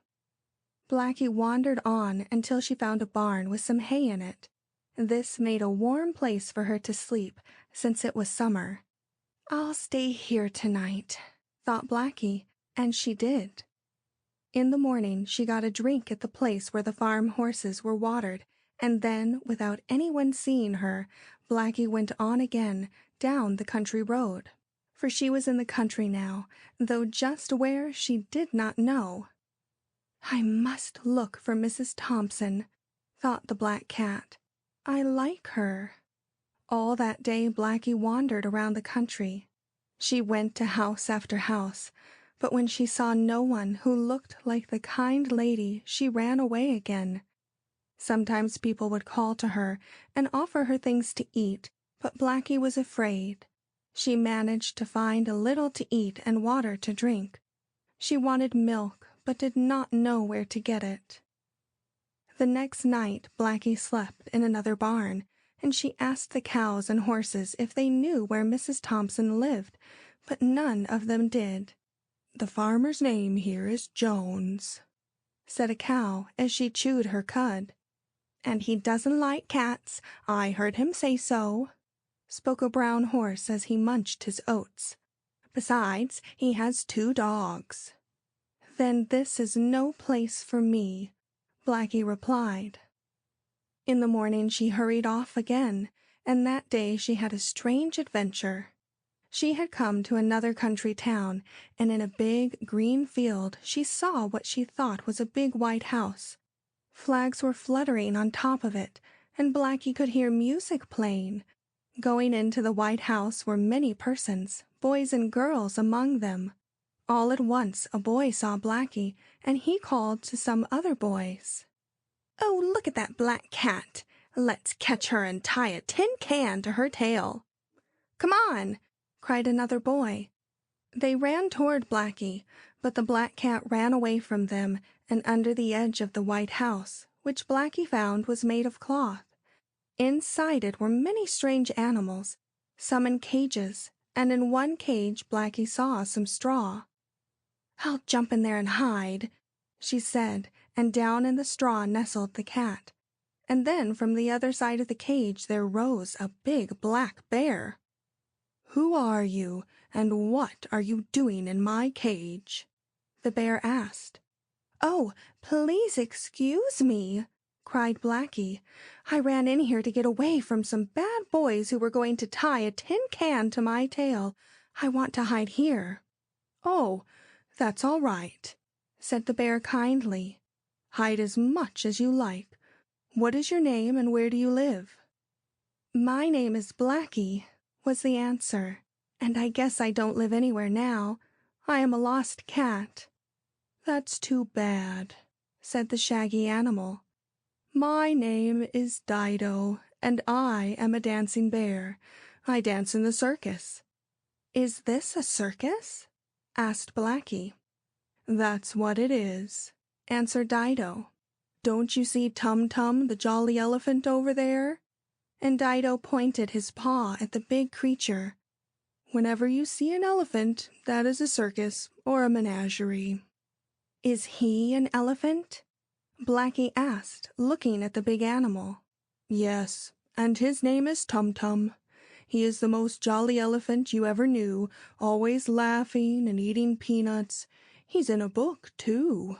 Blackie wandered on until she found a barn with some hay in it. This made a warm place for her to sleep, since it was summer. "I'll stay here tonight," thought Blackie, and she did. In the morning she got a drink at the place where the farm horses were watered, and then, without anyone seeing her, Blackie went on again, down the country road. For she was in the country now, though just where she did not know. "I must look for Mrs. Thompson," thought the black cat. "I like her." All that day Blackie wandered around the country. She went to house after house, but when she saw no one who looked like the kind lady, she ran away again. Sometimes people would call to her and offer her things to eat, but Blackie was afraid. She managed to find a little to eat and water to drink. She wanted milk, but did not know where to get it. The next night Blackie slept in another barn, and she asked the cows and horses if they knew where Mrs. Thompson lived, but none of them did. "The farmer's name here is Jones," said a cow as she chewed her cud. "And he doesn't like cats. I heard him say so," spoke a brown horse as he munched his oats. "Besides, he has 2 dogs." "Then this is no place for me," Blackie replied. In the morning she hurried off again, and that day she had a strange adventure. She had come to another country town, and in a big green field she saw what she thought was a big white house. Flags were fluttering on top of it, and Blackie could hear music playing. Going into the white house were many persons, boys and girls among them. All at once a boy saw Blackie, and he called to some other boys. "Oh, look at that black cat! Let's catch her and tie a tin can to her tail." "Come on!" cried another boy. They ran toward Blackie, but the black cat ran away from them and under the edge of the white house, which Blackie found was made of cloth. Inside it were many strange animals, some in cages, and in one cage Blackie saw some straw. "I'll jump in there and hide," she said, and down in the straw nestled the cat. And then from the other side of the cage there rose a big black bear. "Who are you, and what are you doing in my cage?" the bear asked. "Oh, please excuse me," cried Blackie. "I ran in here to get away from some bad boys who were going to tie a tin can to my tail. I want to hide here." "Oh, that's all right," said the bear kindly. "Hide as much as you like. What is your name and where do you live?" "My name is Blackie," was the answer, "and I guess I don't live anywhere now. I am a lost cat." "That's too bad," said the shaggy animal. "My name is Dido, and I am a dancing bear. I dance in the circus." "Is this a circus?" asked Blackie. "That's what it is," answered Dido. "Don't you see Tum Tum, the jolly elephant, over there?" And Dido pointed his paw at the big creature. "Whenever you see an elephant, that is a circus or a menagerie." "Is he an elephant?" Blackie asked, looking at the big animal. "Yes, and his name is Tum Tum. He is the most jolly elephant you ever knew, always laughing and eating peanuts. He's in a book, too."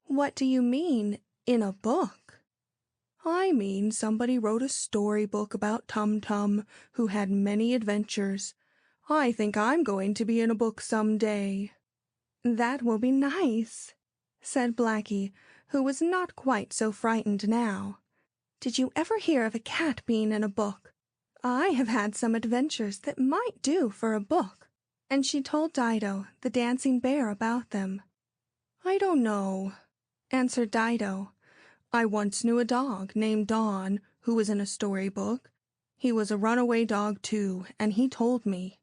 "What do you mean, in a book?" "I mean somebody wrote a storybook about Tum Tum, who had many adventures. I think I'm going to be in a book some day." "That will be nice," said Blackie, who was not quite so frightened now. "Did you ever hear of a cat being in a book? I have had some adventures that might do for a book." And she told Dido, the dancing bear, about them. "I don't know," answered Dido. "I once knew a dog named Don who was in a storybook. He was a runaway dog, too, and he told me.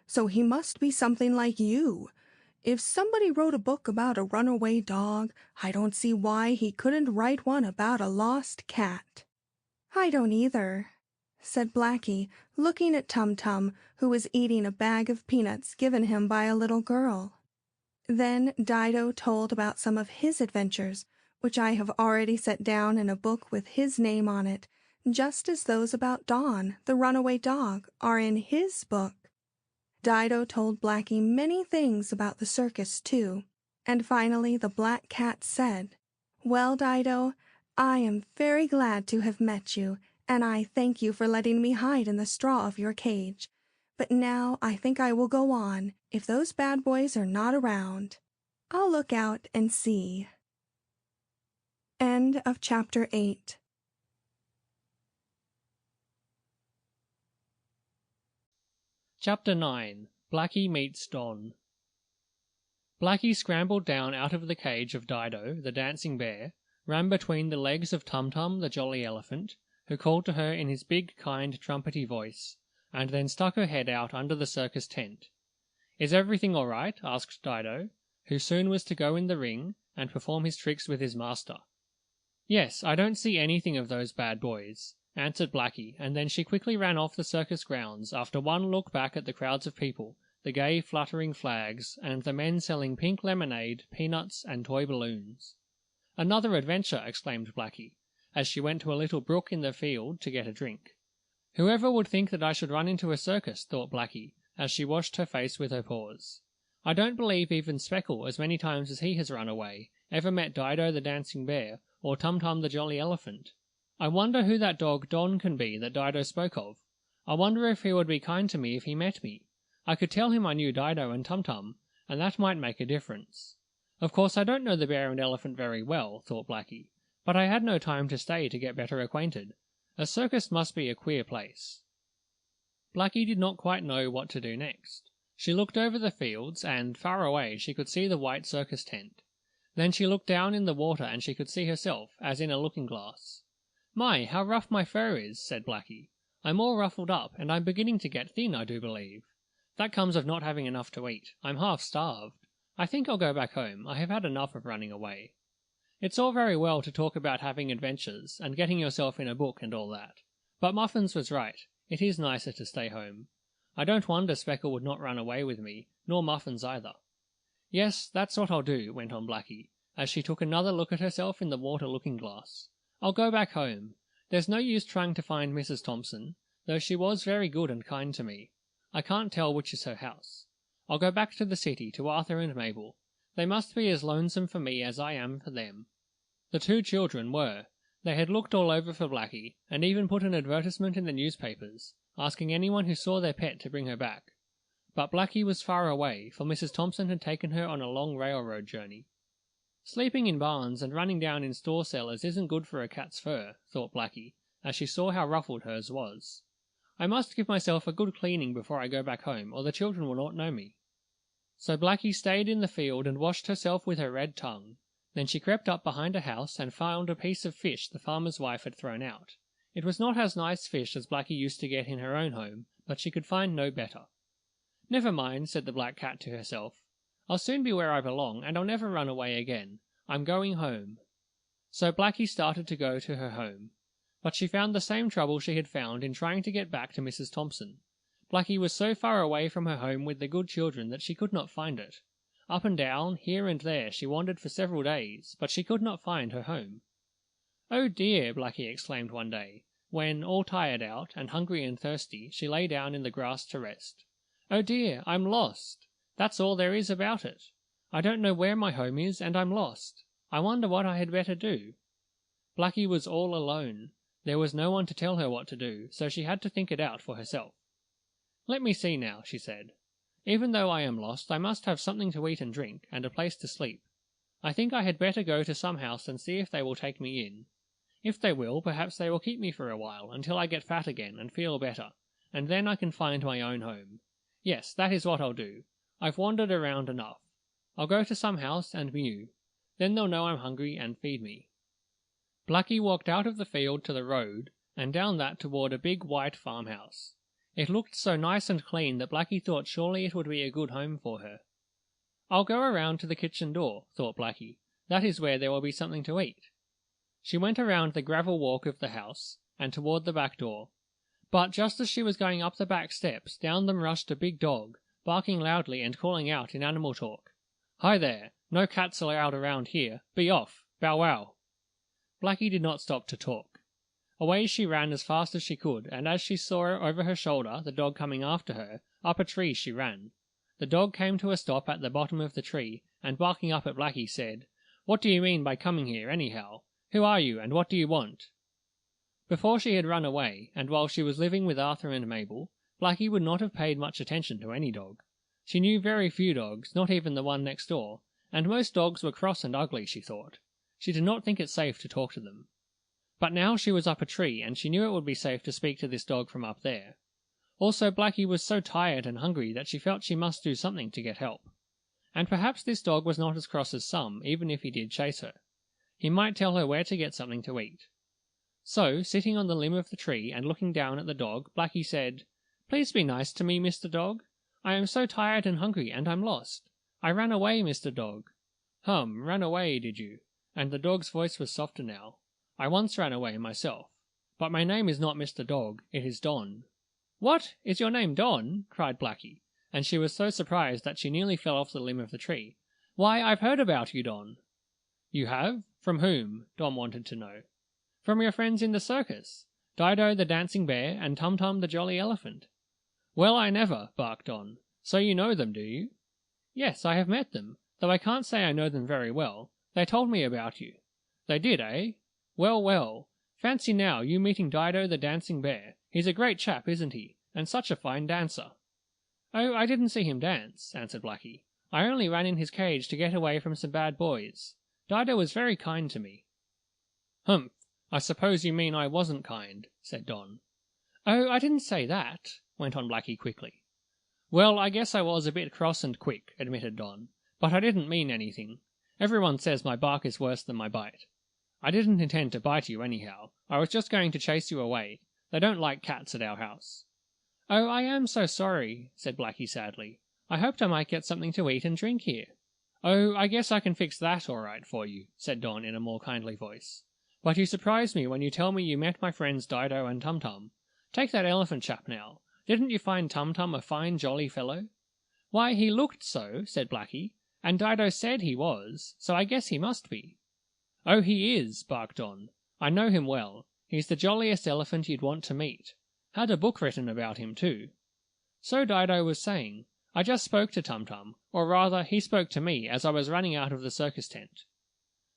So he must be something like you. If somebody wrote a book about a runaway dog, I don't see why he couldn't write one about a lost cat." "I don't either," said Blackie, looking at Tum Tum, who was eating a bag of peanuts given him by a little girl. Then Dido told about some of his adventures, which I have already set down in a book with his name on it, just as those about Don, the runaway dog, are in his book. Dido told Blackie many things about the circus, too, and finally the black cat said, "Well, Dido, I am very glad to have met you, and I thank you for letting me hide in the straw of your cage. But now I think I will go on, if those bad boys are not around. I'll look out and see." End of Chapter 8. Chapter 9. Blackie Meets Don. Blackie scrambled down out of the cage of Dido, the dancing bear, ran between the legs of Tum Tum, the jolly elephant, who called to her in his big, kind, trumpety voice, and then stuck her head out under the circus tent. "Is everything all right?" asked Dido, who soon was to go in the ring and perform his tricks with his master. "Yes, I don't see anything of those bad boys," answered Blackie, and then she quickly ran off the circus grounds after one look back at the crowds of people, the gay fluttering flags, and the men selling pink lemonade, peanuts, and toy balloons. "Another adventure!" exclaimed Blackie, as she went to a little brook in the field to get a drink. "Whoever would think that I should run into a circus?" thought Blackie, as she washed her face with her paws. "I don't believe even Speckle, as many times as he has run away, ever met Dido the dancing bear, or Tum Tum the jolly elephant. I wonder who that dog Don can be that Dido spoke of. I wonder if he would be kind to me if he met me. I could tell him I knew Dido and Tum Tum, and that might make a difference. Of course I don't know the bear and elephant very well," thought Blackie, "but I had no time to stay to get better acquainted. A circus must be a queer place." Blackie did not quite know what to do next. She looked over the fields, and far away she could see the white circus tent. Then she looked down in the water and she could see herself, as in a looking-glass. "My, how rough my fur is," said Blackie. "I'm all ruffled up, and I'm beginning to get thin, I do believe. That comes of not having enough to eat. I'm half starved. I think I'll go back home. I have had enough of running away. It's all very well to talk about having adventures, and getting yourself in a book and all that. But Muffins was right. It is nicer to stay home. I don't wonder Speckle would not run away with me, nor Muffins either. Yes, that's what I'll do," went on Blackie, as she took another look at herself in the water looking-glass. "I'll go back home. There's no use trying to find Mrs. Thompson, though she was very good and kind to me. I can't tell which is her house. I'll go back to the city, to Arthur and Mabel. They must be as lonesome for me as I am for them." The two children were. They had looked all over for Blackie, and even put an advertisement in the newspapers, asking anyone who saw their pet to bring her back. But Blackie was far away, for Mrs. Thompson had taken her on a long railroad journey. "Sleeping in barns and running down in store cellars isn't good for a cat's fur," thought Blackie, as she saw how ruffled hers was. "I must give myself a good cleaning before I go back home, or the children will not know me." So Blackie stayed in the field and washed herself with her red tongue. Then she crept up behind a house and found a piece of fish the farmer's wife had thrown out. It was not as nice fish as Blackie used to get in her own home, but she could find no better. "Never mind," said the black cat to herself. "I'll soon be where I belong, and I'll never run away again. I'm going home." So Blackie started to go to her home. But she found the same trouble she had found in trying to get back to Mrs. Thompson. Blackie was so far away from her home with the good children that she could not find it. Up and down, here and there, she wandered for several days, but she could not find her home. "Oh dear!" Blackie exclaimed one day, when, all tired out, and hungry and thirsty, she lay down in the grass to rest. "Oh dear, I'm lost! That's all there is about it. I don't know where my home is, and I'm lost. I wonder what I had better do." Blackie was all alone. There was no one to tell her what to do, so she had to think it out for herself. "Let me see now," she said. "Even though I am lost, I must have something to eat and drink, and a place to sleep. I think I had better go to some house and see if they will take me in. If they will, perhaps they will keep me for a while, until I get fat again and feel better, and then I can find my own home. Yes, that is what I'll do. I've wandered around enough. I'll go to some house and mew. Then they'll know I'm hungry and feed me." Blackie walked out of the field to the road, and down that toward a big white farmhouse. It looked so nice and clean that Blackie thought surely it would be a good home for her. "I'll go around to the kitchen door," thought Blackie. "That is where there will be something to eat." She went around the gravel walk of the house, and toward the back door. But just as she was going up the back steps, down them rushed a big dog, barking loudly and calling out in animal talk. "Hi there! No cats allowed around here. Be off! Bow wow!" Blackie did not stop to talk. Away she ran as fast as she could, and as she saw over her shoulder the dog coming after her, up a tree she ran. The dog came to a stop at the bottom of the tree, and barking up at Blackie said, "What do you mean by coming here, anyhow? Who are you, and what do you want?" Before she had run away, and while she was living with Arthur and Mabel, Blackie would not have paid much attention to any dog. She knew very few dogs, not even the one next door, and most dogs were cross and ugly, she thought. She did not think it safe to talk to them. But now she was up a tree, and she knew it would be safe to speak to this dog from up there. Also, Blackie was so tired and hungry that she felt she must do something to get help. And perhaps this dog was not as cross as some, even if he did chase her. He might tell her where to get something to eat. So, sitting on the limb of the tree and looking down at the dog, Blackie said, "Please be nice to me, Mr. Dog. I am so tired and hungry, and I'm lost. I ran away, Mr. Dog." Ran away, did you?" And the dog's voice was softer now. "I once ran away myself. But my name is not Mr. Dog, it is Don." "What? Is your name Don?" cried Blackie, and she was so surprised that she nearly fell off the limb of the tree. "Why, I've heard about you, Don." "You have? From whom?" Don wanted to know. "From your friends in the circus, Dido the dancing bear and Tum Tum the jolly elephant." "Well, I never," barked Don. "So you know them, do you?" "Yes, I have met them, though I can't say I know them very well. They told me about you." "They did, eh? Well, well. Fancy now you meeting Dido the dancing bear. He's a great chap, isn't he? And such a fine dancer." "Oh, I didn't see him dance," answered Blackie. "I only ran in his cage to get away from some bad boys. Dido was very kind to me." "Humph! I suppose you mean I wasn't kind," said Don. "Oh, I didn't say that," went on Blackie quickly. "Well, I guess I was a bit cross and quick," admitted Don, "but I didn't mean anything. Everyone says my bark is worse than my bite. I didn't intend to bite you anyhow. I was just going to chase you away. They don't like cats at our house." "Oh, I am so sorry," said Blackie sadly. "I hoped I might get something to eat and drink here." "Oh, I guess I can fix that all right for you," said Don in a more kindly voice. "But you surprise me when you tell me you met my friends Dido and Tum Tum. Take that elephant chap now. Didn't you find Tum Tum a fine jolly fellow?" "Why, he looked so," said Blackie, "and Dido said he was, so I guess he must be." "Oh, he is," barked Don. "I know him well. He's the jolliest elephant you'd want to meet. Had a book written about him, too." "So Dido was saying. I just spoke to Tum Tum, or rather, he spoke to me as I was running out of the circus tent."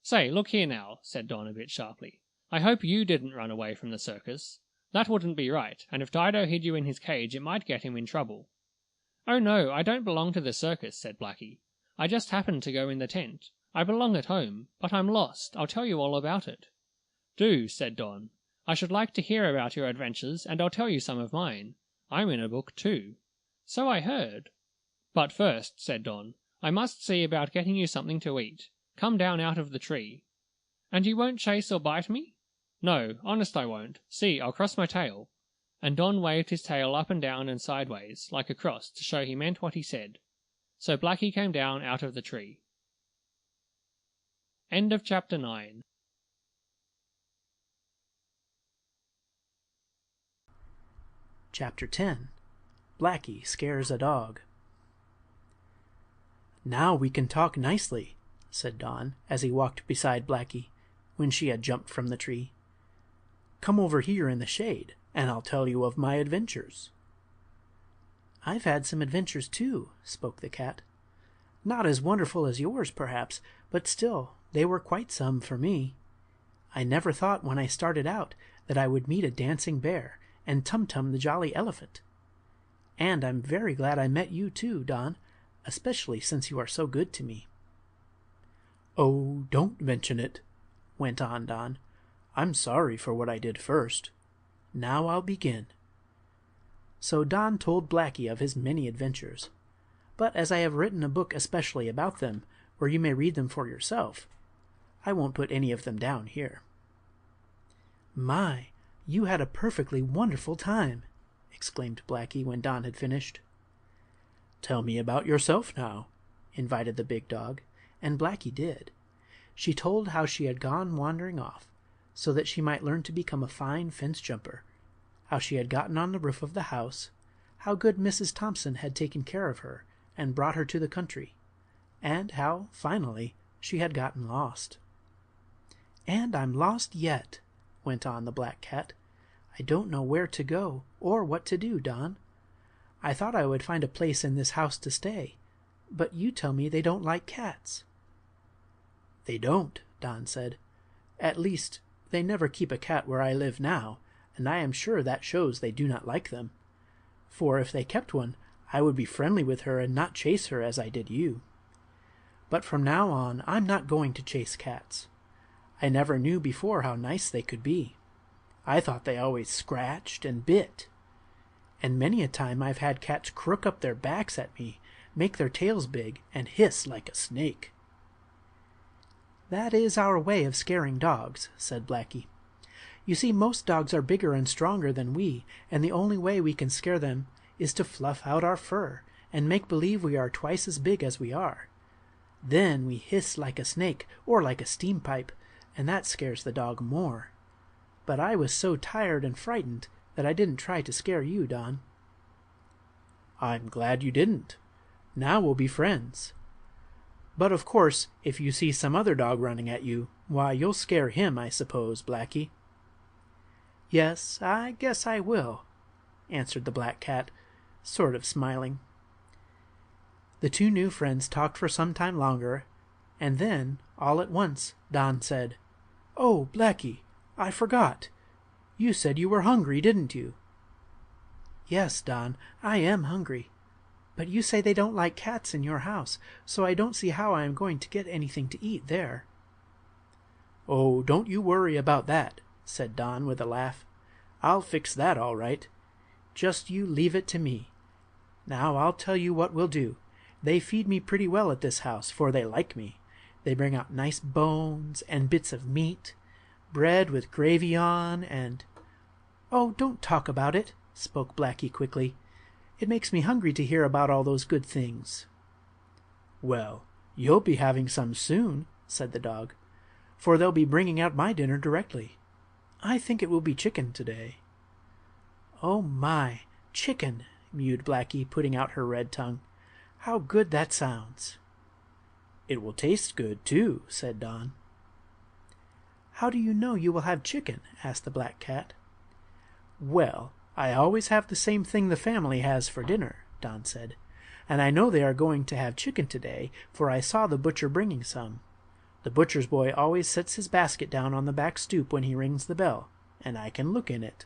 "Say, look here now," said Don a bit sharply. "I hope you didn't run away from the circus. That wouldn't be right, and if Dido hid you in his cage, it might get him in trouble." "Oh no, I don't belong to the circus," said Blackie. "I just happened to go in the tent. I belong at home, but I'm lost. I'll tell you all about it." "Do," said Don. I should like to hear about your adventures, and I'll tell you some of mine. I'm in a book, too. So I heard. But first, said Don, I must see about getting you something to eat. Come down out of the tree. And you won't chase or bite me? No, honest I won't. See, I'll cross my tail. And Don waved his tail up and down and sideways, like a cross, to show he meant what he said. So Blackie came down out of the tree. End of chapter 9. Chapter 10. Blackie Scares a Dog. "Now we can talk nicely," said Don, as he walked beside Blackie, when she had jumped from the tree. "Come over here in the shade, and I'll tell you of my adventures." "I've had some adventures, too," spoke the cat. "Not as wonderful as yours, perhaps, but still they were quite some for me. I never thought when I started out that I would meet a dancing bear and Tum-Tum the jolly elephant. And I'm very glad I met you too, Don, especially since you are so good to me." "Oh, don't mention it," went on Don. "I'm sorry for what I did first. Now I'll begin." So Don told Blackie of his many adventures. But as I have written a book especially about them, where you may read them for yourself, I won't put any of them down here. "My, you had a perfectly wonderful time," exclaimed Blackie when Don had finished. "Tell me about yourself now," invited the big dog, and Blackie did. She told how she had gone wandering off, so that she might learn to become a fine fence jumper, how she had gotten on the roof of the house, how good Mrs. Thompson had taken care of her and brought her to the country, and how, finally, she had gotten lost. "And I'm lost yet," went on the black cat. "I don't know where to go or what to do, Don. I thought I would find a place in this house to stay, but you tell me they don't like cats." "They don't," Don said. "At least, they never keep a cat where I live now, and I am sure that shows they do not like them. For if they kept one, I would be friendly with her and not chase her as I did you. But from now on, I'm not going to chase cats. I never knew before how nice they could be. I thought they always scratched and bit. And many a time I've had cats crook up their backs at me, make their tails big, and hiss like a snake." "That is our way of scaring dogs," said Blackie. "You see, most dogs are bigger and stronger than we, and the only way we can scare them is to fluff out our fur and make believe we are twice as big as we are. Then we hiss like a snake or like a steam pipe, and that scares the dog more. But I was so tired and frightened that I didn't try to scare you, Don." "I'm glad you didn't. Now we'll be friends. But of course, if you see some other dog running at you, why, you'll scare him, I suppose, Blackie." "Yes, I guess I will," answered the black cat, sort of smiling. The two new friends talked for some time longer, and then, all at once, Don said, "Oh, Blackie, I forgot. You said you were hungry, didn't you?" "Yes, Don, I am hungry. But you say they don't like cats in your house, so I don't see how I am going to get anything to eat there." "Oh, don't you worry about that," said Don with a laugh. "I'll fix that all right. Just you leave it to me. Now I'll tell you what we'll do. They feed me pretty well at this house, for they like me. They bring out nice bones and bits of meat, bread with gravy on, and—" "Oh, don't talk about it," spoke Blackie quickly. "It makes me hungry to hear about all those good things." "Well, you'll be having some soon," said the dog, "for they'll be bringing out my dinner directly. I think it will be chicken today." "Oh my, chicken," mewed Blackie, putting out her red tongue. "How good that sounds." "It will taste good, too," said Don. "How do you know you will have chicken?" asked the black cat. "Well, I always have the same thing the family has for dinner," Don said, "and I know they are going to have chicken today, for I saw the butcher bringing some. The butcher's boy always sets his basket down on the back stoop when he rings the bell, and I can look in it."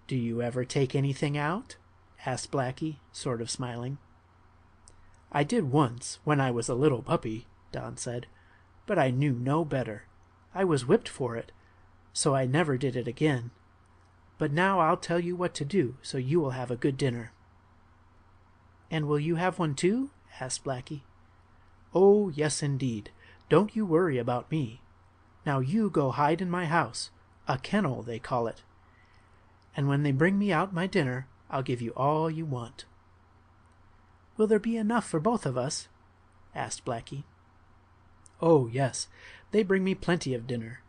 "Do you ever take anything out?" asked Blackie, sort of smiling. "I did once, when I was a little puppy," Don said, "but I knew no better. I was whipped for it, so I never did it again. But now I'll tell you what to do, so you will have a good dinner." "And will you have one too?" asked Blackie. "Oh, yes, indeed. Don't you worry about me. Now you go hide in my house, a kennel they call it, and when they bring me out my dinner, I'll give you all you want." "Will there be enough for both of us?" asked Blackie. "Oh, yes, they bring me plenty of dinner.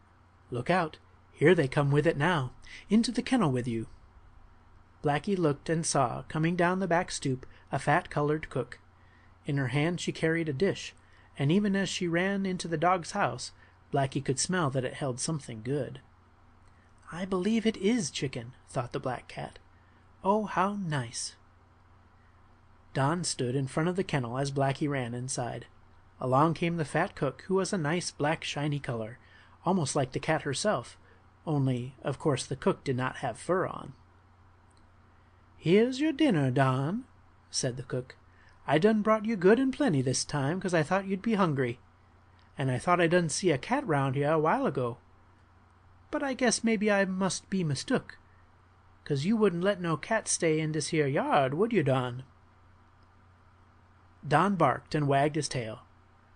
Look out, here they come with it now. Into the kennel with you." Blackie looked and saw, coming down the back stoop, a fat-colored cook. In her hand she carried a dish, and even as she ran into the dog's house, Blackie could smell that it held something good. "I believe it is chicken," thought the black cat. "Oh, how nice!" Don stood in front of the kennel as Blackie ran inside. Along came the fat cook, who was a nice black shiny color, almost like the cat herself, only, of course, the cook did not have fur on. "Here's your dinner, Don," said the cook. "I done brought you good and plenty this time, 'cause I thought you'd be hungry. And I thought I done see a cat round here a while ago. But I guess maybe I must be mistook, 'cause you wouldn't let no cat stay in this here yard, would you, Don?" Don barked and wagged his tail.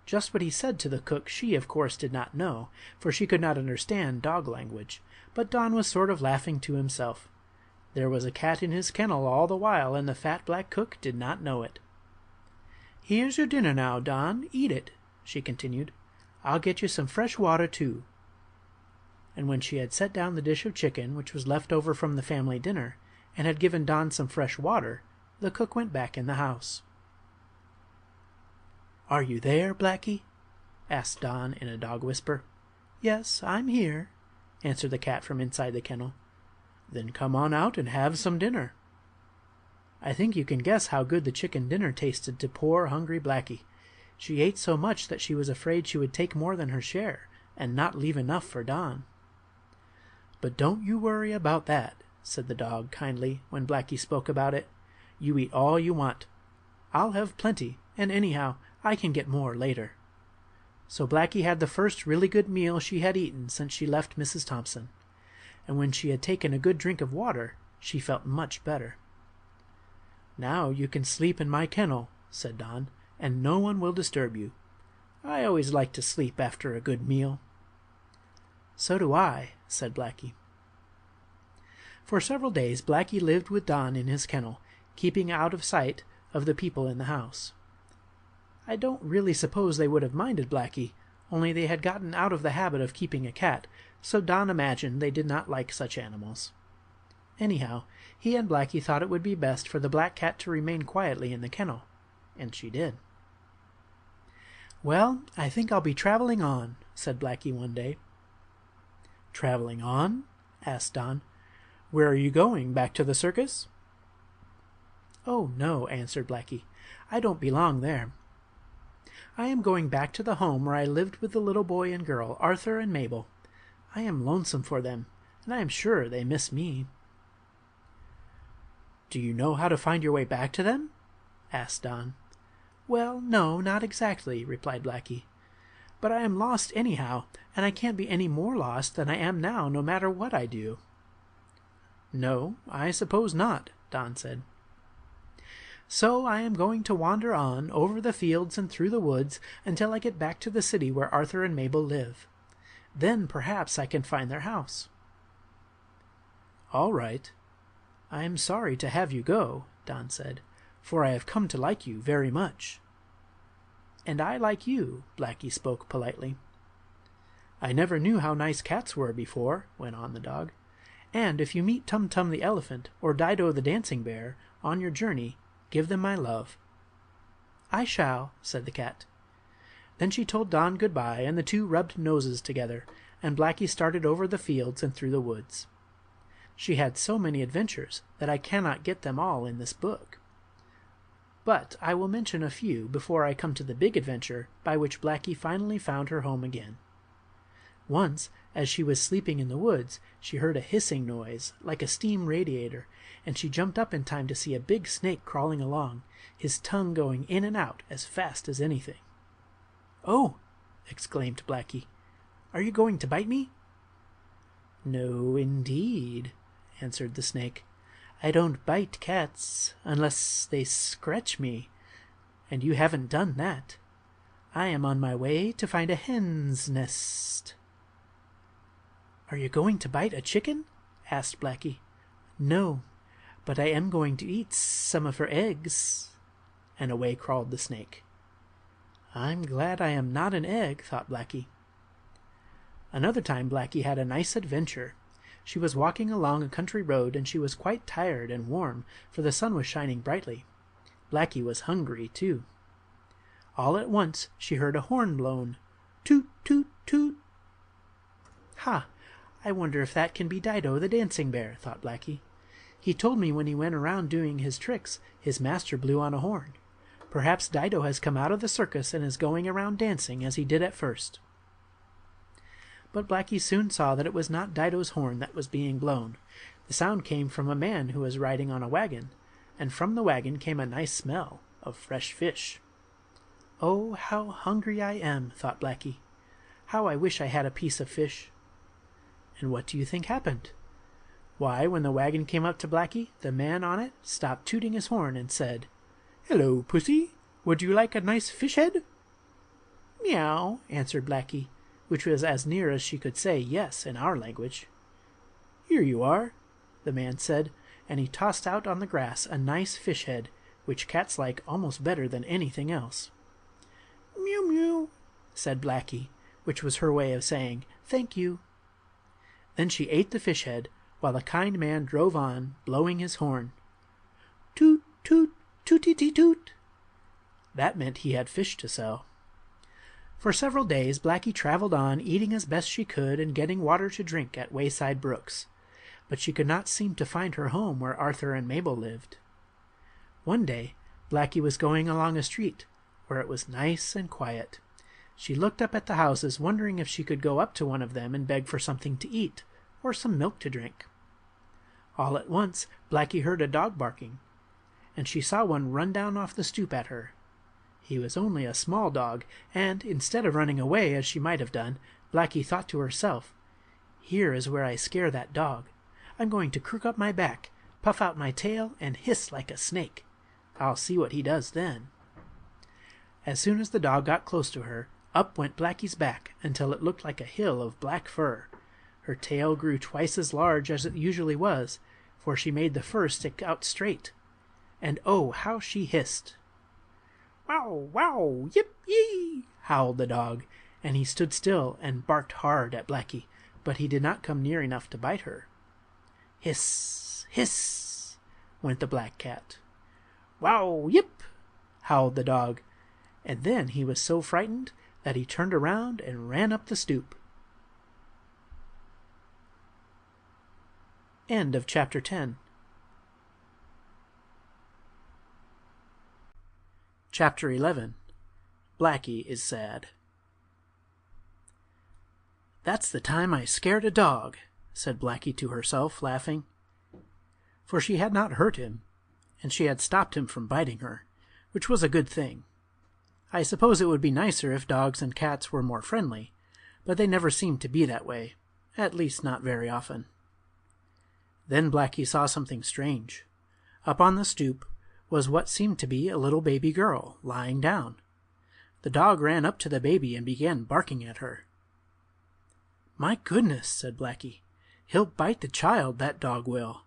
Just what he said to the cook she, of course, did not know, for she could not understand dog language, but Don was sort of laughing to himself. There was a cat in his kennel all the while, and the fat black cook did not know it. "Here's your dinner now, Don. Eat it," she continued. "I'll get you some fresh water, too." And when she had set down the dish of chicken, which was left over from the family dinner, and had given Don some fresh water, the cook went back in the house. "Are you there, Blackie?" asked Don in a dog whisper. "Yes, I'm here," answered the cat from inside the kennel. "Then come on out and have some dinner." I think you can guess how good the chicken dinner tasted to poor hungry Blackie. She ate so much that she was afraid she would take more than her share, and not leave enough for Don. "But don't you worry about that," said the dog kindly when Blackie spoke about it. "You eat all you want. I'll have plenty, and anyhow, I can get more later." So Blackie had the first really good meal she had eaten since she left Mrs. Thompson, and when she had taken a good drink of water, she felt much better. "Now you can sleep in my kennel," said Don, "and no one will disturb you. I always like to sleep after a good meal." "So do I," said Blackie. For several days Blackie lived with Don in his kennel, keeping out of sight of the people in the house. I don't really suppose they would have minded Blackie, only they had gotten out of the habit of keeping a cat, so Don imagined they did not like such animals. Anyhow, he and Blackie thought it would be best for the black cat to remain quietly in the kennel, and she did. "Well, I think I'll be traveling on," said Blackie one day. "Traveling on?" asked Don. "Where are you going? Back to the circus?" "Oh, no," answered Blackie. "I don't belong there. I am going back to the home where I lived with the little boy and girl, Arthur and Mabel. I am lonesome for them, and I am sure they miss me." "Do you know how to find your way back to them?" asked Don. "Well, no, not exactly," replied Blackie. "But I am lost anyhow, and I can't be any more lost than I am now, no matter what I do." "No, I suppose not," Don said. "So I am going to wander on, over the fields and through the woods, until I get back to the city where Arthur and Mabel live. Then perhaps I can find their house." "All right. I am sorry to have you go," Don said, "for I have come to like you very much." "And I like you," Blackie spoke politely. "I never knew how nice cats were before," went on the dog. "And if you meet Tum Tum the elephant or Dido the dancing bear on your journey, give them my love." "I shall," said the cat. Then she told Don goodbye, and the two rubbed noses together, and Blackie started over the fields and through the woods. She had so many adventures that I cannot get them all in this book. But I will mention a few before I come to the big adventure by which Blackie finally found her home again. Once, as she was sleeping in the woods, she heard a hissing noise, like a steam radiator, and she jumped up in time to see a big snake crawling along, his tongue going in and out as fast as anything. "Oh!" exclaimed Blackie. "Are you going to bite me?" "No, indeed," answered the snake. "I don't bite cats unless they scratch me, and you haven't done that. I am on my way to find a hen's nest." "Are you going to bite a chicken?" asked Blackie. "No, but I am going to eat some of her eggs." And away crawled the snake. "I'm glad I am not an egg," thought Blackie. Another time Blackie had a nice adventure. She was walking along a country road, and she was quite tired and warm, for the sun was shining brightly. Blackie was hungry, too. All at once she heard a horn blown. Toot, toot, toot. "Ha! I wonder if that can be Dido the dancing bear," thought Blackie. "He told me when he went around doing his tricks, his master blew on a horn. Perhaps Dido has come out of the circus and is going around dancing as he did at first." But Blackie soon saw that it was not Dido's horn that was being blown. The sound came from a man who was riding on a wagon, and from the wagon came a nice smell of fresh fish. "Oh, how hungry I am," thought Blackie. "How I wish I had a piece of fish." And what do you think happened? Why, when the wagon came up to Blackie, the man on it stopped tooting his horn and said, "Hello, pussy, would you like a nice fish head?" "Meow," answered Blackie, which was as near as she could say yes in our language. "Here you are," the man said, and he tossed out on the grass a nice fish head, which cats like almost better than anything else. "Mew mew," said Blackie, which was her way of saying "thank you." Then she ate the fish head, while the kind man drove on, blowing his horn. Toot, toot, toot-tee-tee-toot. That meant he had fish to sell. For several days Blackie traveled on, eating as best she could and getting water to drink at wayside brooks, but she could not seem to find her home where Arthur and Mabel lived. One day Blackie was going along a street where it was nice and quiet. She looked up at the houses, wondering if she could go up to one of them and beg for something to eat or some milk to drink. All at once Blackie heard a dog barking, and she saw one run down off the stoop at her. He was only a small dog, and, instead of running away as she might have done, Blackie thought to herself, "Here is where I scare that dog. I'm going to crook up my back, puff out my tail, and hiss like a snake. I'll see what he does then." As soon as the dog got close to her, up went Blackie's back until it looked like a hill of black fur. Her tail grew twice as large as it usually was, for she made the fur stick out straight. And oh, how she hissed! "Wow, wow, yip, yee!" howled the dog, and he stood still and barked hard at Blackie, but he did not come near enough to bite her. Hiss, hiss, went the black cat. "Wow, yip!" howled the dog, and then he was so frightened that he turned around and ran up the stoop. End of chapter 10. Chapter 11. Blackie is sad. "That's the time I scared a dog," said Blackie to herself, laughing. For she had not hurt him, and she had stopped him from biting her, which was a good thing. I suppose it would be nicer if dogs and cats were more friendly, but they never seemed to be that way, at least not very often. Then Blackie saw something strange. Up on the stoop was what seemed to be a little baby girl, lying down. The dog ran up to the baby and began barking at her. "My goodness," said Blackie. "He'll bite the child, that dog will.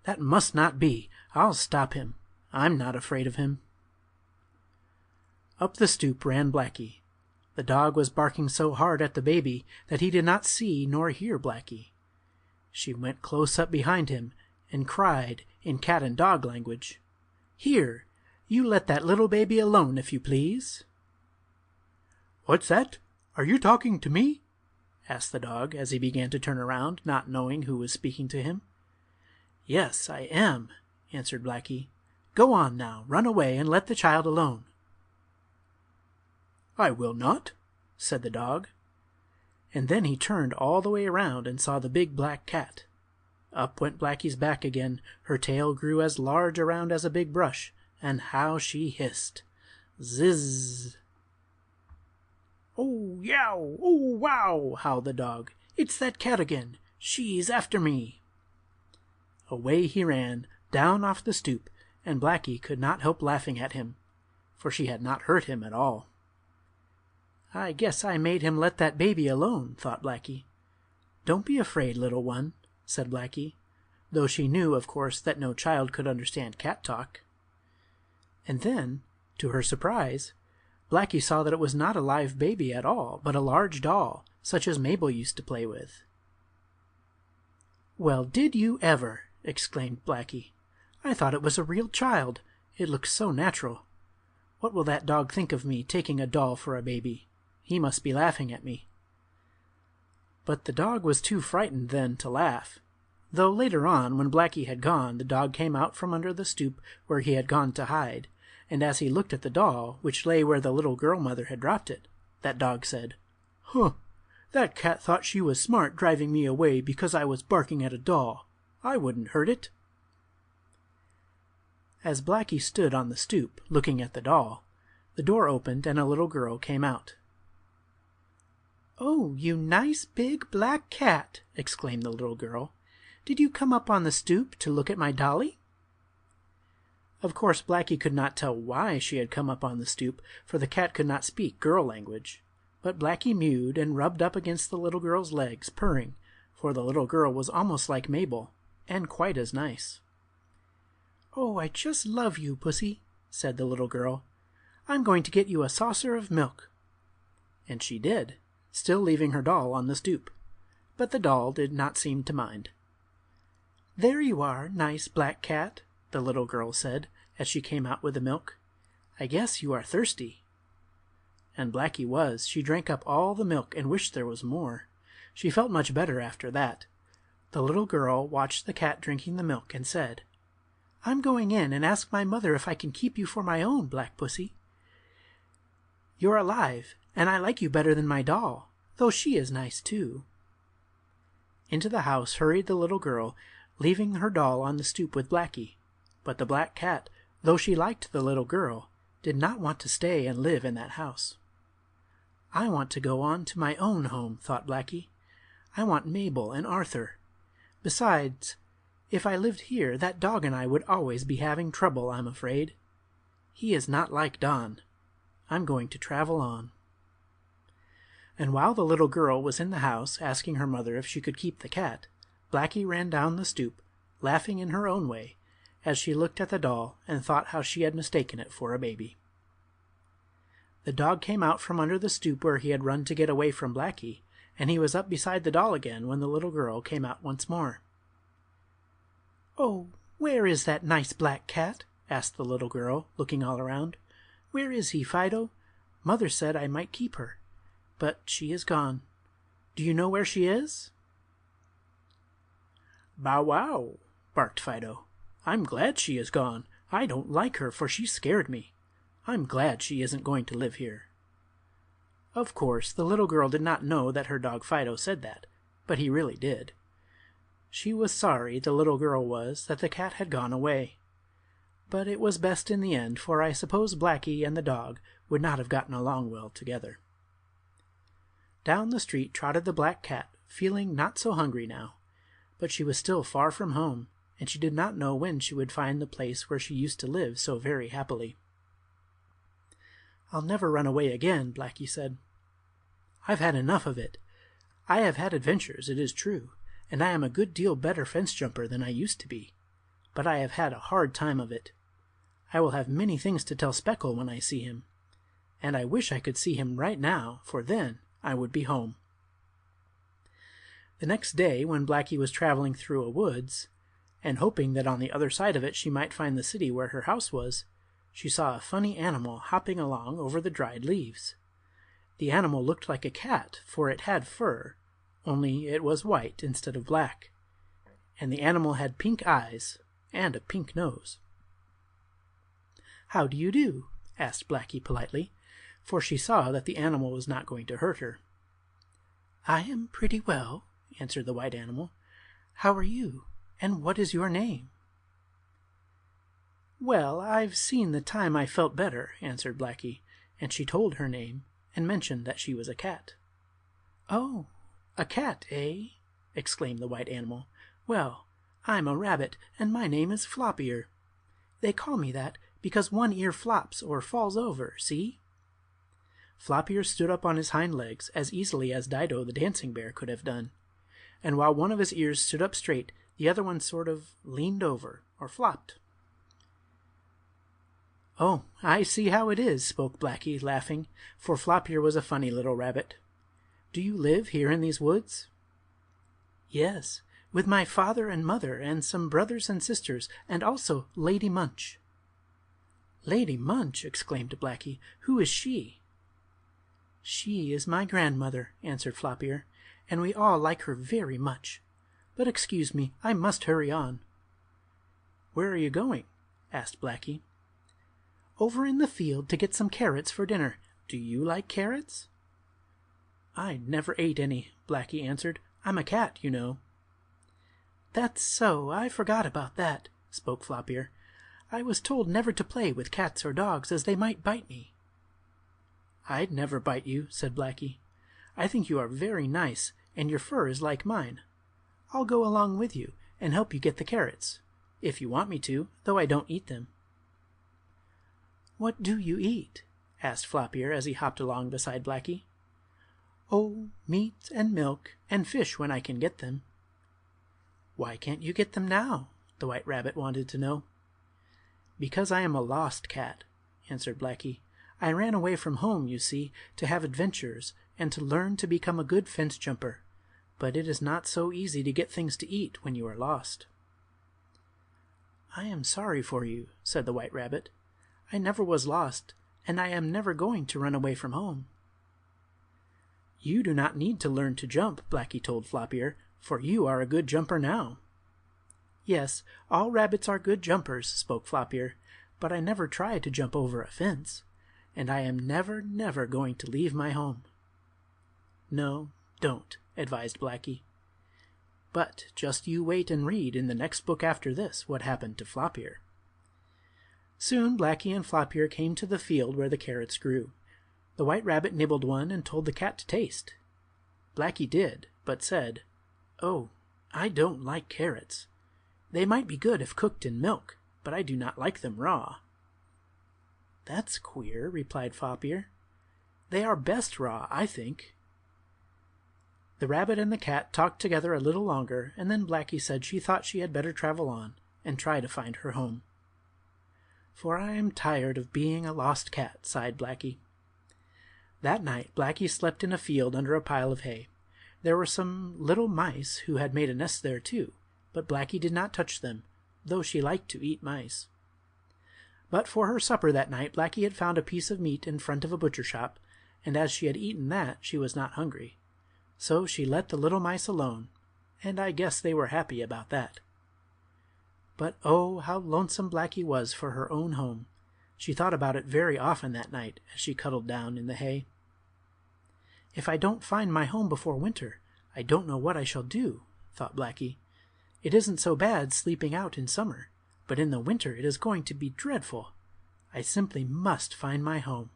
That must not be. I'll stop him. I'm not afraid of him." Up the stoop ran Blackie. The dog was barking so hard at the baby that he did not see nor hear Blackie. She went close up behind him and cried in cat and dog language, "Here, you let that little baby alone, if you please." "What's that? Are you talking to me?" asked the dog as he began to turn around, not knowing who was speaking to him. "Yes, I am," answered Blackie. "Go on now, run away and let the child alone." "I will not," said the dog. And then he turned all the way around and saw the big black cat. Up went Blackie's back again, her tail grew as large around as a big brush, and how she hissed! Zizz! "Oh, yow! Oh, wow!" howled the dog. "It's that cat again. She's after me!" Away he ran, down off the stoop, and Blackie could not help laughing at him, for she had not hurt him at all. "I guess I made him let that baby alone," thought Blackie. "Don't be afraid, little one," said Blackie, though she knew, of course, that no child could understand cat talk. And then, to her surprise, Blackie saw that it was not a live baby at all, but a large doll, such as Mabel used to play with. "Well, did you ever!" exclaimed Blackie. "I thought it was a real child. It looks so natural. What will that dog think of me taking a doll for a baby? He must be laughing at me." But the dog was too frightened then to laugh, though later on, when Blackie had gone, the dog came out from under the stoop where he had gone to hide, and as he looked at the doll, which lay where the little girl mother had dropped it, that dog said, "Huh, that cat thought she was smart driving me away because I was barking at a doll. I wouldn't hurt it." As Blackie stood on the stoop, looking at the doll, the door opened and a little girl came out. "Oh, you nice big black cat!" exclaimed the little girl. "Did you come up on the stoop to look at my dolly?" Of course, Blackie could not tell why she had come up on the stoop, for the cat could not speak girl language. But Blackie mewed and rubbed up against the little girl's legs, purring, for the little girl was almost like Mabel, and quite as nice. "Oh, I just love you, Pussy," said the little girl. "I'm going to get you a saucer of milk." And she did, still leaving her doll on the stoop. But the doll did not seem to mind. "There you are, nice black cat," the little girl said, as she came out with the milk. "I guess you are thirsty." And Blackie was. She drank up all the milk and wished there was more. She felt much better after that. The little girl watched the cat drinking the milk and said, "I'm going in and ask my mother if I can keep you for my own, Black Pussy. You're alive, and I like you better than my doll, though she is nice too." Into the house hurried the little girl, leaving her doll on the stoop with Blackie. But the black cat, though she liked the little girl, did not want to stay and live in that house. "I want to go on to my own home," thought Blackie. "I want Mabel and Arthur. Besides, if I lived here, that dog and I would always be having trouble, I'm afraid. He is not like Don. I'm going to travel on." And while the little girl was in the house asking her mother if she could keep the cat, Blackie ran down the stoop, laughing in her own way, as she looked at the doll and thought how she had mistaken it for a baby. The dog came out from under the stoop where he had run to get away from Blackie, and he was up beside the doll again when the little girl came out once more. "Oh, where is that nice black cat?" asked the little girl, looking all around. "Where is he, Fido? Mother said I might keep her, but she is gone. Do you know where she is?" "Bow wow," barked Fido. "I'm glad she is gone. I don't like her, for she scared me. I'm glad she isn't going to live here." Of course, the little girl did not know that her dog Fido said that, but he really did. She was sorry, the little girl was, that the cat had gone away. But it was best in the end, for I suppose Blackie and the dog would not have gotten along well together. Down the street trotted the black cat, feeling not so hungry now, but she was still far from home, and she did not know when she would find the place where she used to live so very happily. "I'll never run away again," Blackie said. "I've had enough of it. I have had adventures, it is true, and I am a good deal better fence jumper than I used to be, but I have had a hard time of it. I will have many things to tell Speckle when I see him, and I wish I could see him right now, for then I would be home." The next day, when Blackie was traveling through a woods, and hoping that on the other side of it she might find the city where her house was, she saw a funny animal hopping along over the dried leaves. The animal looked like a cat, for it had fur, only it was white instead of black, and the animal had pink eyes and a pink nose. "How do you do?" asked Blackie politely, for she saw that the animal was not going to hurt her. "I am pretty well," answered the white animal. "How are you, and what is your name?" "Well, I've seen the time I felt better," answered Blackie, and she told her name, and mentioned that she was a cat. "Oh, a cat, eh?" exclaimed the white animal. "Well, I'm a rabbit, and my name is Flop-Ear. They call me that because one ear flops or falls over, see?" Flop-Ear stood up on his hind legs as easily as Dido the dancing bear could have done, and while one of his ears stood up straight, the other one sort of leaned over, or flopped. "Oh, I see how it is," spoke Blackie, laughing, for Flop-Ear was a funny little rabbit. "Do you live here in these woods?" "Yes, with my father and mother and some brothers and sisters, and also Lady Munch." "Lady Munch!" exclaimed Blackie. "Who is she?" "She is my grandmother," answered Flop-Ear, "and we all like her very much. But excuse me, I must hurry on." "Where are you going?" asked Blackie. "Over in the field to get some carrots for dinner. Do you like carrots?" "I never ate any," Blackie answered. "I'm a cat, you know." "That's so. I forgot about that," spoke Flop-Ear. "I was told never to play with cats or dogs, as they might bite me." "I'd never bite you," said Blackie. "I think you are very nice, and your fur is like mine. I'll go along with you and help you get the carrots, if you want me to, though I don't eat them." "What do you eat?" asked Flop-Ear as he hopped along beside Blackie. "Oh, meat and milk and fish when I can get them." "Why can't you get them now?" the white rabbit wanted to know. "Because I am a lost cat," answered Blackie. "I ran away from home, you see, to have adventures and to learn to become a good fence jumper. But it is not so easy to get things to eat when you are lost." "I am sorry for you," said the white rabbit. "I never was lost, and I am never going to run away from home." "You do not need to learn to jump," Blackie told Flop-Ear, "for you are a good jumper now." "Yes, all rabbits are good jumpers," spoke Flop-Ear, "but I never tried to jump over a fence, and I am never, never going to leave my home." "No, don't," advised Blackie. "But just you wait and read in the next book after this what happened to Flop-Ear." Soon Blackie and Flop-Ear came to the field where the carrots grew. The white rabbit nibbled one and told the cat to taste. Blackie did, but said, "Oh, I don't like carrots. They might be good if cooked in milk, but I do not like them raw." "That's queer," replied Flop-Ear. "They are best raw, I think." The rabbit and the cat talked together a little longer, and then Blackie said she thought she had better travel on and try to find her home. "For I am tired of being a lost cat," sighed Blackie. That night Blackie slept in a field under a pile of hay. There were some little mice who had made a nest there too, but Blackie did not touch them, though she liked to eat mice. But for her supper that night Blackie had found a piece of meat in front of a butcher shop, and as she had eaten that she was not hungry. So she let the little mice alone, and I guess they were happy about that. But oh, how lonesome Blackie was for her own home. She thought about it very often that night as she cuddled down in the hay. "If I don't find my home before winter, I don't know what I shall do," thought Blackie. "It isn't so bad sleeping out in summer, but in the winter it is going to be dreadful. I simply must find my home."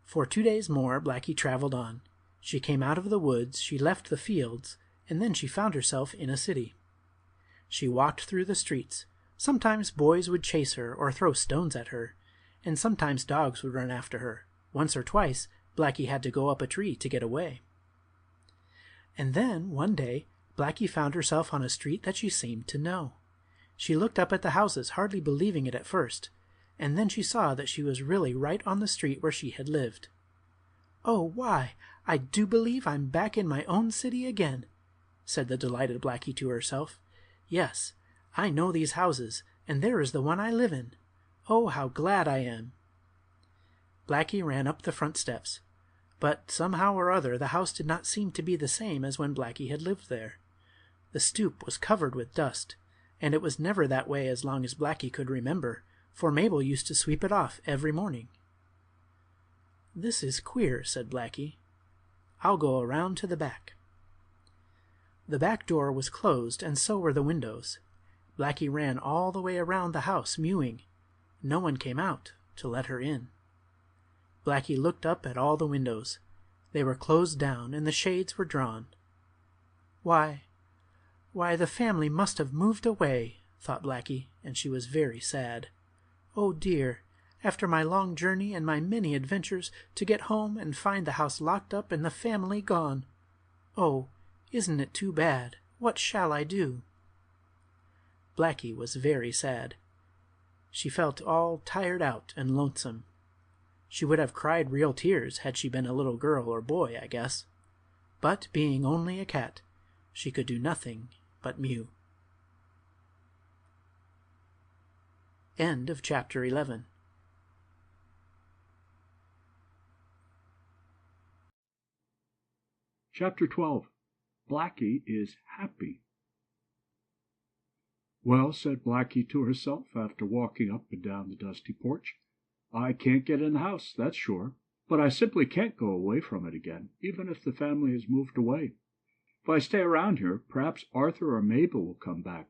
For 2 days more Blackie traveled on. She came out of the woods, she left the fields, and then she found herself in a city. She walked through the streets. Sometimes boys would chase her or throw stones at her, and sometimes dogs would run after her. Once or twice Blackie had to go up a tree to get away. And then, one day, Blackie found herself on a street that she seemed to know. She looked up at the houses, hardly believing it at first, and then she saw that she was really right on the street where she had lived. "Oh, why, I do believe I'm back in my own city again," said the delighted Blackie to herself. "Yes, I know these houses, and there is the one I live in. Oh, how glad I am!" Blackie ran up the front steps, but somehow or other the house did not seem to be the same as when Blackie had lived there. The stoop was covered with dust, and it was never that way as long as Blackie could remember, for Mabel used to sweep it off every morning. "This is queer," said Blackie. "I'll go around to the back." The back door was closed, and so were the windows. Blackie ran all the way around the house, mewing. No one came out to let her in. Blackie looked up at all the windows. They were closed down, and the shades were drawn. Why, the family must have moved away, thought Blackie, and she was very sad. Oh dear, after my long journey and my many adventures, to get home and find the house locked up and the family gone. Oh, isn't it too bad? What shall I do? Blackie was very sad. She felt all tired out and lonesome. She would have cried real tears had she been a little girl or boy, I guess. But being only a cat, she could do nothing but mew. End of chapter 11. Chapter 12. Blackie is Happy. Well, said Blackie to herself after walking up and down the dusty porch, I can't get in the house, that's sure, but I simply can't go away from it again, even if the family has moved away. If I stay around here, perhaps Arthur or Mabel will come back.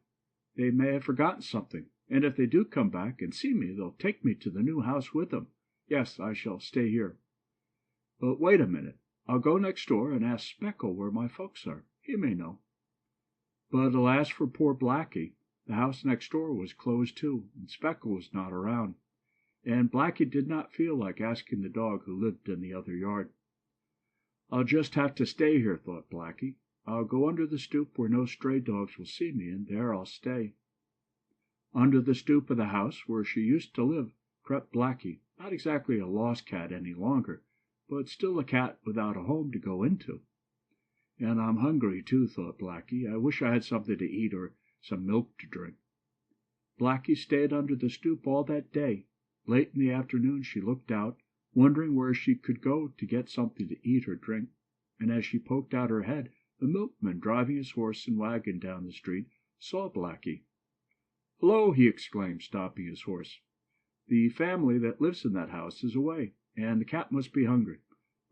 They may have forgotten something, and if they do come back and see me, they'll take me to the new house with them. Yes, I shall stay here. But wait a minute. I'll go next door and ask Speckle where my folks are. He may know. But alas for poor Blackie. The house next door was closed too, and Speckle was not around. And Blackie did not feel like asking the dog who lived in the other yard. I'll just have to stay here, thought Blackie. I'll go under the stoop where no stray dogs will see me, and there I'll stay. Under the stoop of the house where she used to live crept Blackie, not exactly a lost cat any longer, but still a cat without a home to go into. And I'm hungry too, thought Blackie. I wish I had something to eat or some milk to drink. Blackie stayed under the stoop all that day. Late in the afternoon she looked out, wondering where she could go to get something to eat or drink, and as she poked out her head, the milkman driving his horse and wagon down the street saw Blackie. "Hello!" he exclaimed, stopping his horse. "The family that lives in that house is away, and the cat must be hungry.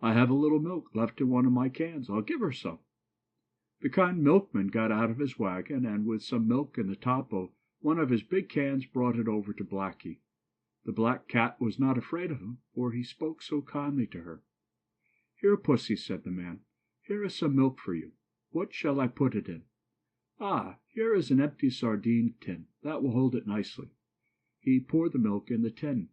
I have a little milk left in one of my cans. I'll give her some." The kind milkman got out of his wagon, and with some milk in the top of one of his big cans brought it over to Blackie. The black cat was not afraid of him, for he spoke so kindly to her. "Here, pussy," said the man, "here is some milk for you. What shall I put it in?" "Ah, here is an empty sardine tin. That will hold it nicely." He poured the milk in the tin.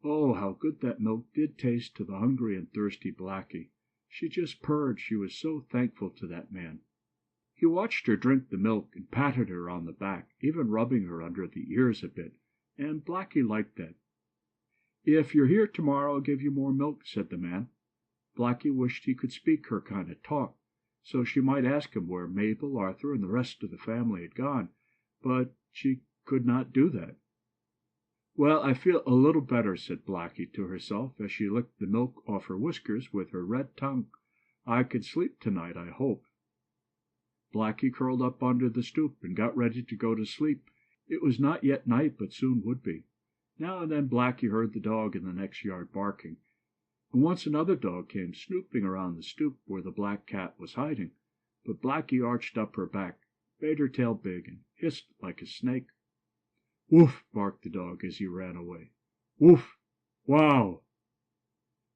Oh, how good that milk did taste to the hungry and thirsty Blackie. She just purred, she was so thankful to that man. He watched her drink the milk and patted her on the back, even rubbing her under the ears a bit, and Blackie liked that. "If you're here tomorrow, I'll give you more milk," said the man. Blackie wished he could speak her kind of talk, so she might ask him where Mabel, Arthur, and the rest of the family had gone, but she could not do that. "Well, I feel a little better," said Blackie to herself as she licked the milk off her whiskers with her red tongue. "I can sleep tonight, I hope." Blackie curled up under the stoop and got ready to go to sleep. It was not yet night, but soon would be. Now and then Blackie heard the dog in the next yard barking, and once another dog came snooping around the stoop where the black cat was hiding, but Blackie arched up her back, made her tail big, and hissed like a snake. "Woof!" barked the dog as he ran away. "Woof! Wow!"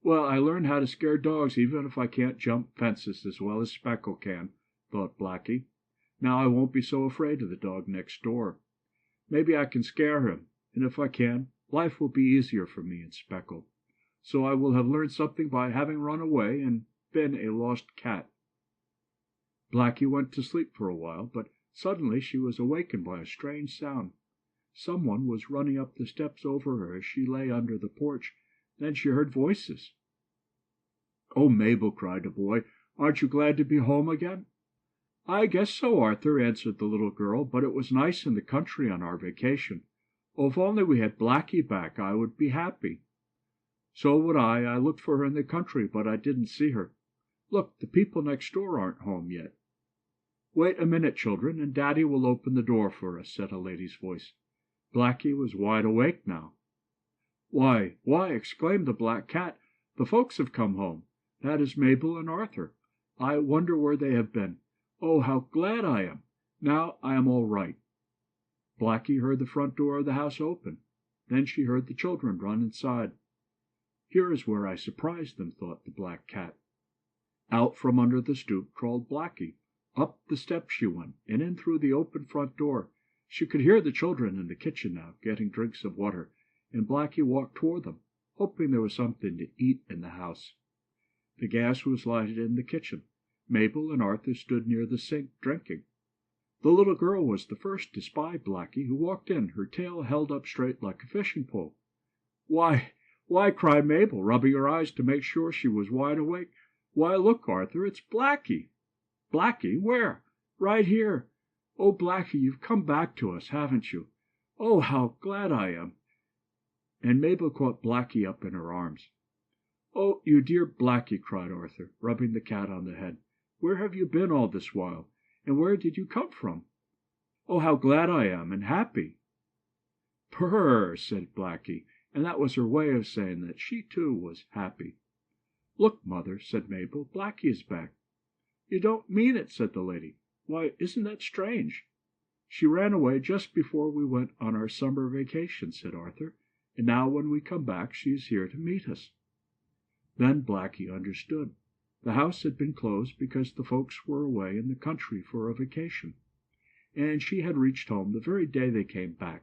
"Well, I learned how to scare dogs even if I can't jump fences as well as Speckle can," thought Blackie. "Now I won't be so afraid of the dog next door. Maybe I can scare him, and if I can, life will be easier for me and Speckle. So I will have learned something by having run away and been a lost cat." Blackie went to sleep for a while, but suddenly she was awakened by a strange sound. Someone was running up the steps over her as she lay under the porch. Then she heard voices. "Oh, Mabel," cried the boy, "aren't you glad to be home again?" "I guess so, Arthur," answered the little girl, "but it was nice in the country on our vacation. Oh, if only we had Blackie back, I would be happy." "So would I. I looked for her in the country, but I didn't see her. Look, the people next door aren't home yet." "Wait a minute, children, and Daddy will open the door for us," said a lady's voice. Blackie was wide awake now. Why!" exclaimed the black cat, "the folks have come home. That is Mabel and Arthur. I wonder where they have been. Oh, how glad I am! Now I am all right." Blackie heard the front door of the house open. Then she heard the children run inside. "Here is where I surprised them," thought the black cat. Out from under the stoop crawled Blackie. Up the steps she went, and in through the open front door. She could hear the children in the kitchen now, getting drinks of water, and Blackie walked toward them, hoping there was something to eat in the house. The gas was lighted in the kitchen. Mabel and Arthur stood near the sink, drinking. The little girl was the first to spy Blackie, who walked in, her tail held up straight like a fishing pole. Why, cried Mabel, rubbing her eyes to make sure she was wide awake. Why, look, Arthur, it's Blackie. Blackie? Where? Right here. Oh, Blackie, you've come back to us, haven't you? Oh, how glad I am. And Mabel caught Blackie up in her arms. Oh, you dear Blackie, cried Arthur, rubbing the cat on the head. Where have you been all this while? And where did you come from? Oh, how glad I am, and happy. Purr, said Blackie, and that was her way of saying that she too was happy. Look, mother, said Mabel, Blackie is back. You don't mean it, said the lady. Why, isn't that strange? She ran away just before we went on our summer vacation, said Arthur, and now when we come back she is here to meet us. Then Blackie understood. The house had been closed because the folks were away in the country for a vacation, and she had reached home the very day they came back.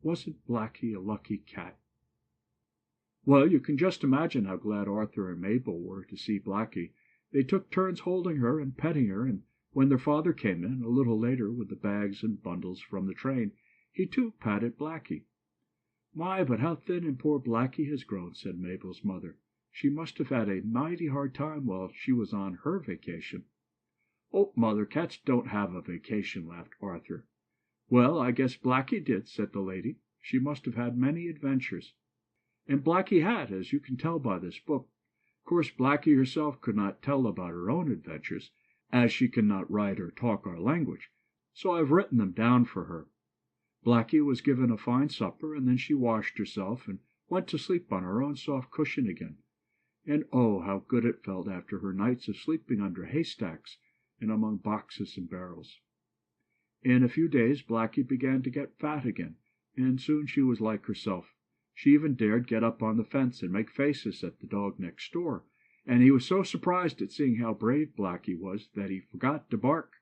Wasn't Blackie a lucky cat? Well, you can just imagine how glad Arthur and Mabel were to see Blackie. They took turns holding her and petting her, and when their father came in, a little later, with the bags and bundles from the train, he too patted Blackie. My, but how thin and poor Blackie has grown, said Mabel's mother. She must have had a mighty hard time while she was on her vacation. Oh, mother, cats don't have a vacation, laughed Arthur. Well, I guess Blackie did, said the lady. She must have had many adventures. And Blackie had, as you can tell by this book. Of course, Blackie herself could not tell about her own adventures, as she cannot write or talk our language, so I've written them down for her. Blackie was given a fine supper, and then she washed herself and went to sleep on her own soft cushion again. And oh, how good it felt after her nights of sleeping under haystacks and among boxes and barrels. In a few days Blackie began to get fat again, and soon she was like herself. She even dared get up on the fence and make faces at the dog next door, and he was so surprised at seeing how brave Blackie was that he forgot to bark.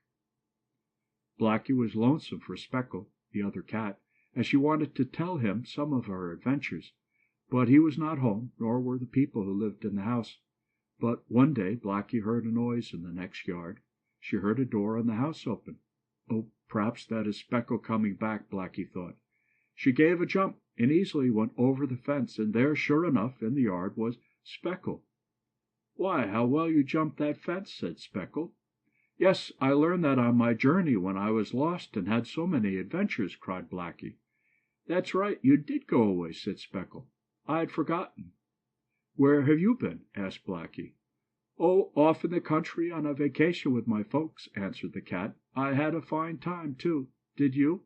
Blackie was lonesome for Speckle, the other cat, as she wanted to tell him some of her adventures. But he was not home, nor were the people who lived in the house. But one day Blackie heard a noise in the next yard. She heard a door in the house open. Oh, perhaps that is Speckle coming back, Blackie thought. She gave a jump and easily went over the fence, and there, sure enough, in the yard was Speckle. Why, how well you jumped that fence, said Speckle. Yes, I learned that on my journey when I was lost and had so many adventures, cried Blackie. That's right, you did go away, said Speckle. I had forgotten. Where have you been? asked Blackie. Oh, off in the country on a vacation with my folks, answered the cat. I had a fine time, too. Did you?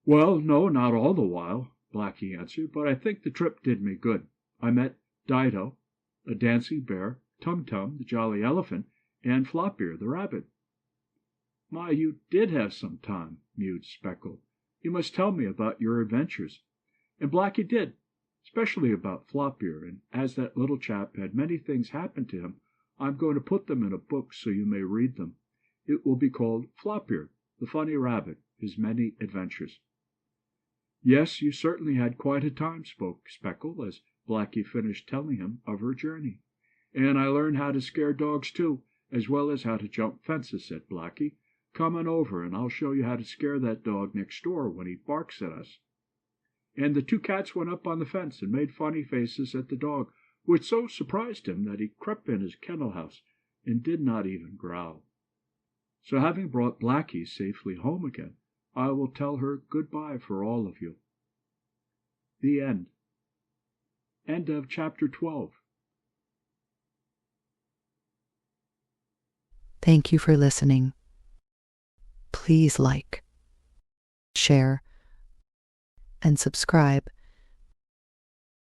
Well, no, not all the while, Blackie answered, but I think the trip did me good. I met Dido, a dancing bear, Tum Tum, the jolly elephant, and Flopbeer, the rabbit. My, you did have some time, mewed Speckle. You must tell me about your adventures. And Blackie did, especially about Flopbeer, and as that little chap had many things happen to him, I'm going to put them in a book so you may read them. It will be called Flopbeer, the Funny Rabbit, His Many Adventures. Yes, you certainly had quite a time, spoke Speckle, as Blackie finished telling him of her journey. And I learned how to scare dogs, too, as well as how to jump fences, said Blackie. Come on over, and I'll show you how to scare that dog next door when he barks at us. And the two cats went up on the fence and made funny faces at the dog, which so surprised him that he crept in his kennel house and did not even growl. So having brought Blackie safely home again, I will tell her good-bye for all of you. The end. End of chapter 12. Thank you for listening. Please like, share, and subscribe